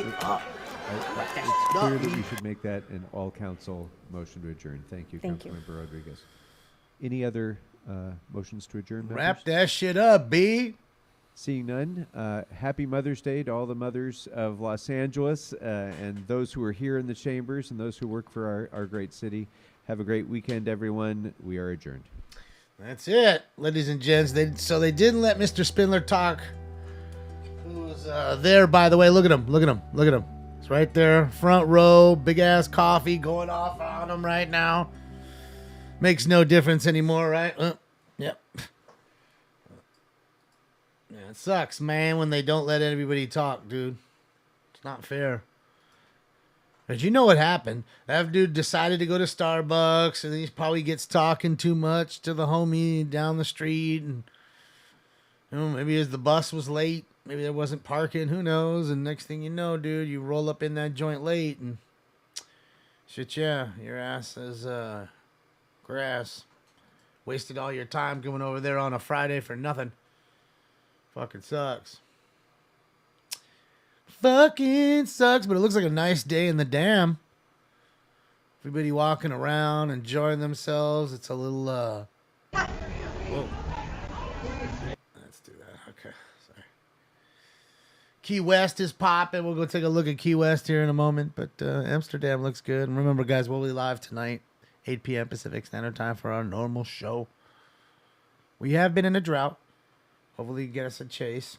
clear that you should make that an all-council motion to adjourn. Thank you, Thank you. Councilmember Rodriguez. Any other motions to adjourn? Wrap members? that shit up, B. Seeing none, happy Mother's Day to all the mothers of Los Angeles and those who are here in the chambers and those who work for our great city. Have a great weekend, everyone. We are adjourned. That's it, ladies and gents. So they didn't let Mr. Spindler talk. Who was there, by the way? Look at him. Look at him. Look at him. It's right there, front row, big ass coffee going off on him right now. Makes no difference anymore, right? Yep. Yeah, it sucks, man, when they don't let everybody talk, dude. It's not fair. But you know what happened? That dude decided to go to Starbucks, and he probably gets talking too much to the homie down the street, and maybe as the bus was late, maybe there wasn't parking, who knows? And next thing you know, dude, you roll up in that joint late, and shit, yeah, your ass is grass. Wasted all your time going over there on a Friday for nothing. Fucking sucks. Fucking sucks, but it looks like a nice day in the dam. Everybody walking around, enjoying themselves. It's a little, whoa. Let's do that. Okay, sorry. Key West is popping. We'll go take a look at Key West here in a moment. But Amsterdam looks good. And remember, guys, we'll be live tonight, 8 p.m. Pacific Standard Time for our normal show. We have been in a drought. Hopefully get us a chase.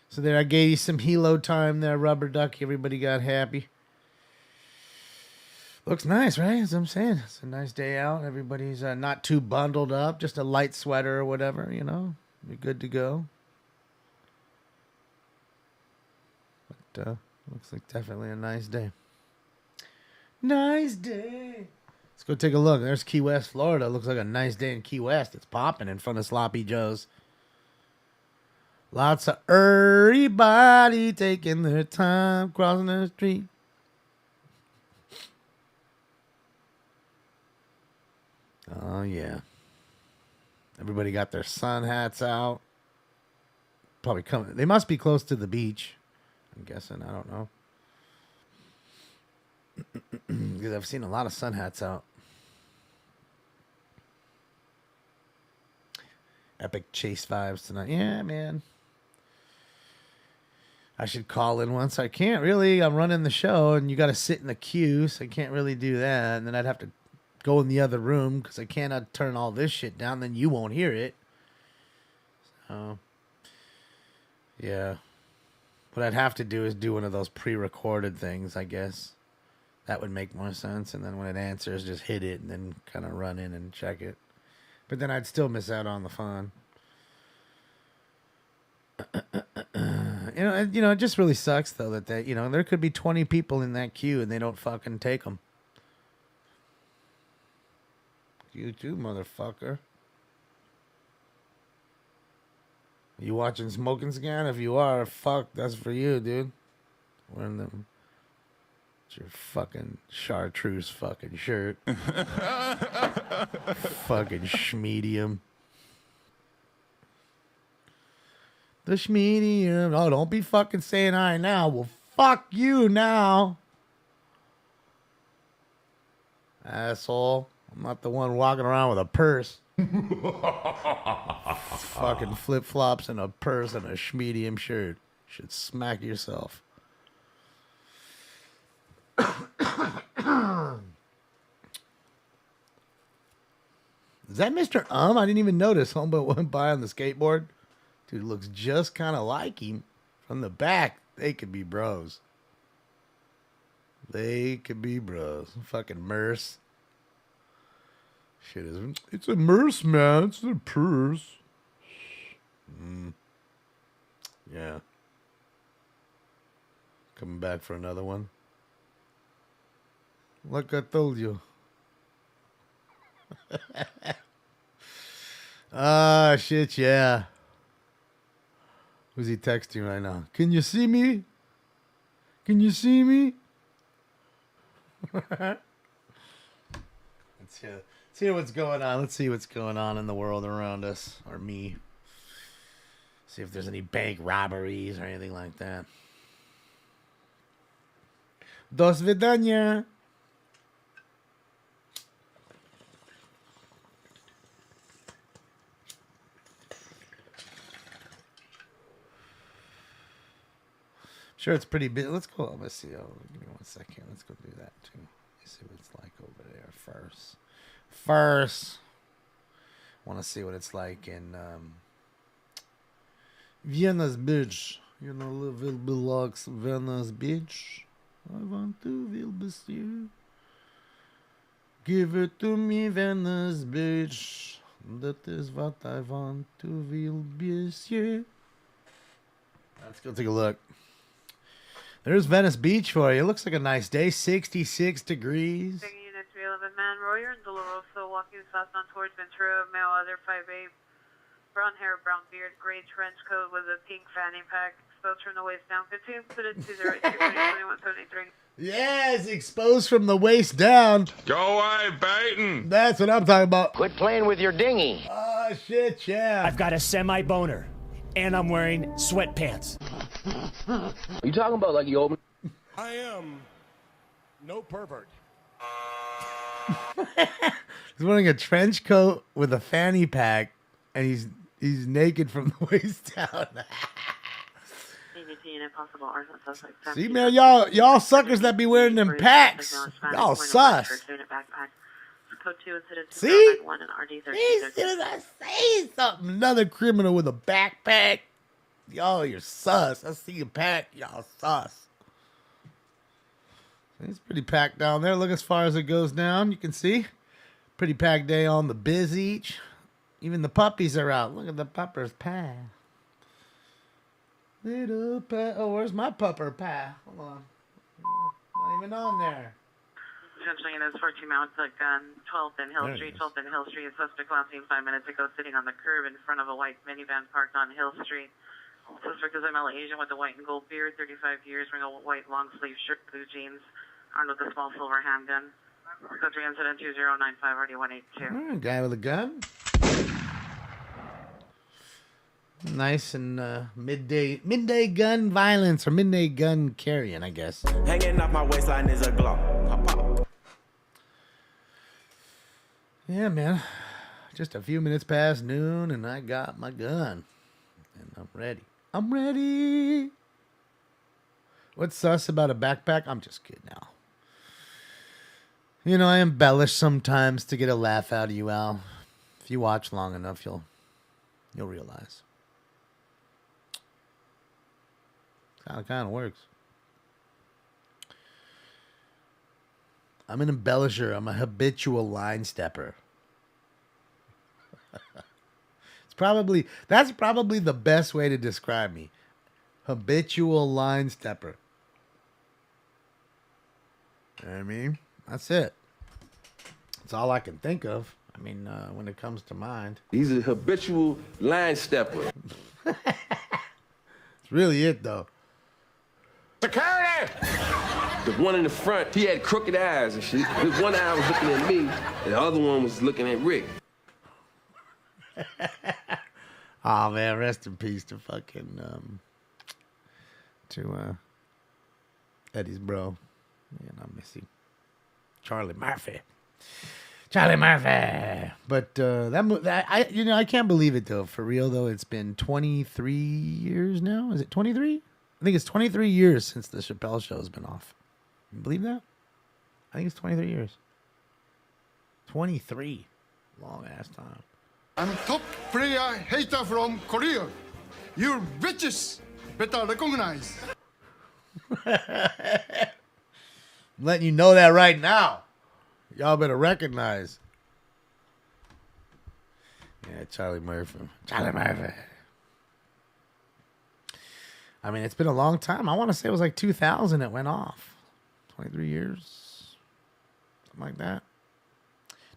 So there, I gave you some helo time there, Rubber Ducky. Everybody got happy. Looks nice, right? As I'm saying, it's a nice day out. Everybody's not too bundled up. Just a light sweater or whatever, you know. Be good to go. But looks like definitely a nice day. Nice day. Let's go take a look. There's Key West, Florida. Looks like a nice day in Key West. It's popping in front of Sloppy Joe's. Lots of everybody taking their time crossing the street. Oh, yeah. Everybody got their sun hats out. Probably coming. They must be close to the beach. I'm guessing. I don't know. Because I've seen a lot of sun hats out. Epic chase vibes tonight. Yeah, man. I should call in once. I can't really. I'm running the show, and you got to sit in the queue, so I can't really do that. And then I'd have to go in the other room because I cannot turn all this shit down. Then you won't hear it. So, yeah. What I'd have to do is do one of those pre-recorded things, I guess. That would make more sense. And then when it answers, just hit it and then kind of run in and check it. But then I'd still miss out on the fun. You know, it just really sucks though that there could be 20 people in that queue and they don't fucking take them. You too, motherfucker. You watching Smoking Scan? If you are, fuck, that's for you, dude. Wearing them. It's your fucking chartreuse fucking shirt. Fucking schmedium. The schmedium. Oh, don't be fucking saying I now. Well, fuck you now. Asshole. I'm not the one walking around with a purse. Fucking flip-flops and a purse and a schmedium shirt. Should smack yourself. Is that Mr. I didn't even notice. Homeboy went by on the skateboard. Dude looks just kind of like him. From the back, they could be bros. They could be bros. Fucking Merce. Shit is. It's a Merce, man. It's a purse. Yeah. Coming back for another one. Like I told you. Ah, shit, yeah. Who's he texting right now? Can you see me? Can you see me? Let's hear what's going on. Let's see what's going on in the world around us, or me. See if there's any bank robberies or anything like that. Do svidaniya. Sure, it's pretty big. Let's go. Let's see. Oh, give me 1 second. Let's go do that too. Let's see what it's like over there first. Want to see what it's like in Vienna's Beach. You know, will belongs Vienna's Beach. I want to will be you. Give it to me, Vienna's Beach. That is what I want to will be you. Let's go take a look. There's Venice Beach for you. It looks like a nice day. 66 degrees. Taking unit 311 Man Royer in Doloroso, walking southbound towards Ventura, male other 5'8", brown hair, brown beard, gray trench coat with a pink fanny pack, exposed from the waist down. 15, put it to the right, 2173. Yes, exposed from the waist down. Go away, Baton. That's what I'm talking about. Quit playing with your dinghy. Oh, shit, yeah. I've got a semi-boner, and I'm wearing sweatpants. You talking about like you open? I am no pervert. He's wearing a trench coat with a fanny pack, and he's He's naked from the waist down. See, man, y'all suckers that be wearing them packs. Y'all sus. See? As soon as I say something, another criminal with a backpack. Y'all, you're sus. I see a pack. Y'all sus. It's pretty packed down there. Look as far as it goes down. You can see. Pretty packed day on the Biz Each. Even the puppies are out. Look at the pupper's pie. Little pie. Oh, where's my pupper pie? Hold on. Not even on there. Attention units 14 Mount Gun, 12th and Hill There it Street. is. 12th and Hill Street. A suspect last seen 5 minutes ago sitting on the curb in front of a white minivan parked on Hill Street. Suspect is a male Asian with a white and gold beard, 35 years, wearing a white long sleeve shirt, blue jeans, armed with a small silver handgun. Code 3 incident 2095 RD182. Guy with a gun. Nice and midday gun violence or midday gun carrying, I guess. Hanging off my waistline is a glow. Pop, pop. Yeah, man. Just a few minutes past noon, and I got my gun. And I'm ready. I'm ready. What's sus about a backpack? I'm just kidding now. You know, I embellish sometimes to get a laugh out of you, Al. If you watch long enough, you'll realize. Kind of works. I'm an embellisher. I'm a habitual line stepper. That's probably the best way to describe me. Habitual line stepper. You know what I mean? That's it. That's all I can think of. I mean, when it comes to mind. He's a habitual line stepper. It's really it, though. Security! The one in the front, he had crooked eyes and shit. His one eye was looking at me, and the other one was looking at Rick. Oh man, rest in peace to fucking Eddie's bro. Man, I miss him. Charlie Murphy. But I can't believe it though. For real though, it's been 23 years now. Is it 23? I think it's 23 years since the Chappelle show has been off. You believe that? I think it's 23 years. 23. Long ass time. I'm top player hater from Korea. You bitches better recognize. I'm letting you know that right now. Y'all better recognize. Yeah, Charlie Murphy. I mean, it's been a long time. I want to say it was like 2000 it went off. 23 years. Something like that.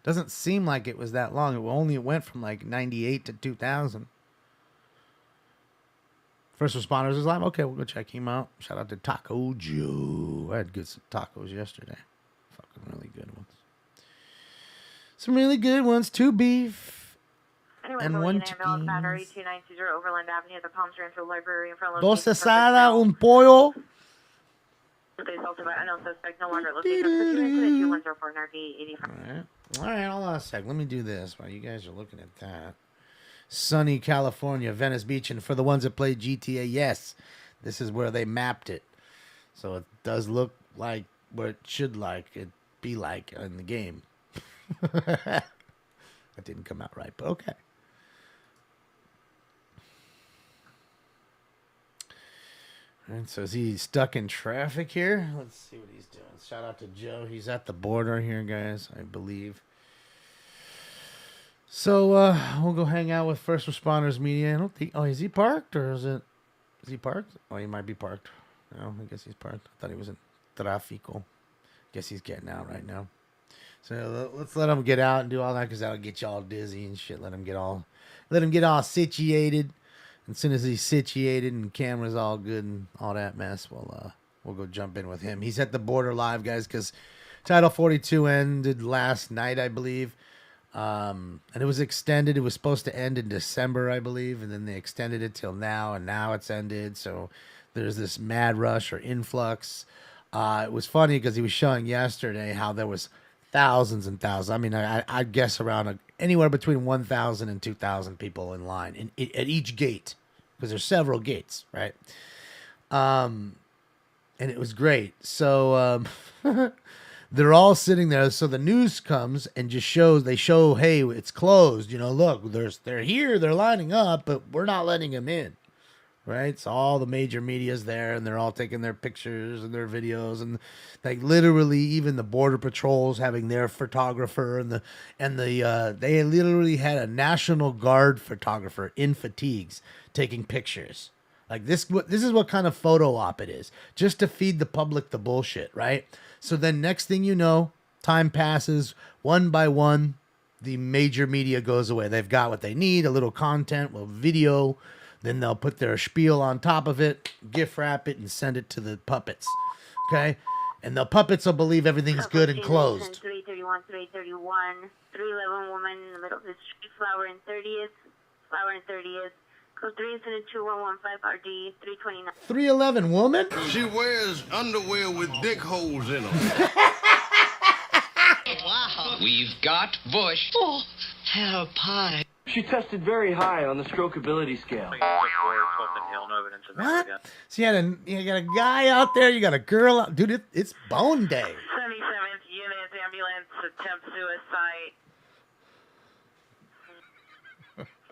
Doesn't seem like it was that long. It went from like 98 to 2000. First Responders is live. Okay, we'll go check him out. Shout out to Taco Joe. I had good tacos yesterday. Fucking really good ones. Some really good ones. 2 beef and 1 chicken. Battery 2920 Overland Avenue at the Palm Springs Library in front of Dos asada, un pollo. Unknown suspect no longer located. 2104 RD85. All right, hold on a sec. Let me do this while you guys are looking at that. Sunny California, Venice Beach, and for the ones that play GTA, yes, this is where they mapped it. So it does look like what it should be like in the game. That didn't come out right, but okay. And so is he stuck in traffic here? Let's see what he's doing. Shout out to Joe. He's at the border here, guys, I believe. So we'll go hang out with First Responders Media. I don't think. Oh, is he parked or is he parked? Oh, he might be parked. No, I guess he's parked. I thought he was in Tráfico. Guess he's getting out right now. So let's let him get out and do all that because that'll get you all dizzy and shit. Let him get all situated. As soon as he's situated and camera's all good and all that mess, we'll go jump in with him. He's at the border live, guys, because Title 42 ended last night, I believe. And it was extended. It was supposed to end in December, I believe, and then they extended it till now, and now it's ended. So there's this mad rush or influx. It was funny because he was showing yesterday how there was thousands and thousands. I mean, I'd guess around anywhere between 1,000 and 2,000 people in line at each gate, because there's several gates, right? And it was great. So they're all sitting there. So the news comes and just they show, hey, it's closed. Look, they're here, they're lining up, but we're not letting them in. Right, so all the major media's there, and they're all taking their pictures and their videos, and like literally, even the border patrols having their photographer, and they literally had a National Guard photographer in fatigues taking pictures. Like this is what kind of photo op it is, just to feed the public the bullshit, right? So then next thing you know, time passes, one by one, the major media goes away. They've got what they need, a little content, video. Then they'll put their spiel on top of it, gift wrap it, and send it to the puppets. Okay? And the puppets will believe everything's good and closed. 331, 331, 311 woman in the middle of the street, Flower and 30th, code 3 incident 2115 RD 329. 311 woman? She wears underwear with dick holes in them. Wow. We've got Bush. Oh, AAPI. She tested very high on the strokeability scale. What? So you got a guy out there, you got a girl out. Dude, it's bone day. 77th unit ambulance attempt suicide.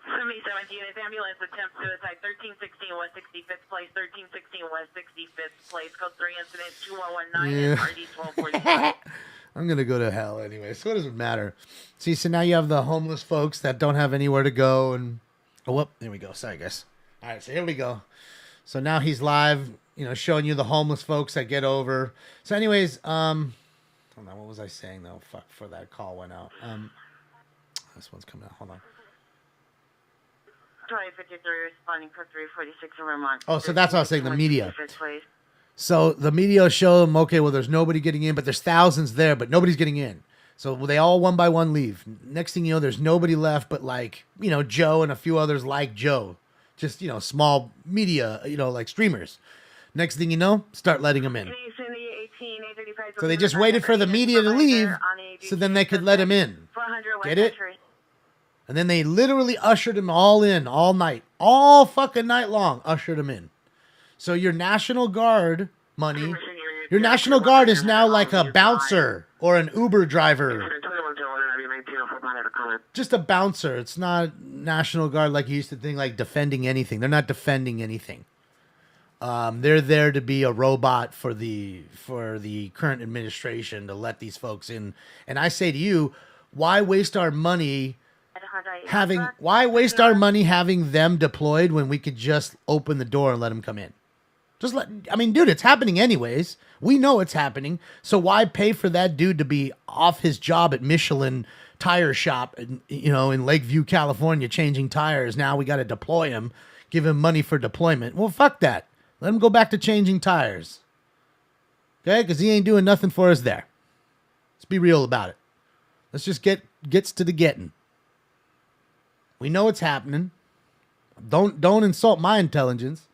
77th unit ambulance attempt suicide. 1316 West 65th place. 1316 West 65th place. Code 3 incident 2119 RD 1245. I'm going to go to hell anyway, so what does it matter? See, so now you have the homeless folks that don't have anywhere to go, and there we go. Sorry, guys. All right, so here we go. So now he's live, showing you the homeless folks that get over. So anyways, hold on, what was I saying, though? Fuck, before that call went out. This one's coming out. Hold on. 2053 responding for 346 in Vermont. Oh, so that's what I was saying, the media. So the media will show them, okay, well, there's nobody getting in, but there's thousands there, but nobody's getting in. So they all one by one leave. Next thing you know, there's nobody left but Joe and a few others like Joe. Just, small media, like streamers. Next thing you know, start letting them in. So they just waited for the media to leave so then they could let them in. Get it? And then they literally ushered them all in all night. All fucking night long, ushered them in. So your National Guard money, your National Guard is now like a bouncer or an Uber driver. Just a bouncer. It's not National Guard like you used to think, like defending anything. They're not defending anything. They're there to be a robot for the current administration to let these folks in. And I say to you, why waste our money having them deployed when we could just open the door and let them come in? Dude, it's happening anyways. We know it's happening. So why pay for that dude to be off his job at Michelin tire shop, in Lakeview, California, changing tires? Now we got to deploy him, give him money for deployment. Well, fuck that. Let him go back to changing tires. Okay? Because he ain't doing nothing for us there. Let's be real about it. Let's just gets to the getting. We know it's happening. Don't insult my intelligence.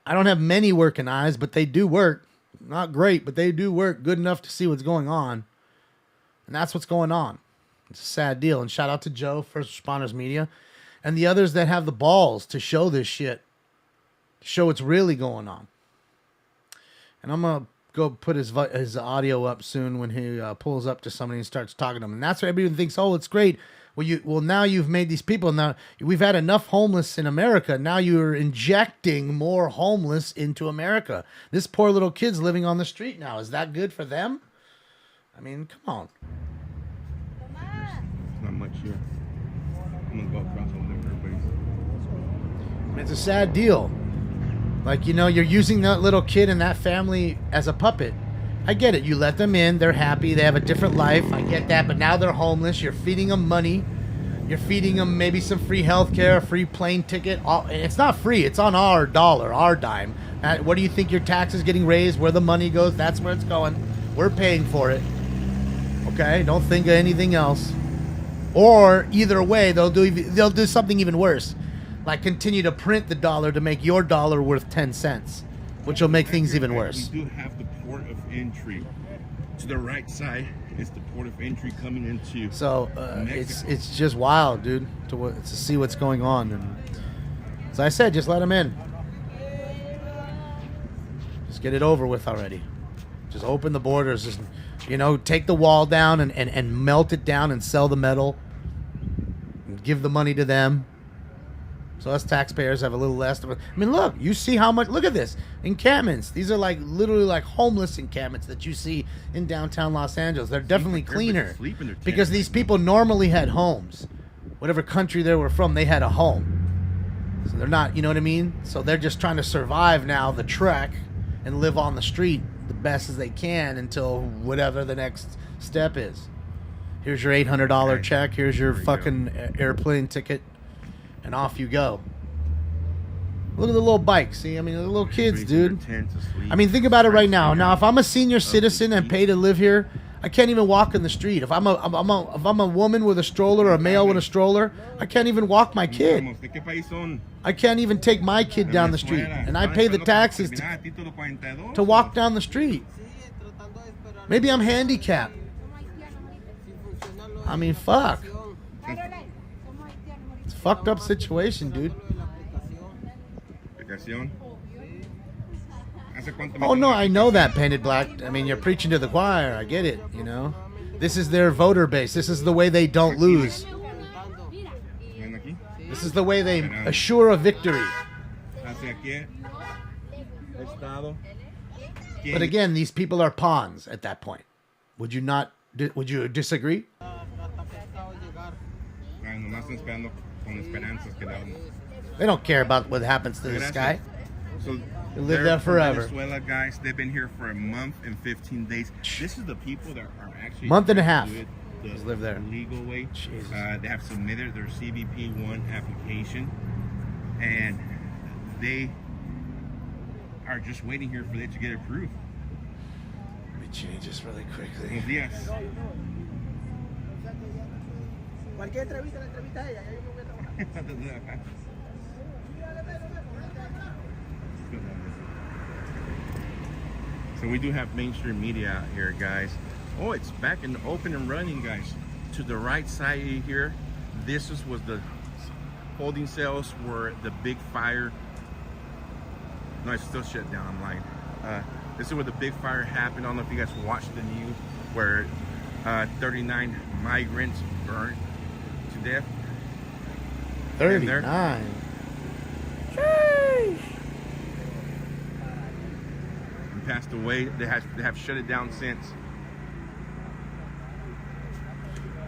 I don't have many working eyes, but they do work. Not great, but they do work good enough to see what's going on. And that's what's going on. It's a sad deal. And shout out to Joe, First Responders Media, and the others that have the balls to show this shit. To show what's really going on. And I'm going to go put his audio up soon when he pulls up to somebody and starts talking to them. And that's what everyone thinks, oh, it's great. Well, now you've made these people. Now we've had enough homeless in America. Now you're injecting more homeless into America. This poor little kid's living on the street now. Is that good for them? I mean, come on. Not much here. I'm gonna go across over there for everybody. It's a sad deal. You're using that little kid and that family as a puppet. I get it. You let them in. They're happy. They have a different life. I get that. But now they're homeless. You're feeding them money. You're feeding them maybe some free health care, a free plane ticket. It's not free. It's on our dollar, our dime. What do you think your taxes getting raised? Where the money goes, that's where it's going. We're paying for it. Okay? Don't think of anything else. Or either way, they'll do something even worse. Like continue to print the dollar to make your dollar worth 10 cents, which will make things even worse. We do have the port of entry To the right side is the port of entry coming into. So it's just wild, dude, to see what's going on. And as I said, just let them in. Just get it over with already. Just open the borders. Just, take the wall down and melt it down and sell the metal. And give the money to them. So us taxpayers have a little less. I mean, look, you see how much. Look at this. Encampments. These are literally like homeless encampments that you see in downtown Los Angeles. They're definitely cleaner because these people normally had homes. Whatever country they were from, they had a home. So they're not, you know what I mean? So they're just trying to survive now the trek and live on the street the best as they can until whatever the next step is. Here's your $800 check. Here's your fucking airplane ticket. And off you go. Look at the little bikes. See, I mean, the little kids, dude. I mean, think about it right now. Now, if I'm a senior citizen and pay to live here, I can't even walk in the street. If I'm a woman with a stroller or a male with a stroller, I can't even walk my kid. I can't even take my kid down the street, and I pay the taxes to walk down the street. Maybe I'm handicapped. I mean, fuck. It's a fucked up situation, dude. Oh no, I know that, Painted Black. I mean, you're preaching to the choir. I get it, This is their voter base. This is the way they don't lose. This is the way they assure a victory. But again, these people are pawns at that point. Would you not? Would you disagree? They don't care about what happens to this guy. So they live there forever. Venezuela guys, they've been here for a month and 15 days. This is the people that are actually month and a half. Just live there. Legal way. They have submitted their CBP-1 application, and they are just waiting here for it to get approved. Let me change this really quickly. Buenos días. So we do have mainstream media out here, guys. Oh, it's back and open and running, guys. To the right side here, this was the holding cells where the big fire. No, it's still shut down. I'm lying. This is where the big fire happened. I don't know if you guys watched the news where 39 migrants burned to death. 39. Passed away. They have shut it down since.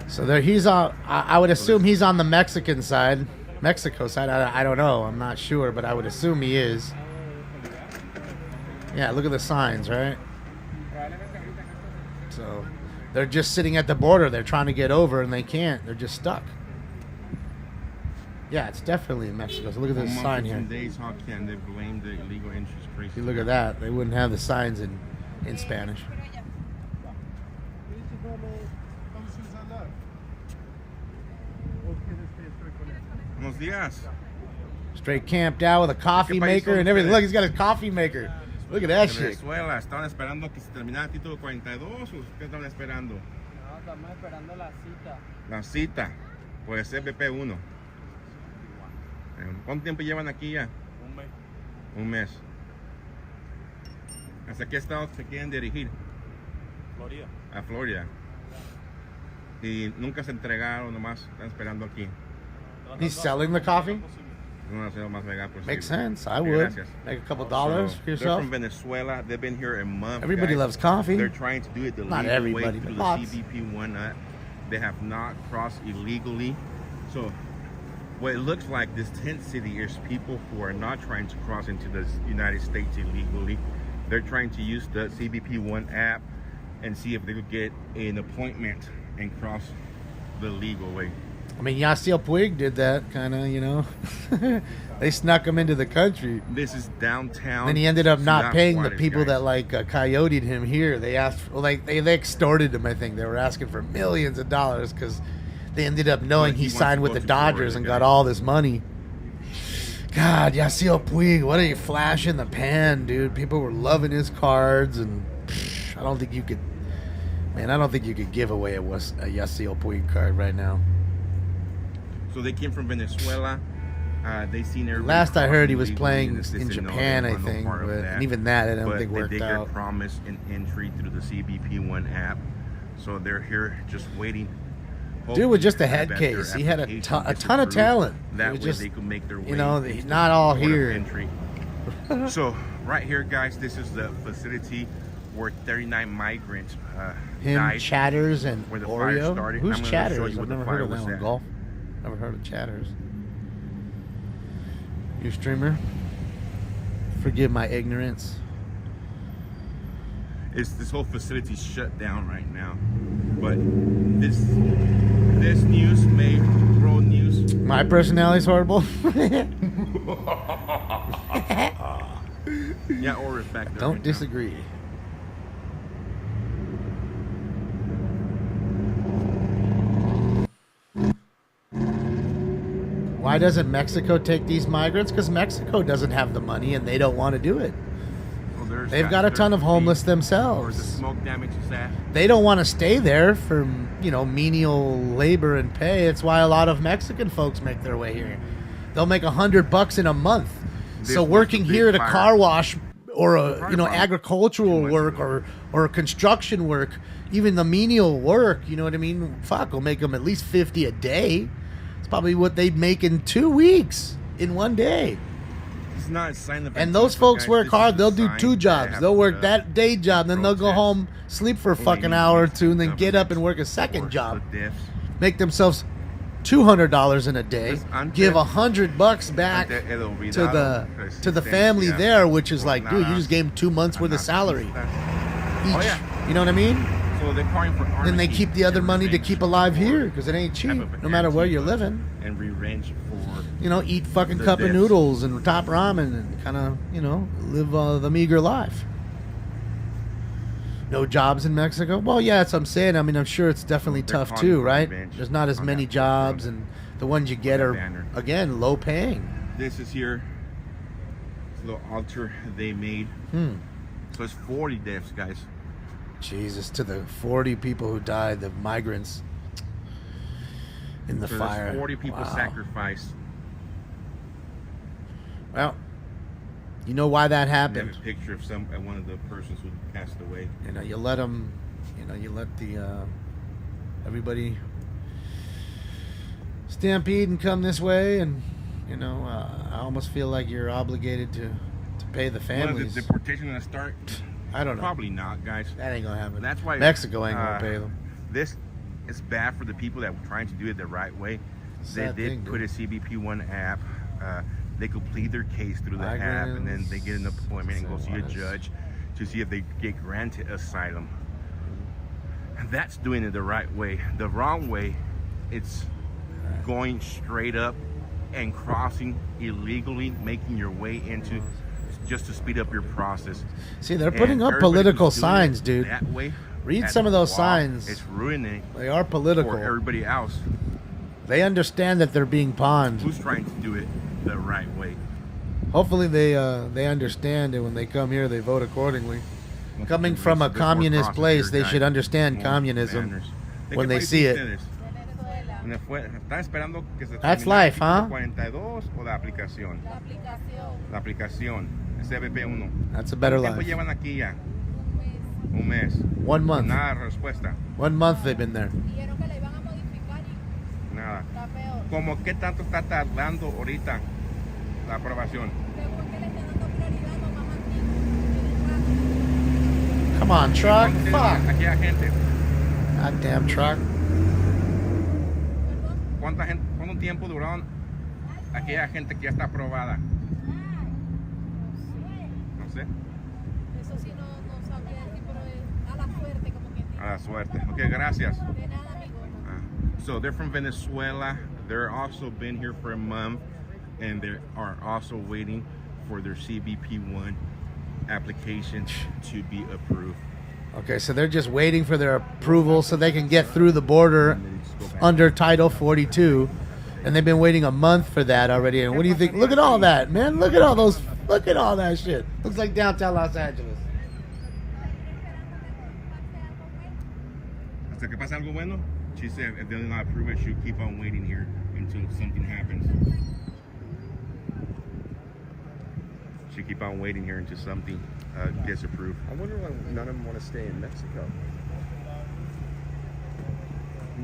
So there, he's on. I would assume he's on the Mexico side. I don't know. I'm not sure, but I would assume he is. Yeah, look at the signs, right? So they're just sitting at the border. They're trying to get over, and they can't. They're just stuck. Yeah, it's definitely in Mexico. So look at this sign here. Days, how can they blame the illegal entries? See, look at that. They wouldn't have the signs in Spanish. Buenos días. Straight camped out with a coffee maker and everything. Look, he's got a coffee maker. Look at that shit. Venezuela, estaban esperando que se terminara el título 42 o qué estaban esperando? No, estamos esperando la cita. La cita por el CBP1. ¿Cuánto tiempo llevan aquí ya? Un mes. Un mes. ¿Hasta qué estado se quieren dirigir? Florida. A Florida. Y nunca se entregaron, nomás están esperando aquí. He's selling the coffee? Makes sense. I would. Make a couple dollars for yourself. They're from Venezuela. They've been here a month. Everybody loves coffee. They're trying to do it the Not legal everybody, way through but the lots. CBP-1. They have not crossed illegally. So what it looks like, this tent city is people who are not trying to cross into the United States illegally. They're trying to use the CBP-1 app and see if they could get an appointment and cross the legal way. I mean, Yasiel Puig did that, kind of, They snuck him into the country. This is downtown. Then he ended up not Ciudad paying the Juarez, people guys. that coyoted him here. They asked, they extorted him. I think they were asking for millions of dollars because they ended up knowing Well, he he wants signed to with go the to Dodgers Florida, and guys. got all this money. God, Yasiel Puig, what are you flash in the pan, dude? People were loving his cards, and I don't think you could. Man, I don't think you could give away a Yasiel Puig card right now. So they came from Venezuela. They seen everybody. Last I heard, he was illegally, playing and they in said, no, Japan, they I want no think. part of But that. and even that, I don't think But worked they did out. get promised an entry through the CBP1 app. So they're here just waiting. Dude was just a Hoping head that their case. He had a application ton gets of approved. talent. That It was way just, they could make their way. you know, into he's not all the port of here. entry. So right here, guys, this is the facility where 39 migrants Him, died. Chatters, and where the fire Oreo. started. Who's I'm gonna show Chatters? you I've where the never fire heard of was that one. at. Golf. Never heard of Chatters. You streamer? Forgive my ignorance. This whole facility's shut down right now, but this news made world news. My personality's horrible. Yeah, or it's back there. Don't right disagree. Why doesn't Mexico take these migrants? Because Mexico doesn't have the money and they don't want to do it. Well, They've got a ton of homeless Or the themselves. smoke damage is that. They don't want to stay there for, menial labor and pay. It's why a lot of Mexican folks make their way here. They'll make $100 in a month. So working here at a car wash or a agricultural work or construction work, even the menial work, you know what I mean? Fuck, will make them at least $50 a day. It's probably what they'd make in 2 weeks in one day. It's not a sign of. And those folks guys, work this hard. is a They'll do sign 2 that jobs. have They'll work to that day job, then they'll go protest. home, sleep for a Only fucking need hour or these 2, and then get up and work a second job. Make themselves $200 in a day. Give $100 back to the family there, which is like, dude, you just gave them 2 months worth of salary each. You know what I mean? So they're calling for Then they keep the other money to keep alive here because it ain't cheap, no matter where you're living. and revenge for. Eat fucking the cup of deaths. noodles and top ramen and kind of, live the meager life. No jobs in Mexico? Well, yeah, that's what I'm saying. I mean, I'm sure it's definitely They're tough calling too, for right? revenge There's not as on many that jobs, and the ones you get are, banner. again, low paying. This is here. It's a little altar they made. So it's 40 deaths, guys. Jesus, to the 40 people who died, the migrants in the So fire. there's 40 people Wow. sacrificed. Well, you know why that They happened. have a picture of one of the persons who passed away. You let them, you let the everybody stampede and come this way, and I almost feel like you're obligated to pay the When families. the deportation gonna start? I don't know. Probably not, guys. That ain't gonna happen. That's why Mexico ain't gonna pay them. This is bad for the people that were trying to do it the right way. Sad They did thing, put dude. a CBP1 app. They could plead their case through the app, and then they get an appointment and go see a judge to see if they get granted asylum. And that's doing it the right way. The wrong way, it's going straight up and crossing illegally, making your way into just to speed up your process. See, they're And putting up everybody political who's doing signs, it dude. That way, Read at some of the those wall, signs. It's ruining. They are political. For everybody else. They understand that they're being pawned. Who's trying to do it the right way? Hopefully they understand it when they come here. They vote accordingly. Coming from a communist place, they should understand communism when they see it. That's life, huh? That's a better life. 1 month. 1 month they've been there. Nada. ¿Cómo qué tanto está tardando ahorita la aprobación? Come on, truck. Fuck. Aquí hay gente. Goddamn truck. ¿Cuánto tiempo duraron aquella gente que ya está aprobada? No sé. Eso sí no sabría decir, pero a la suerte, como que A la suerte. Okay, gracias. de nada, amigo. So they're from Venezuela. They're also been here for a month, and they are also waiting for their CBP1 application to be approved. Okay, so they're just waiting for their approval so they can get through the border under Title 42. And they've been waiting a month for that already. And what do you think? Look at all that, man. Look at all those. Look at all that shit. Looks like downtown Los Angeles. hasta que pasa algo bueno, she said if they're not approve it, she'll keep on waiting here until something happens. She'll keep on waiting here until something gets approved. I wonder why none of them want to stay in Mexico.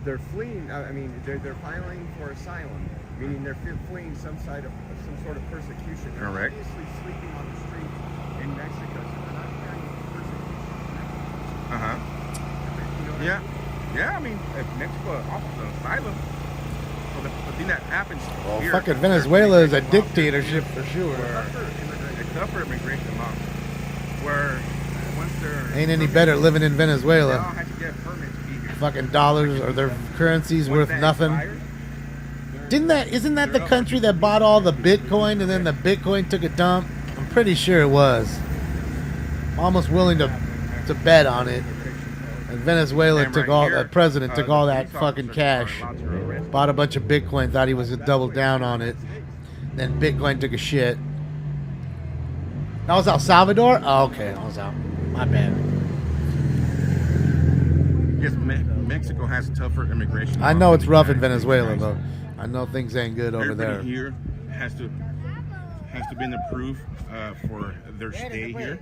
They're fleeing. I mean, they're filing for asylum, meaning they're fleeing some sort of persecution. They're Correct. obviously sleeping on the streets in Mexico, so they're not fearing persecution. Uh-huh. You know what Yeah. I mean? Yeah, I mean, if Mexico offers an asylum, well, the thing that happens Well, here, fucking Venezuela is a dictatorship for sure. a tougher immigration law, where once they're Ain't any better living in they all Venezuela. have to get permits to be here. Fucking dollars or their currency's worth nothing. Isn't that the country that bought all the Bitcoin and then the Bitcoin took a dump? I'm pretty sure it was. I'm almost willing to bet on it. And Venezuela took all, the president took all that fucking cash, bought a bunch of Bitcoin, thought he was gonna double down on it. Then Bitcoin took a shit. That was El Salvador? Oh, okay, that was out. My bad. Yes, Mexico has tougher immigration. I know it's rough in Venezuela, though. I know things ain't good over Everybody there. here has to been approved for their stay here.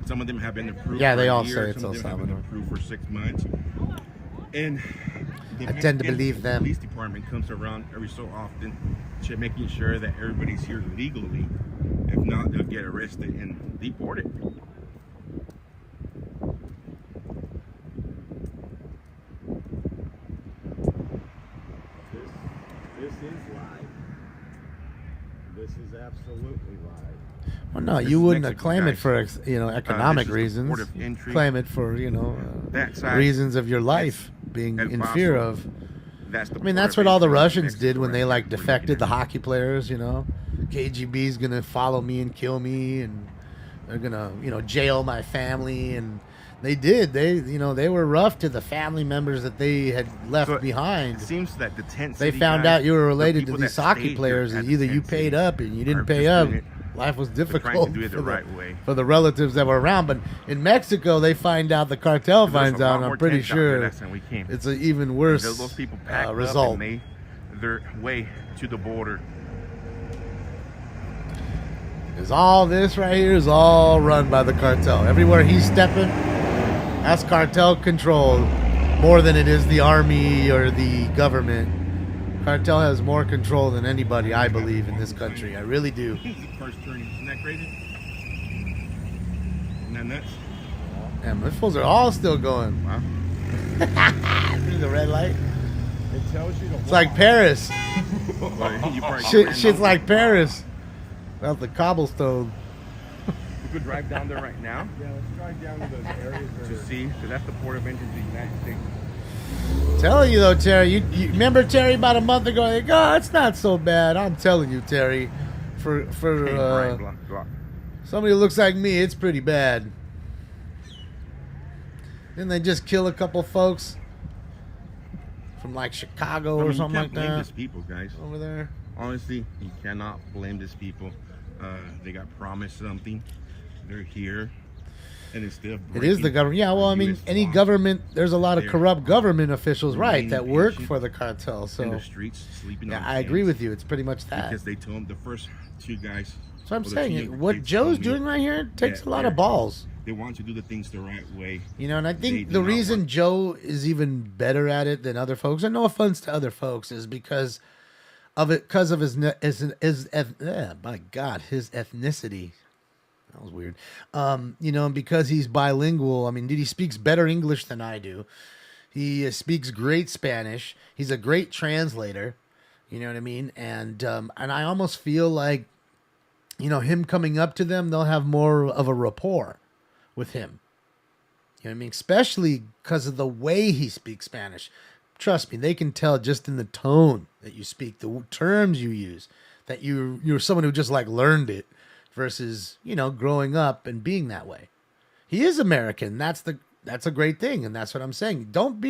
Some of them have been approved. Yeah, they for a all year, say it's some El of them have been Salvador. approved for 6 months. And the I tend to Mexican believe them. Police department comes around every so often, making sure that everybody's here legally. If not, they'll get arrested and deported. This is live. This is absolutely live. Well, no, This you is wouldn't Mexico, claim it guys. for economic This is the reasons. port of entry. Claim it for That side, reasons of your life being El in Paso. fear of. That's the I mean, port that's of what all the entry to Russians Mexico did when they right like there. defected the hockey players. KGB's gonna follow me and kill me, and they're gonna jail my family, and they did. They were rough to the family members that they had left So behind. It seems that the tent They city found guys, out you were the related to people these that hockey stayed players, here and at either the you tent paid city up and you didn't are pay just up. doing it- Life was they're trying to difficult do it the for right way. for the relatives that were around. But in Mexico, they find out, the cartel There's a finds lot out, and more I'm pretty tents out there sure last time we came. it's an even worse And those people packed result. up and their way to the border. Is all this right here is all run by the cartel. Everywhere he's stepping, that's cartel controlled more than it is the army or the government. Cartel has more control than anybody, I believe, in this country. I really do. First turn, isn't that crazy? Isn't that nuts? And my fools are all still going. Wow. See the red light? It tells you to It's like Paris. Well, you probably Shit's like Paris. Without the cobblestone. We could drive down there right now Yeah, let's drive down to those areas where to see, because that's the port of entry to the United States. Telling you though, Terry, you remember Terry about a month ago? Like, oh, it's not so bad. I'm telling you, Terry, for Right, block. somebody who looks like me, it's pretty bad. Didn't they just kill a couple folks from like Chicago I mean, or something you like can't blame that these people, guys. over there? Honestly, you cannot blame these people. They got promised something. They're here. And instead of It is the breaking government. Yeah, well, I mean, US any law, government, there's a lot of they're corrupt government officials, right, remaining that work patient for the cartel. So, in the streets, sleeping yeah, on I agree tents with you. It's pretty much that. because they told them the first two guys. So I'm or the two saying, younger what kids Joe's told me doing right here takes that a lot of they're- balls. They want to do the things the right way. And I They think do the not reason want- Joe is even better at it than other folks, and no offense to other folks, is because of his my God, his ethnicity. That was weird. And because he's bilingual. I mean, dude, he speaks better English than I do. He speaks great Spanish. He's a great translator. You know what I mean? And I almost feel like, him coming up to them, they'll have more of a rapport with him. You know what I mean? Especially because of the way he speaks Spanish. Trust me, they can tell just in the tone that you speak, the terms you use, that you're someone who just like learned it versus, growing up and being that way. He is American. That's a great thing. And that's what I'm saying. Don't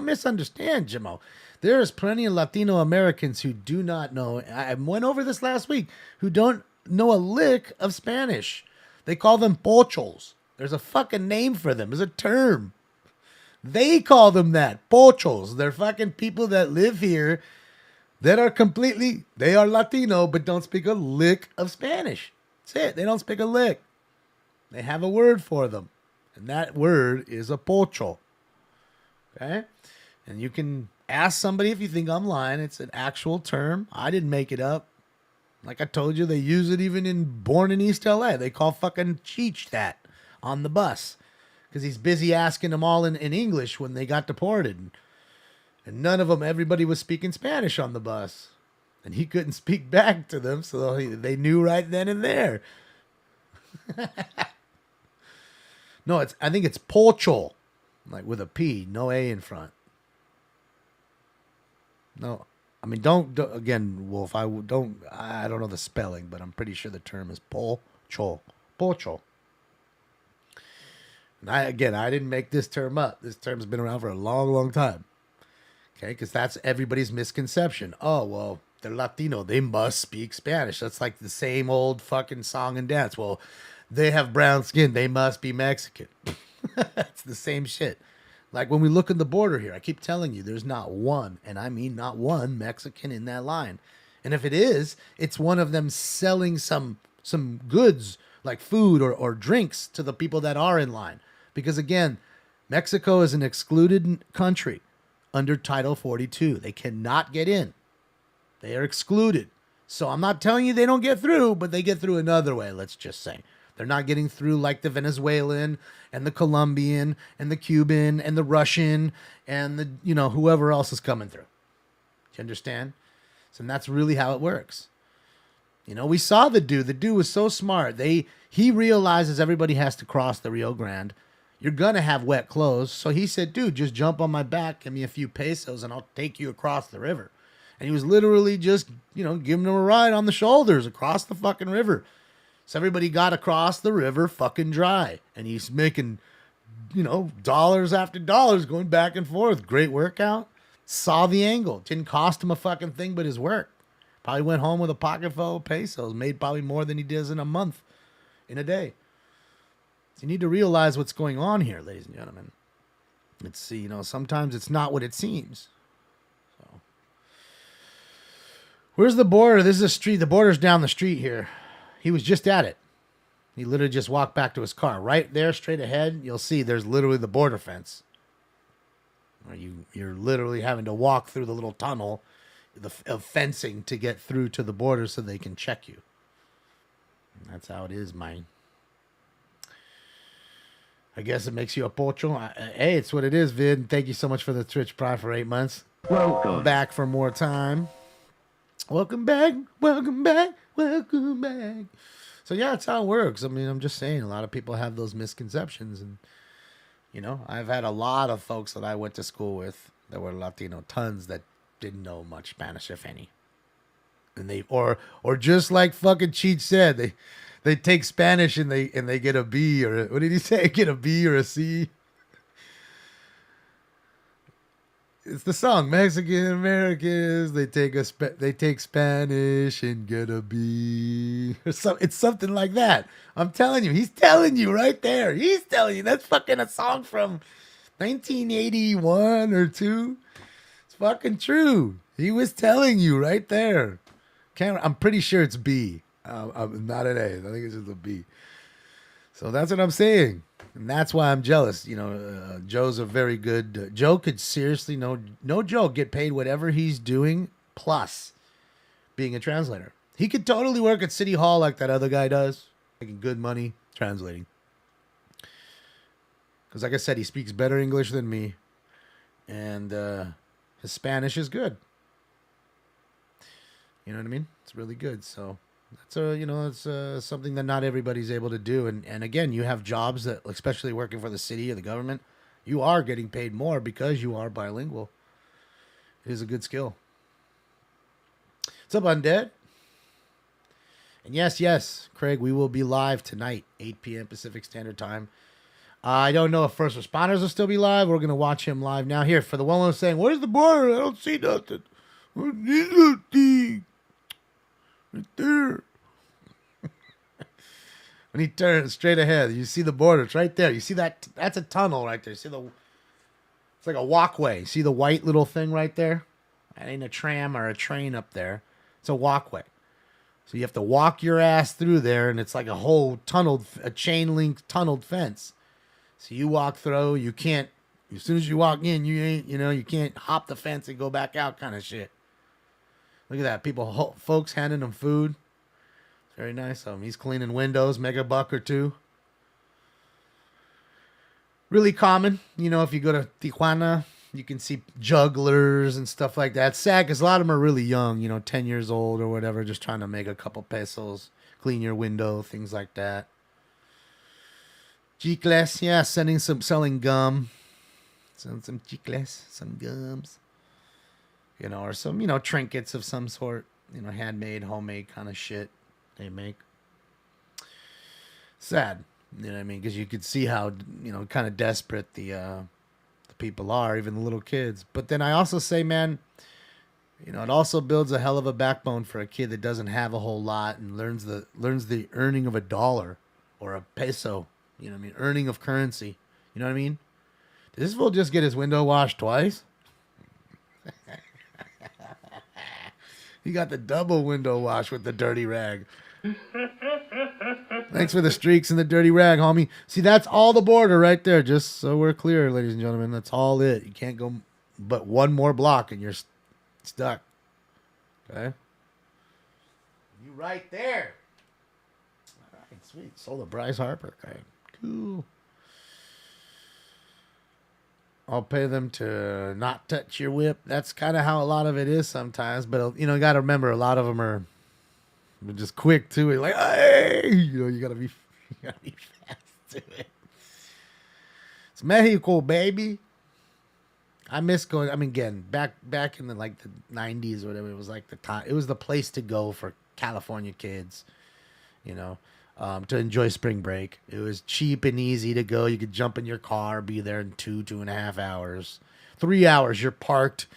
misunderstand, Jimmo. There's plenty of Latino Americans who do not know. I went over this last week, who don't know a lick of Spanish. They call them pochos. There's a fucking name for them. There's a term. They call them that. Pochos. They're fucking people that live here that are completely, they are Latino, but don't speak a lick of Spanish. That's it. They don't speak a lick. They have a word for them. And that word is a pocho. Okay? And you can ask somebody if you think I'm lying. It's an actual term. I didn't make it up. Like I told you, they use it even in Born in East LA. They call fucking Cheech that on the bus. Because he's busy asking them all in English when they got deported. And none of them, everybody was speaking Spanish on the bus. And he couldn't speak back to them, so they knew right then and there. No, I think it's pocho. Like with a P, no A in front. No, I mean, don't again, Wolf. I don't know the spelling, but I'm pretty sure the term is pocho. Pocho. And I didn't make this term up. This term's been around for a long, long time. Okay, because that's everybody's misconception. Oh, well, they're Latino. They must speak Spanish. That's like the same old fucking song and dance. Well, they have brown skin. They must be Mexican. It's the same shit. Like when we look at the border here, I keep telling you, there's not one, and I mean not one Mexican in that line. And if it is, it's one of them selling some goods like food or drinks to the people that are in line. Because again, Mexico is an excluded country under Title 42. They cannot get in. They are excluded. So I'm not telling you they don't get through, but they get through another way, let's just say. They're not getting through like the Venezuelan and the Colombian and the Cuban and the Russian and the, whoever else is coming through. Do you understand? So that's really how it works. We saw the dude. The dude was so smart. He realizes everybody has to cross the Rio Grande. You're going to have wet clothes. So he said, dude, just jump on my back, give me a few pesos, and I'll take you across the river. And he was literally just, giving them a ride on the shoulders across the fucking river. So everybody got across the river fucking dry. And he's making, dollars after dollars going back and forth. Great workout. Saw the angle. Didn't cost him a fucking thing but his work. Probably went home with a pocket full of pesos. Made probably more than he does in a month, in a day. So you need to realize what's going on here, ladies and gentlemen. It's, sometimes it's not what it seems. So, where's the border? This is a street. The border's down the street here. He was just at it. He literally just walked back to his car. Right there, straight ahead, you'll see there's literally the border fence. You're literally having to walk through the little tunnel of fencing to get through to the border so they can check you. And that's how it is, man. I guess it makes you a pocho. Hey, it's what it is, Vid. Thank you so much for the Twitch Prime for 8 months. Welcome back for more time. Welcome back. Welcome back. Welcome back. So yeah, that's how it works. I mean, I'm just saying, a lot of people have those misconceptions, and I've had a lot of folks that I went to school with that were Latino, tons that didn't know much Spanish, if any. And they or just like fucking Cheech said, they take Spanish and they get a B, or what did he say? Get a B or a C. It's the song Mexican Americans. They take Spanish and get a B. It's something like that. I'm telling you, he's telling you right there. He's telling you that's fucking a song from 1981 or 2. It's fucking true. He was telling you right there. I'm pretty sure it's B. I'm not an A. I think it's just a B. So that's what I'm saying. And that's why I'm jealous. Joe's a very good... Joe could seriously, no joke, get paid whatever he's doing, plus being a translator. He could totally work at City Hall like that other guy does, making good money translating. Because like I said, he speaks better English than me. And his Spanish is good. You know what I mean? It's really good, so... It's something that not everybody's able to do. And again, you have jobs that, especially working for the city or the government, you are getting paid more because you are bilingual. It is a good skill. What's up, Undead? And yes, Craig, we will be live tonight, 8 p.m. Pacific Standard Time. I don't know if first responders will still be live. We're going to watch him live now. Here, for the one who's saying, where's the border? I don't see nothing. Right there. When he turns straight ahead, you see the border. It's right there. You see that? That's a tunnel right there. See It's like a walkway. See the white little thing right there? That ain't a tram or a train up there. It's a walkway. So you have to walk your ass through there, and it's like a whole a chain link tunneled fence. So you walk through, you can't, as soon as you walk in, you can't hop the fence and go back out kind of shit. Look at that. Folks handing him food. It's very nice of him. He's cleaning windows, make a buck or two. Really common. If you go to Tijuana, you can see jugglers and stuff like that. Sad because a lot of them are really young, 10 years old or whatever, just trying to make a couple pesos, clean your window, things like that. Chicles, yeah, selling gum. Selling some chicles, some gums. Or some, trinkets of some sort. Handmade, homemade kind of shit they make. Sad. You know what I mean? Because you could see how, kind of desperate the people are, even the little kids. But then I also say, man, it also builds a hell of a backbone for a kid that doesn't have a whole lot and learns the earning of $1 or a peso. You know what I mean? Earning of currency. You know what I mean? Did this fool just get his window washed twice? He got the double window wash with the dirty rag. Thanks for the streaks and the dirty rag, homie. See, that's all the border right there. Just so we're clear, ladies and gentlemen. That's all it. You can't go but one more block and you're stuck. Okay? You right there. All right, sweet. Sold a Bryce Harper. Okay, cool. I'll pay them to not touch your whip. That's kind of how a lot of it is sometimes. But, you got to remember, a lot of them are just quick to it. Like, hey! You got to be fast to it. It's Mexico, baby. I miss going. I mean, again, back in the 90s or whatever, it was like the time. It was the place to go for California kids, to enjoy spring break. It was cheap and easy to go. You could jump in your car, be there in 2.5 hours. 3 hours, you're parked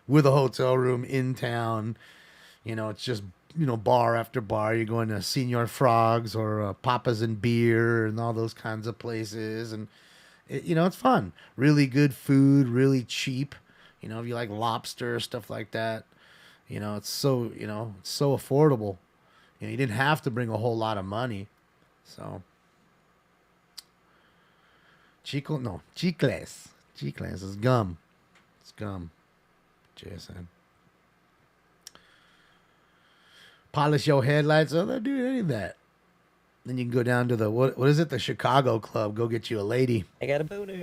with a hotel room in town. It's just, bar after bar. You're going to Senor Frogs or Papa's and Beer and all those kinds of places. And, it's fun. Really good food, really cheap. If you like lobster, stuff like that. It's so, it's so affordable. You didn't have to bring a whole lot of money. So, chicles. Chicles is gum. It's gum. JSN. Polish your headlights. Oh, they do any of that. Then you can go down to the, what is it? The Chicago Club. Go get you a lady. I got a boner.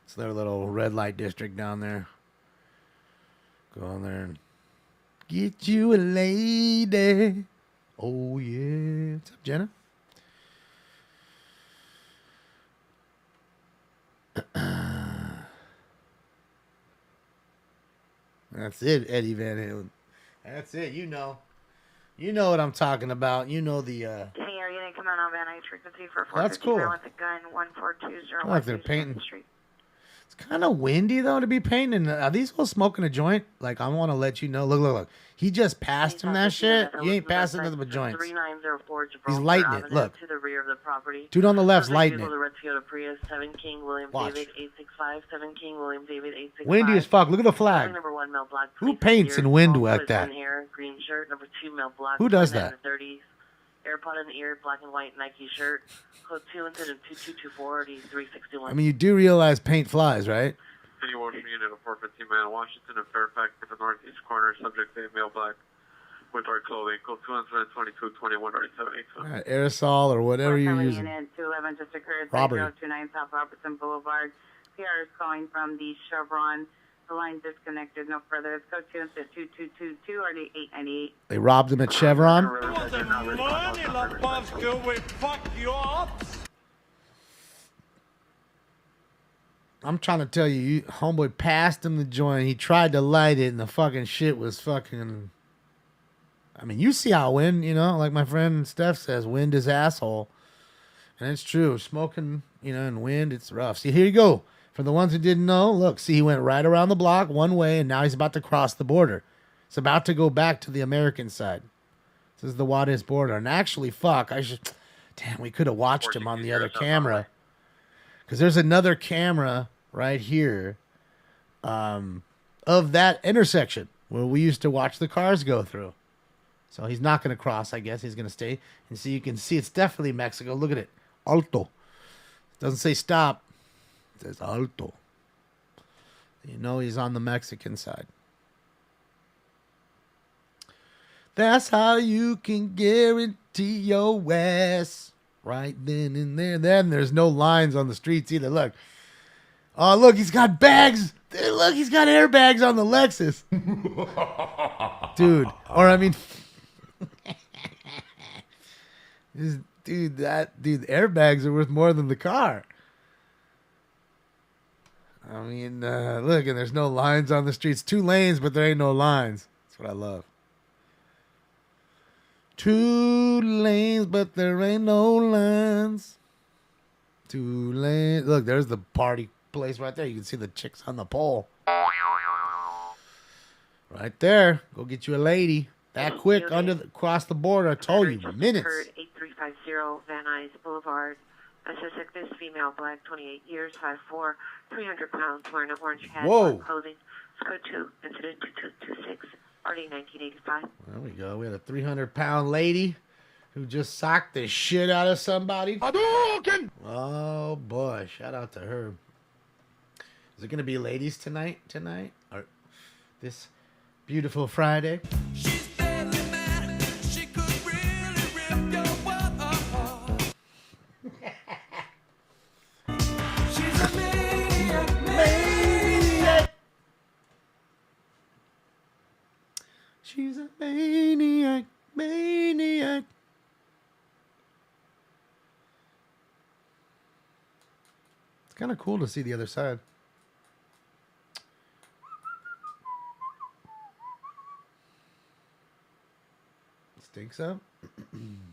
It's their little red light district down there. Go on there and get you a lady. Oh, yeah. What's up, Jenna? That's it, Eddie Van Halen. That's it. You know what I'm talking about. The. Hey, are you going to come out on Van Nuys frequency for 450? That's cool. With the gun 14201 I like they're painting. Street. It's kind of windy though to be painting. Are these all smoking a joint? Like, I want to let you know. Look. He just passed him that shit. You ain't passing nothing but joints. 3904 He's lighting it. Look. To the rear of the property. Dude on the left's lighting it. The red Toyota Prius, 7 King William Watch. David 865, 7 King William David 865. Windy as fuck. Look at the flag. Number 1 male black. Who paints in wind like that? Hair, green shirt. Number 2 male black. Who does that? 30s. AirPod in the ear, black and white Nike shirt. Code 2 instead of 2224 361. I mean, you do realize paint flies, right? City Washington Unit of 415 Man, Washington and Fairfax at the northeast corner, subject to male black with dark clothing, code 222 21 Aerosol or whatever you're using. Unit 211 just occurred. Robbery. 3029 South Robertson Boulevard. PR is calling from the Chevron. The line disconnected. No further. It's code 2 instead 2222 or the 898. They robbed him at Chevron. I'm trying to tell you, homeboy passed him the joint. He tried to light it, and the fucking shit was fucking. I mean, you see how wind, like my friend Steph says, wind is asshole. And it's true. Smoking, and wind, it's rough. See, here you go. For the ones who didn't know, look, see, he went right around the block one way, and now he's about to cross the border. He's about to go back to the American side. This is the Juarez border. And actually, damn, we could have watched him on the other camera. Because there's another camera right here of that intersection where we used to watch the cars go through. So he's not going to cross, I guess. He's going to stay. And so you can see it's definitely Mexico. Look at it. Alto. It doesn't say stop. It says alto. You know he's on the Mexican side. That's how you can guarantee your ass. Right then and there. Then there's no lines on the streets either. Look. Oh, look, he's got bags. Look, he's got airbags on the Lexus. Dude. Or, I mean... Dude, airbags are worth more than the car. I mean, look, and there's no lines on the streets. 2 lanes, but there ain't no lines. That's what I love. 2 lanes, but there ain't no lines. 2 lanes. Look, there's the party place right there. You can see the chicks on the pole. Right there. Go get you a lady. That quick across the border. I told you, minutes. 8350 Van Nuys Boulevard. Suspect is female, black, 28 years, 5'4", 300 pounds, wearing an orange hat, black clothing. Code 2, incident 2226, RD 1985. There we go. We had a 300-pound lady who just socked the shit out of somebody. Oh, boy. Shout out to her. Is it going to be ladies tonight? Or this beautiful Friday? She's a maniac, maniac. It's kind of cool to see the other side. Stinks up.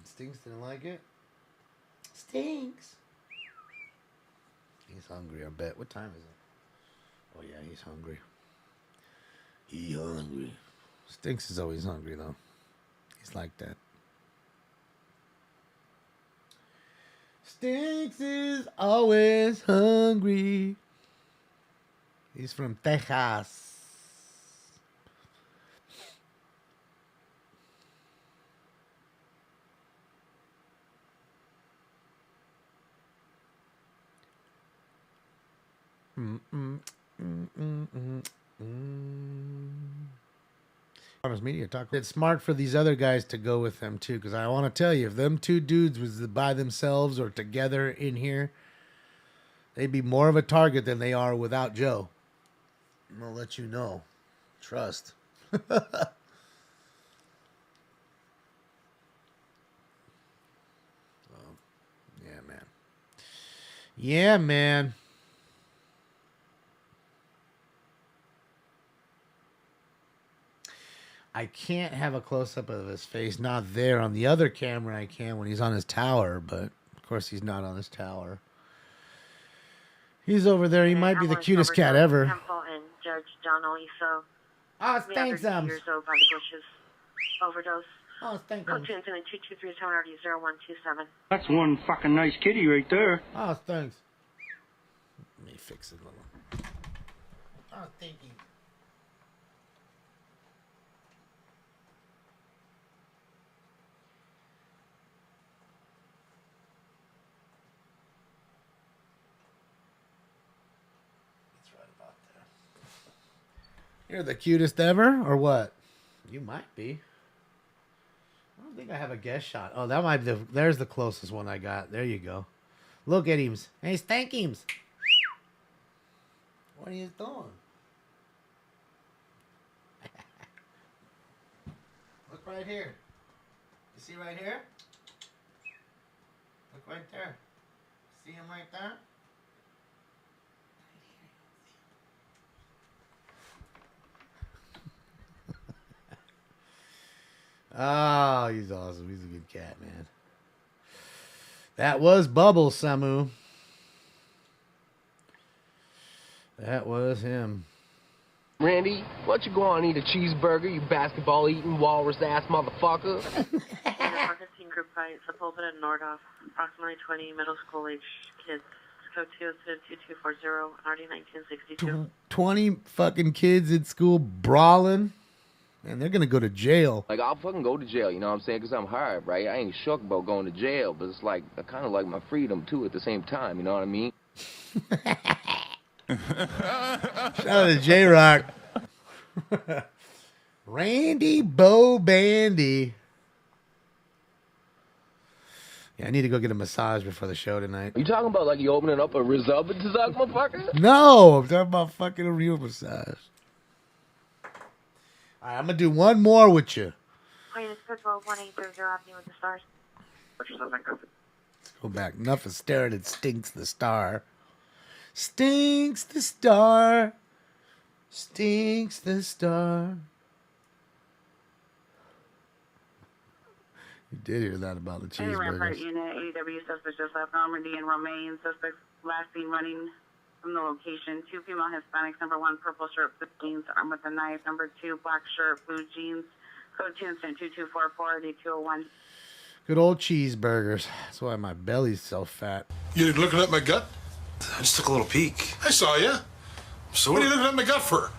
Stinks didn't like it. Stinks. He's hungry, I bet. What time is it? Oh, yeah, he's hungry. He hungry. Stinks is always hungry, though. He's like that. Stinks is always hungry. He's from Texas. Honest Media talk. It's smart for these other guys to go with them too, because I want to tell you, if them 2 dudes was by themselves or together in here, they'd be more of a target than they are without Joe. I'm gonna let you know. Trust. Yeah, man. Yeah, man. I can't have a close-up of his face. Not there. On the other camera, I can when he's on his tower, but of course he's not on his tower. He's over there. He might be the cutest cat ever. Temple and Judge John Oliso. Oh, thanks, years old by the bushes. Overdose. Oh, thanks. Code 2, incident 2237, RD 0127. That's one fucking nice kitty right there. Oh, thanks. Let me fix it a little. Oh, thank you. You're the cutest ever, or what? You might be. I don't think I have a guest shot. Oh, that might be there's the closest one I got. There you go. Look at him. Hey, stank him. What are you doing? Look right here. You see right here? Look right there. See him right there? Oh, he's awesome. He's a good cat, man. That was Bubbles, Samu. That was him. Randy, why don't you go on and eat a cheeseburger, you basketball-eating, walrus-ass motherfucker? Marketing group fight, the pulpit in Nordhoff. Approximately 20 middle school-age kids code 2, incident 2240, RD 1962. 20 fucking kids at school brawling, and they're gonna go to jail. Like, I'll fucking go to jail, you know what I'm saying? Because I'm hard, right? I ain't shook about going to jail, but it's like, I kind of like my freedom, too, at the same time, you know what I mean? Shout out to J-Rock. Randy Bo Bandy. Yeah, I need to go get a massage before the show tonight. You talking about like you opening up a result to suck, motherfucker? No, I'm talking about fucking a real massage. All right, I'm going to do one more with you. Let's Go back. Enough of staring at Stinks the Star. Stinks the Star. Stinks the Star. You did hear that about the Any Rampart cheeseburgers. unit, AW suspect just left Normandy and Romaine. Suspect last seen running from the location. 2 female Hispanics. Number 1, purple shirt, blue jeans, armed with a knife. Number 2, black shirt, blue jeans. Code 2, incident 2244, D201. Good old cheeseburgers. That's why my belly's so fat. You looking at my gut? I just took a little peek. I saw you. So What are you looking at my gut for?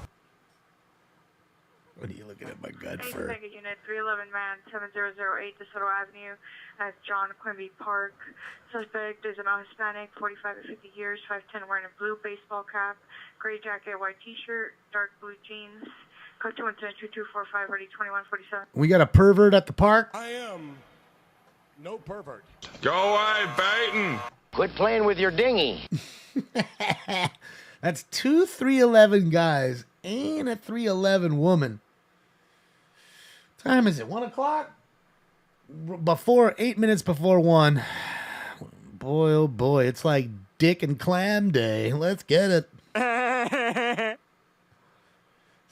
What are you looking at my gut Hey, for? Package Unit 311 man 7008 DeSoto Avenue at John Quimby Park. Suspect is a male Hispanic, 45 to 50 years, 5'10", wearing a blue baseball cap, gray jacket, white t-shirt, dark blue jeans. Code 2 incident 2245, ready 2147. We got a pervert at the park. I am no pervert. Go away, Baton. Quit playing with your dinghy. That's 2 311 guys and a 311 woman. Time is it? 1 o'clock? Before 8 minutes before 1. Boy, oh boy, it's like Dick and Clam Day. Let's get it. It's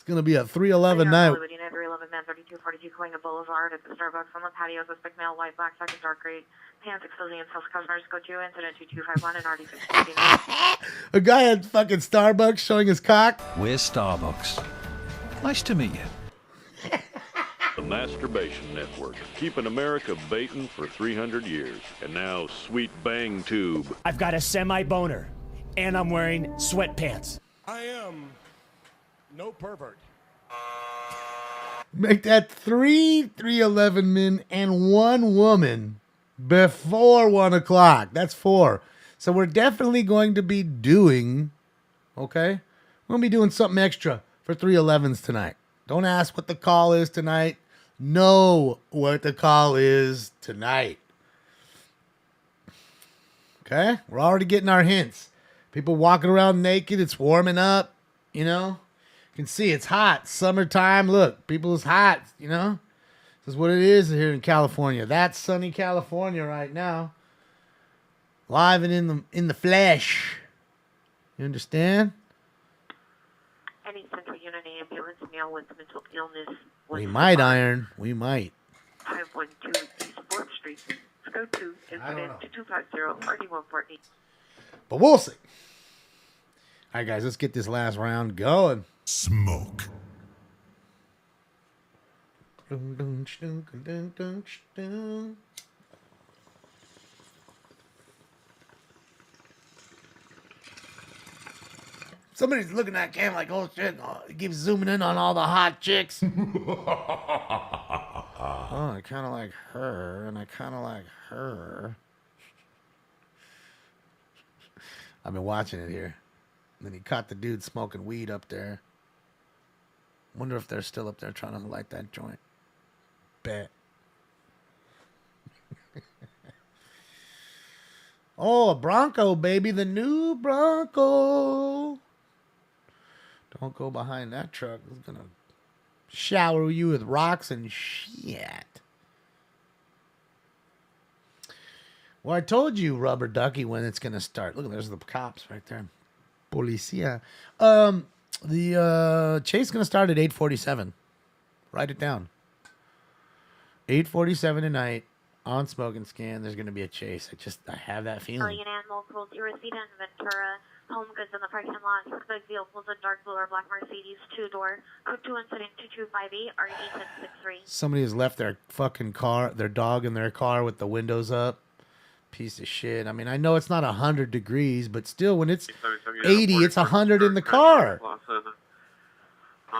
gonna be a 311 night. Unit 311 man 3242 Cahuenga Boulevard at the Starbucks on the patio. Suspect male, white, black, second dark gray pants, exposing himself to customers. Code 2 incident 2251 and RD 15. A guy at fucking Starbucks showing his cock. We're Starbucks. Nice to meet you. The Masturbation Network, keeping America baiting for 300 years. And now, Sweet Bang Tube. I've got a semi-boner, and I'm wearing sweatpants. I am no pervert. Make that 3 311 men and 1 woman before 1 o'clock. That's 4. So we're definitely going to be doing, okay? We're going to be doing something extra for 311s tonight. Don't ask what the call is tonight. Know what the call is tonight. Okay? We're already getting our hints. People walking around naked. It's warming up, you know? You can see it's hot. Summertime. Look, people is hot, you know? This is what it is here in California. That's sunny California right now. Live and in the flesh. You understand? Any central unit ambulance male with mental illness. We might, Iron. We might. 512 East 4th Street. Code 2 incident 2250 RD 114. But we'll see. All right, guys, let's get this last round going. Smoke. Somebody's looking at cam like, oh shit, it keeps zooming in on all the hot chicks. Oh, I kind of like her, and I kind of like her. I've been watching it here. And then he caught the dude smoking weed up there. Wonder if they're still up there trying to light that joint. Bet. Oh, a Bronco, baby. The new Bronco. Don't go behind that truck. It's going to shower you with rocks and shit. Well, I told you, Rubber Ducky, when it's going to start. Look, there's the cops right there. Policia. The chase is going to start at 8:47. Write it down. 8:47 tonight on Smoke and Scan. There's going to be a chase. I have that feeling. Alien animal cruelty receipt in Ventura. Home goods in the parking lot. Suspect vehicles, a dark blue or black Mercedes, 2-door. Code 2 incident 2258 RD 1063. Somebody has left their fucking car, their dog in their car with the windows up. Piece of shit. I mean, I know it's not 100 degrees, but still, when it's 80, it's 100 in the car. On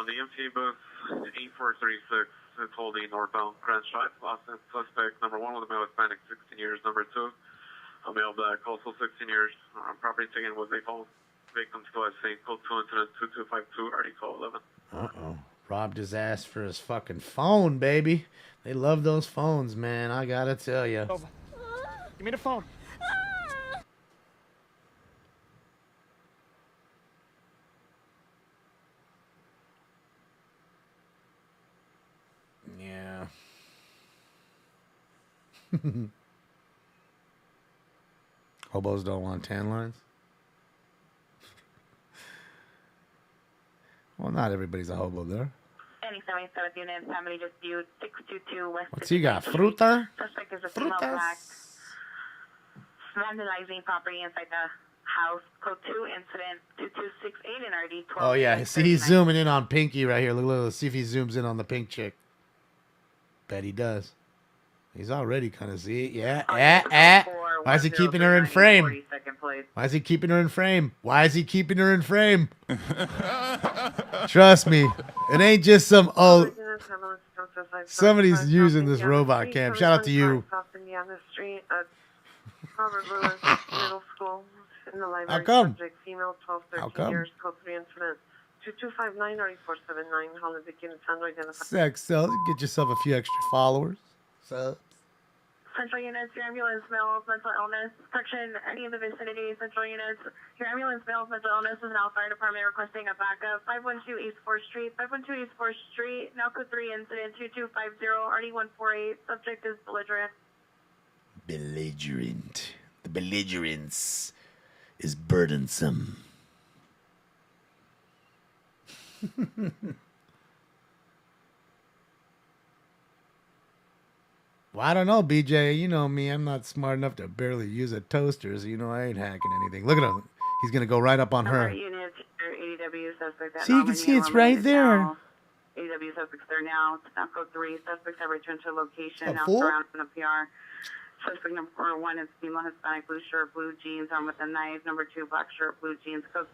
the MT booth, 8436, it's holding northbound Grand Drive, Los Angeles. Suspect number 1 with a male Hispanic, 16 years. Number 2, a male black, also 16 years. Property taken was a phone. Victim still at St. Code 2 incident 2252, article 11. Uh-oh. Robbed his ass for his fucking phone, baby. They love those phones, man. I gotta tell you. Give me the phone. Yeah. Hobos don't want tan lines? Well, not everybody's a hobo there. Any 77 unit, family dispute, 622 West. What's he got? Fruta? Suspect is a female black. Vandalizing property inside the house. Code 2, incident 2268 in RD 12. Oh, yeah. See, he's zooming in on Pinky right here. Look, see if he zooms in on the pink chick. Bet he does. He's already kind of, see? Yeah. Why is he keeping her in frame? Why is he keeping her in frame? Why is he keeping her in frame? Trust me. It ain't just some, somebody's using this robot cam. Shout out to you. Robert Lewis Middle School in the library. How come? Subject, female, 12, 13 How come? years, code 3 incident. 2259 9479. Holland begins unidentified. Sex sells. Get yourself a few extra followers. So. Central units, your ambulance males, mental illness, section, any of the vicinity, central units, your ambulance males, mental illness is now fire department requesting a backup. 512 East 4th Street, 512 East 4th Street, now code 3 incident, 2250, RD148, subject is belligerent. Belligerent. The belligerence is burdensome. Well, I don't know, BJ. You know me. I'm not smart enough to barely use a toaster, so you know I ain't hacking anything. Look at him. He's going to go right up on her. Units, ADW suspect See, you can see it's right there. ADW suspects there now. Now code 3. Suspects have returned to location. A Now fool? surrounded in a PR. Suspect number 1 is female Hispanic, blue shirt, blue jeans, armed with a knife. Number 2, black shirt, blue jeans. Code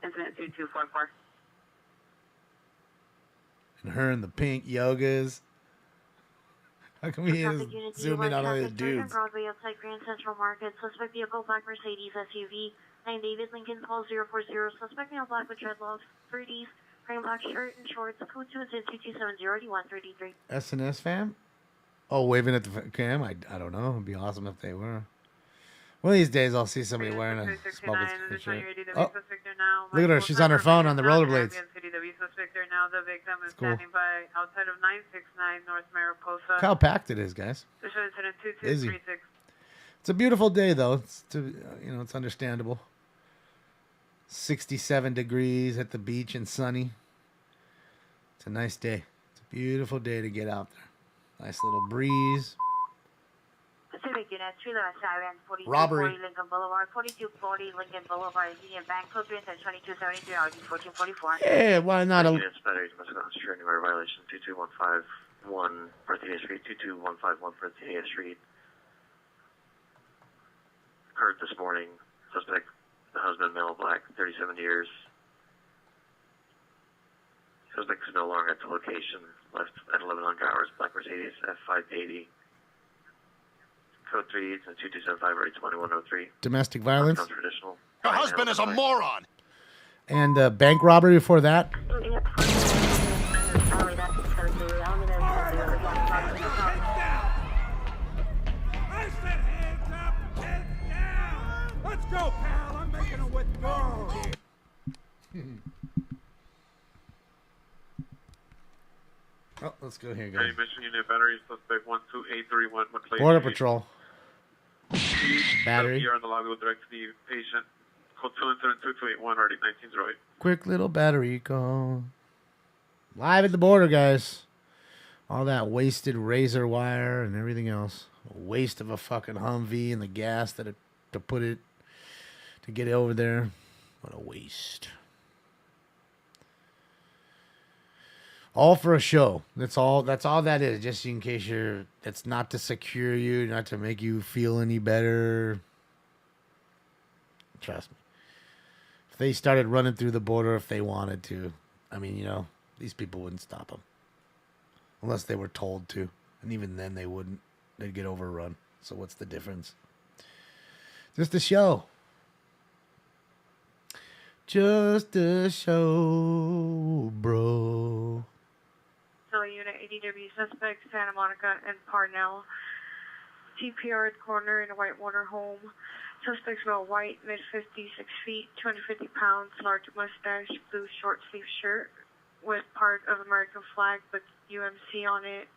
incident 2244. And her in the pink yogas. How come he is zooming out on his dudes? Broadway outside Grand Central Market. Suspect vehicle, black Mercedes SUV. 9 David Lincoln, call 040. Suspect male, black with dreadlocks, 30s, wearing black shirt and shorts. Code 2 incident 2270, RD133. SNS fam? Oh, waving at the cam? I don't know. It'd be awesome if they were. One of these days, I'll see somebody wearing a smoking shirt. Oh, look at her. She's on her phone on the rollerblades. The victim is cool. standing by outside of 969 North Mariposa. Look how packed it is, guys. Busy. It's a beautiful day, though. It's understandable. 67 degrees at the beach and sunny. It's a nice day. It's a beautiful day to get out there. Nice little breeze. Pacific Unit 311 Robbery. 4240 Lincoln Boulevard, 4240 Lincoln Boulevard, Union Bank, code 3 2273, RD 1444. Yeah, why not? Units, batteries, Massachusetts, anywhere violation 22151 Berthier Street, 22151 Berthier Street. Occurred this morning. Suspect, the husband, male, black, 37 years. Suspect is no longer at the location. Left at 1100 hours. Black Mercedes F580. Code 3 is 2275 rate 2103. Domestic violence. Non-traditional. Your husband is a moron. And bank robbery before that. Let's go, pal. I'm making a withdrawal here. Oh, let's go here, Hey, guys. mission unit battery suspect 12831 McLean. Border Patrol. Battery. Here on the lobby will direct to the patient. Code 27281 RD 1908. Quick little battery call. Live at the border, guys. All that wasted razor wire and everything else. A waste of a fucking Humvee and the gas to get it over there. What a waste. All for a show. That's all that is. Just in case it's not to secure you, not to make you feel any better. Trust me. If they started running through the border if they wanted to, I mean, these people wouldn't stop them. Unless they were told to. And even then they wouldn't. They'd get overrun. So what's the difference? Just a show. Just a show, bro. So unit ADW suspect, Santa Monica and Parnell. TPR at the corner in a white motorhome. Suspects wear white, mid-50s, 6 feet, 250 pounds, large mustache, blue short sleeve shirt with part of American flag with UMC on it.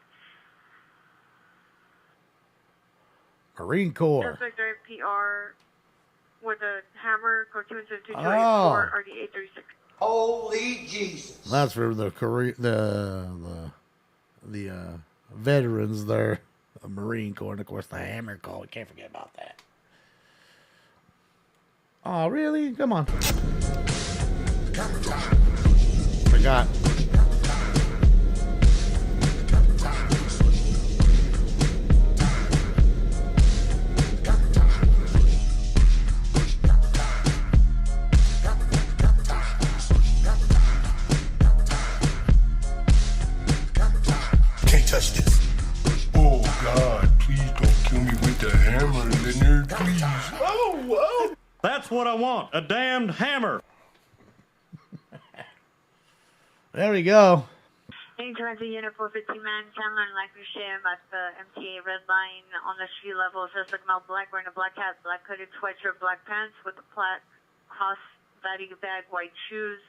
Marine Corps. Suspect drive PR with a hammer, code 274 Oh. RD836. Holy Jesus. That's for the veterans there, the Marine Corps, and of course the hammer call. We can't forget about that. Oh, really? Come on. Forgot. Can't touch this. Oh, God, please don't kill me with the hammer, Leonard, please. Whoa, whoa! That's what I want, a damned hammer. There we go. Any transit unit 450 man, camera and life shim at the MTA red line on the street level. Suspect male black, wearing a black hat, black hooded sweatshirt, black pants with a flat cross body bag, white shoes.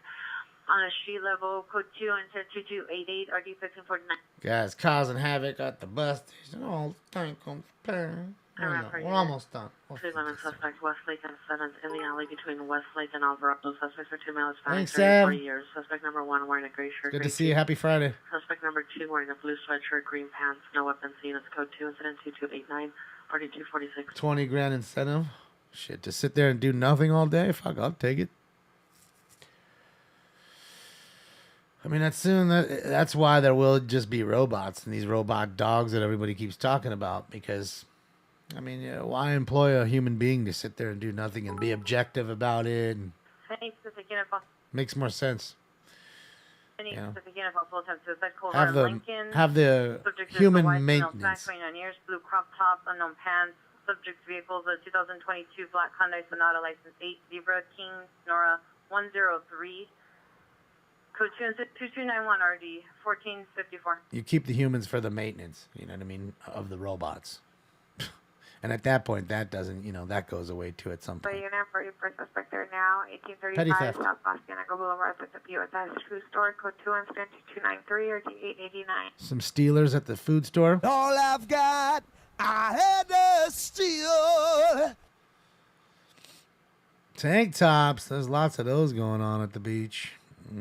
On the street level, code 2 and 2288, RD 1549. Guys causing havoc at the bus station. Oh, thank them. We're almost done. Two women suspects, Westlake and 7th in the alley between Westlake and Alvarado. Suspects for 2 males, Thanks, 34 Sam. years. Suspect number 1 wearing a gray shirt. Good gray to see you. Happy Friday. Suspect number 2 wearing a blue sweatshirt, green pants, no weapon seen. It's code 2, incident 2289, RD 246. 20 grand incentive. Shit, to sit there and do nothing all day? Fuck, I'll take it. I mean, that's why there will just be robots and these robot dogs that everybody keeps talking about. Because, I mean, why employ a human being to sit there and do nothing and be objective about it? And makes more sense. Have the human maintenance. 29 years, blue crop top, unknown pants. Subject vehicles, a 2022 black Hyundai Sonata, license 8, Zebra King, Nora 103. Code 2291 RD 1454. You keep the humans for the maintenance, you know what I mean, of the robots. And at that point, that doesn't, that goes away too at some point. So unit for suspect there now, Petty 1835 theft. South Boston Boulevard at the POS food store, code 2 incident 2293 RD 889. Some Steelers at the food store. All I've got, I had to steal. Tank tops. There's lots of those going on at the beach. I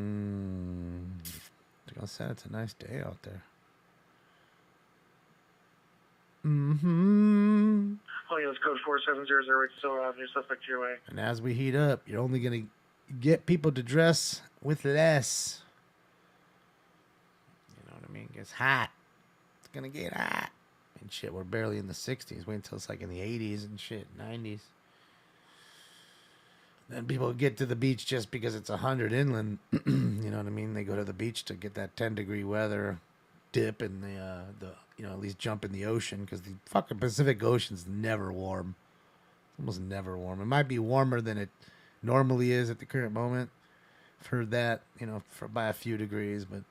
said it's a nice day out there. Mm-hmm. Williams code 4700 Silver Avenue, suspect your way. And as we heat up, you're only going to get people to dress with less. You know what I mean? It gets hot. It's going to get hot. And shit, we're barely in the 60s. Wait until it's like in the 80s and shit, 90s. Then people get to the beach just because it's 100 inland. You know what I mean? They go to the beach to get that 10-degree weather, dip, and at least jump in the ocean, because the fucking Pacific Ocean's never warm. It's almost never warm. It might be warmer than it normally is at the current moment. I've heard that, by a few degrees, but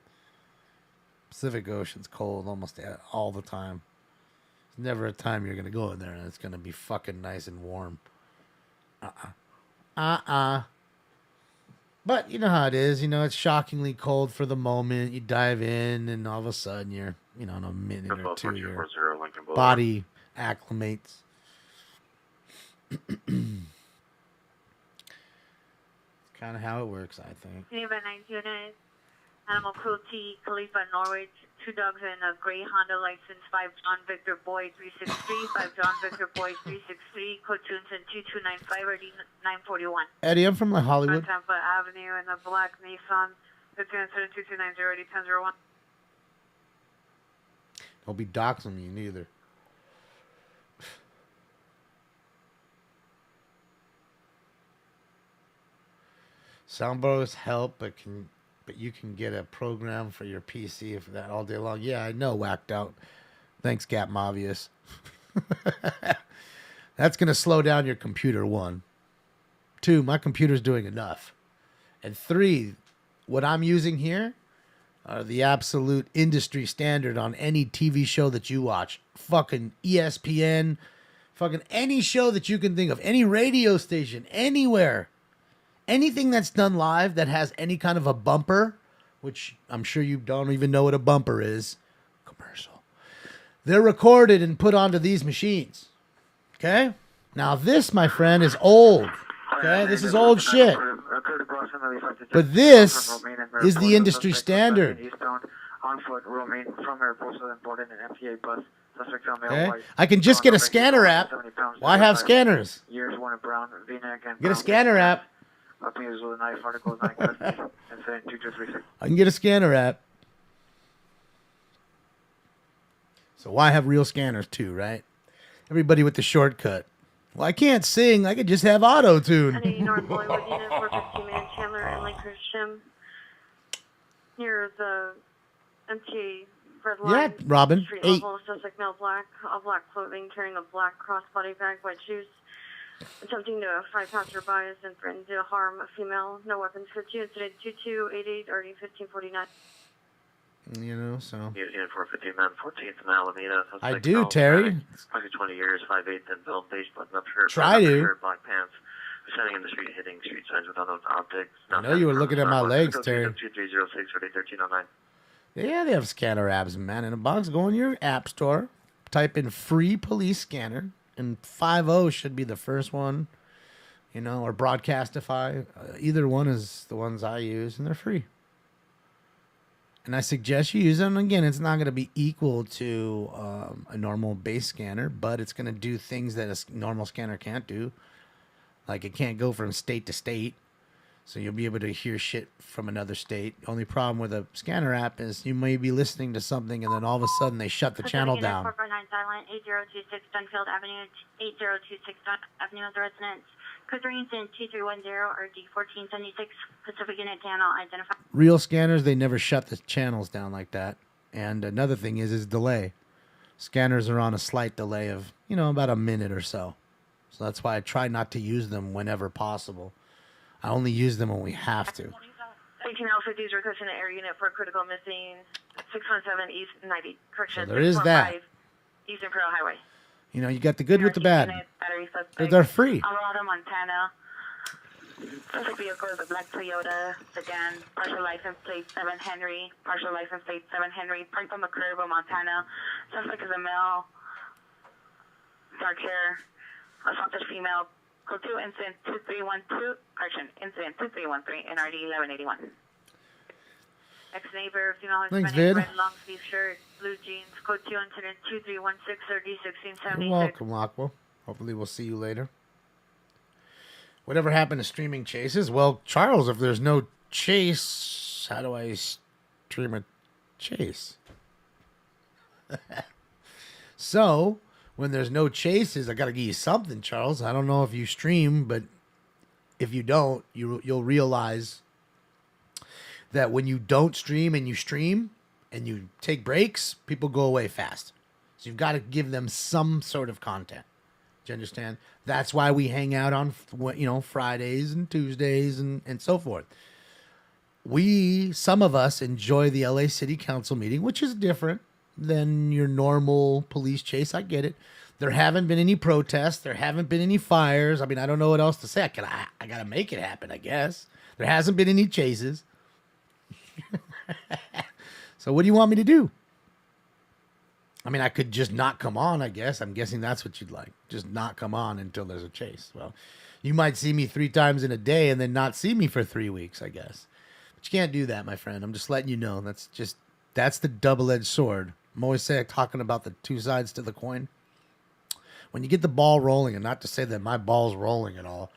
Pacific Ocean's cold almost all the time. There's never a time you're going to go in there and it's going to be fucking nice and warm. But you know how it is. It's shockingly cold for the moment. You dive in, and all of a sudden you're, in a minute or two, your body acclimates. It's kind of how it works, I think. Geneva 9 unit, animal cruelty, Khalifa, Norwich. 2 dogs in a gray Honda license, 5 John Victor Boy 363, 5 John Victor Boy 363, code 2295 or 941. Eddie, I'm from Hollywood. On Tampa Avenue in a black Nissan 15 incident 2290 1001. Don't be doxing me neither. Soundbars help, but you can get a program for your PC for that all day long. Yeah, I know, whacked out. Thanks, Gap Mobius. That's going to slow down your computer, 1. 2, my computer's doing enough. And 3, what I'm using here are the absolute industry standard on any TV show that you watch. Fucking ESPN, fucking any show that you can think of, any radio station, anywhere. Anything that's done live that has any kind of a bumper, which I'm sure you don't even know what a bumper is, commercial. They're recorded and put onto these machines. Okay? Now this, my friend, is old. Okay? This is old shit. But this is the industry standard. Okay? I can just get a scanner app. Why have scanners? Get a scanner app. I can get a scanner app. So why have real scanners too, right? Everybody with the shortcut. Well, I can't sing. I could just have auto-tune. North Hollywood unit 415 Chandler and Lakers Gym. Near the MTA red line. Yeah, Robin. Street 8. level, suspect male black, all black clothing, carrying a black crossbody bag, white shoes. Attempting to fight passerby and threatening to harm a female. No weapons for 2. Incident 2288 RD 1549. You know, so. Unit 415 man, 14th and Alameda. I do, Terry. Probably 20 years, 5'8", and build, beige button up shirt. Try to. Shirt, black pants. Standing in the street, hitting street signs with unknown objects. I know you were looking at my legs, Terry. 2306 or 1309. Yeah, they have scanner apps, man. In a box, go in your app store, type in free police scanner, and 50 should be the first one, you know, or Broadcastify. Either one is the ones I use, and they're free. And I suggest you use them. Again, it's not going to be equal to a normal base scanner, but it's going to do things that a normal scanner can't do. Like it can't go from state to state. So you'll be able to hear shit from another state. The only problem with a scanner app is you may be listening to something and then all of a sudden they shut the channel down. 449 Silent, 8026 Dunfield Avenue, 8026 Avenue of the Residence. Code 3 incident 2310 or D1476 Pacific Unit channel identified. Real scanners, they never shut the channels down like that. And another thing is delay. Scanners are on a slight delay of, you know, about a minute or so. So that's why I try not to use them whenever possible. I only use them when we have to. 18 Alpha is requesting an air unit for critical missing 617 East 90. Correction. So there is that. East Imperial Highway. You know, you got the good with the bad. They're free. Colorado, Montana. Suspect vehicle is a black Toyota sedan. Partial license plate 7 Henry. Partial license plate 7 Henry. Parked on the curb of Montana. Suspect is a male. Dark hair. Assaulted female. Code 2, incident 2312, correction, incident 2313, NRD 1181. Ex-neighbor, female Thanks, husband, Vid. red long sleeve shirt, blue jeans, code 2, incident 2316, or D1676. You're welcome, Aqua. Hopefully we'll see you later. Whatever happened to streaming chases? Well, Charles, if there's no chase, how do I stream a chase? So, when there's no chases, I got to give you something, Charles. I don't know if you stream, but if you don't, you'll realize that when you don't stream and you take breaks, people go away fast. So you've got to give them some sort of content. Do you understand? That's why we hang out on, Fridays and Tuesdays and so forth. Some of us enjoy the LA City Council meeting, which is different than your normal police chase. I get it. There haven't been any protests. There haven't been any fires. I mean, I don't know what else to say. I got to make it happen, I guess. There hasn't been any chases. So what do you want me to do? I mean, I could just not come on, I guess. I'm guessing that's what you'd like. Just not come on until there's a chase. Well, you might see me 3 times in a day and then not see me for 3 weeks, I guess. But you can't do that, my friend. I'm just letting you know. That's the double-edged sword. I'm always talking about the two sides to the coin. When you get the ball rolling, and not to say that my ball's rolling at all,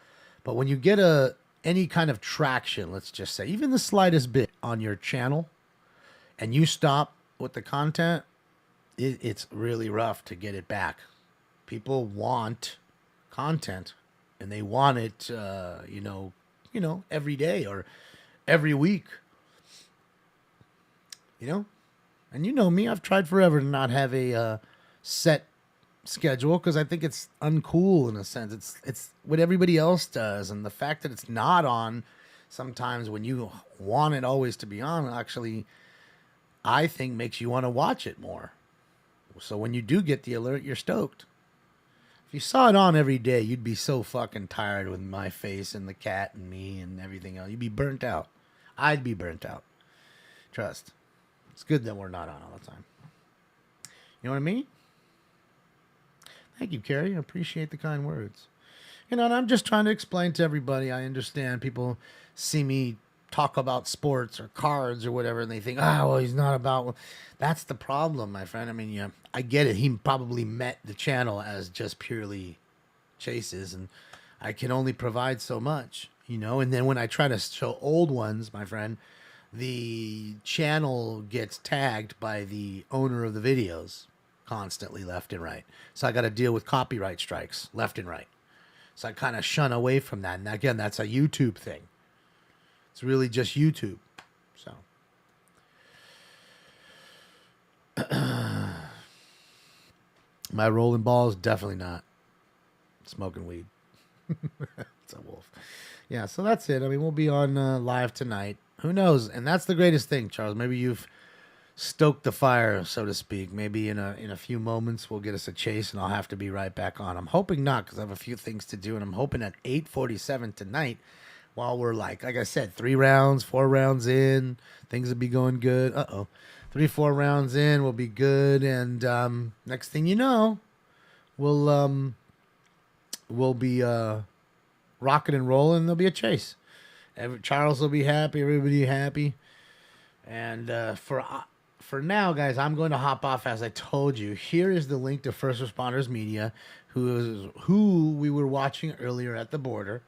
but when you get a any kind of traction, let's just say, even the slightest bit on your channel, and you stop with the content, it's really rough to get it back. People want content, and they want it, every day or every week. And you know me, I've tried forever to not have a set schedule because I think it's uncool in a sense. It's what everybody else does, and the fact that it's not on sometimes when you want it always to be on, actually, I think makes you want to watch it more. So when you do get the alert, you're stoked. If you saw it on every day, you'd be so fucking tired with my face and the cat and me and everything else. You'd be burnt out. I'd be burnt out. Trust. It's good that we're not on all the time. You know what I mean? Thank you, Carrie. I appreciate the kind words. And I'm just trying to explain to everybody. I understand people see me talk about sports or cards or whatever, and they think, well, he's not about... That's the problem, my friend. I mean, yeah, I get it. He probably met the channel as just purely chases, and I can only provide so much, And then when I try to show old ones, my friend, the channel gets tagged by the owner of the videos constantly left and right. So I got to deal with copyright strikes left and right. So I kind of shun away from that. And again, that's a YouTube thing. It's really just YouTube. So. My rolling balls, definitely not smoking weed. It's a wolf. Yeah, so that's it. I mean, we'll be on live tonight. Who knows? And that's the greatest thing, Charles. Maybe you've stoked the fire, so to speak. Maybe in a few moments we'll get us a chase, and I'll have to be right back on. I'm hoping not, because I have a few things to do, and I'm hoping at 8:47 tonight, while we're like I said, 4 rounds in, things will be going good. 3-4 rounds in, we'll be good, and next thing you know, we'll be rocking and rolling. There'll be a chase. Charles will be happy. Everybody happy. And for now, guys, I'm going to hop off. As I told you, here is the link to First Responders Media, who we were watching earlier at the border.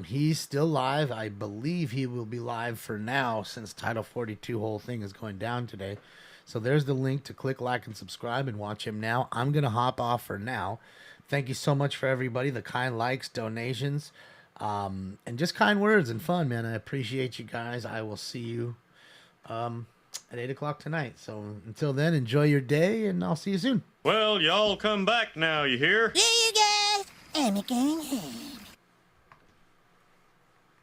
He's still live. I believe he will be live for now, since Title 42 whole thing is going down today. So there's the link to click like and subscribe and watch him now. I'm going to hop off for now. Thank you so much for everybody, the kind likes, donations, and just kind words and fun, man. I appreciate you guys. I will see you at 8 o'clock tonight. So until then, enjoy your day, and I'll see you soon. Well, y'all come back now, you hear? Yeah, you guys. I'm a going home.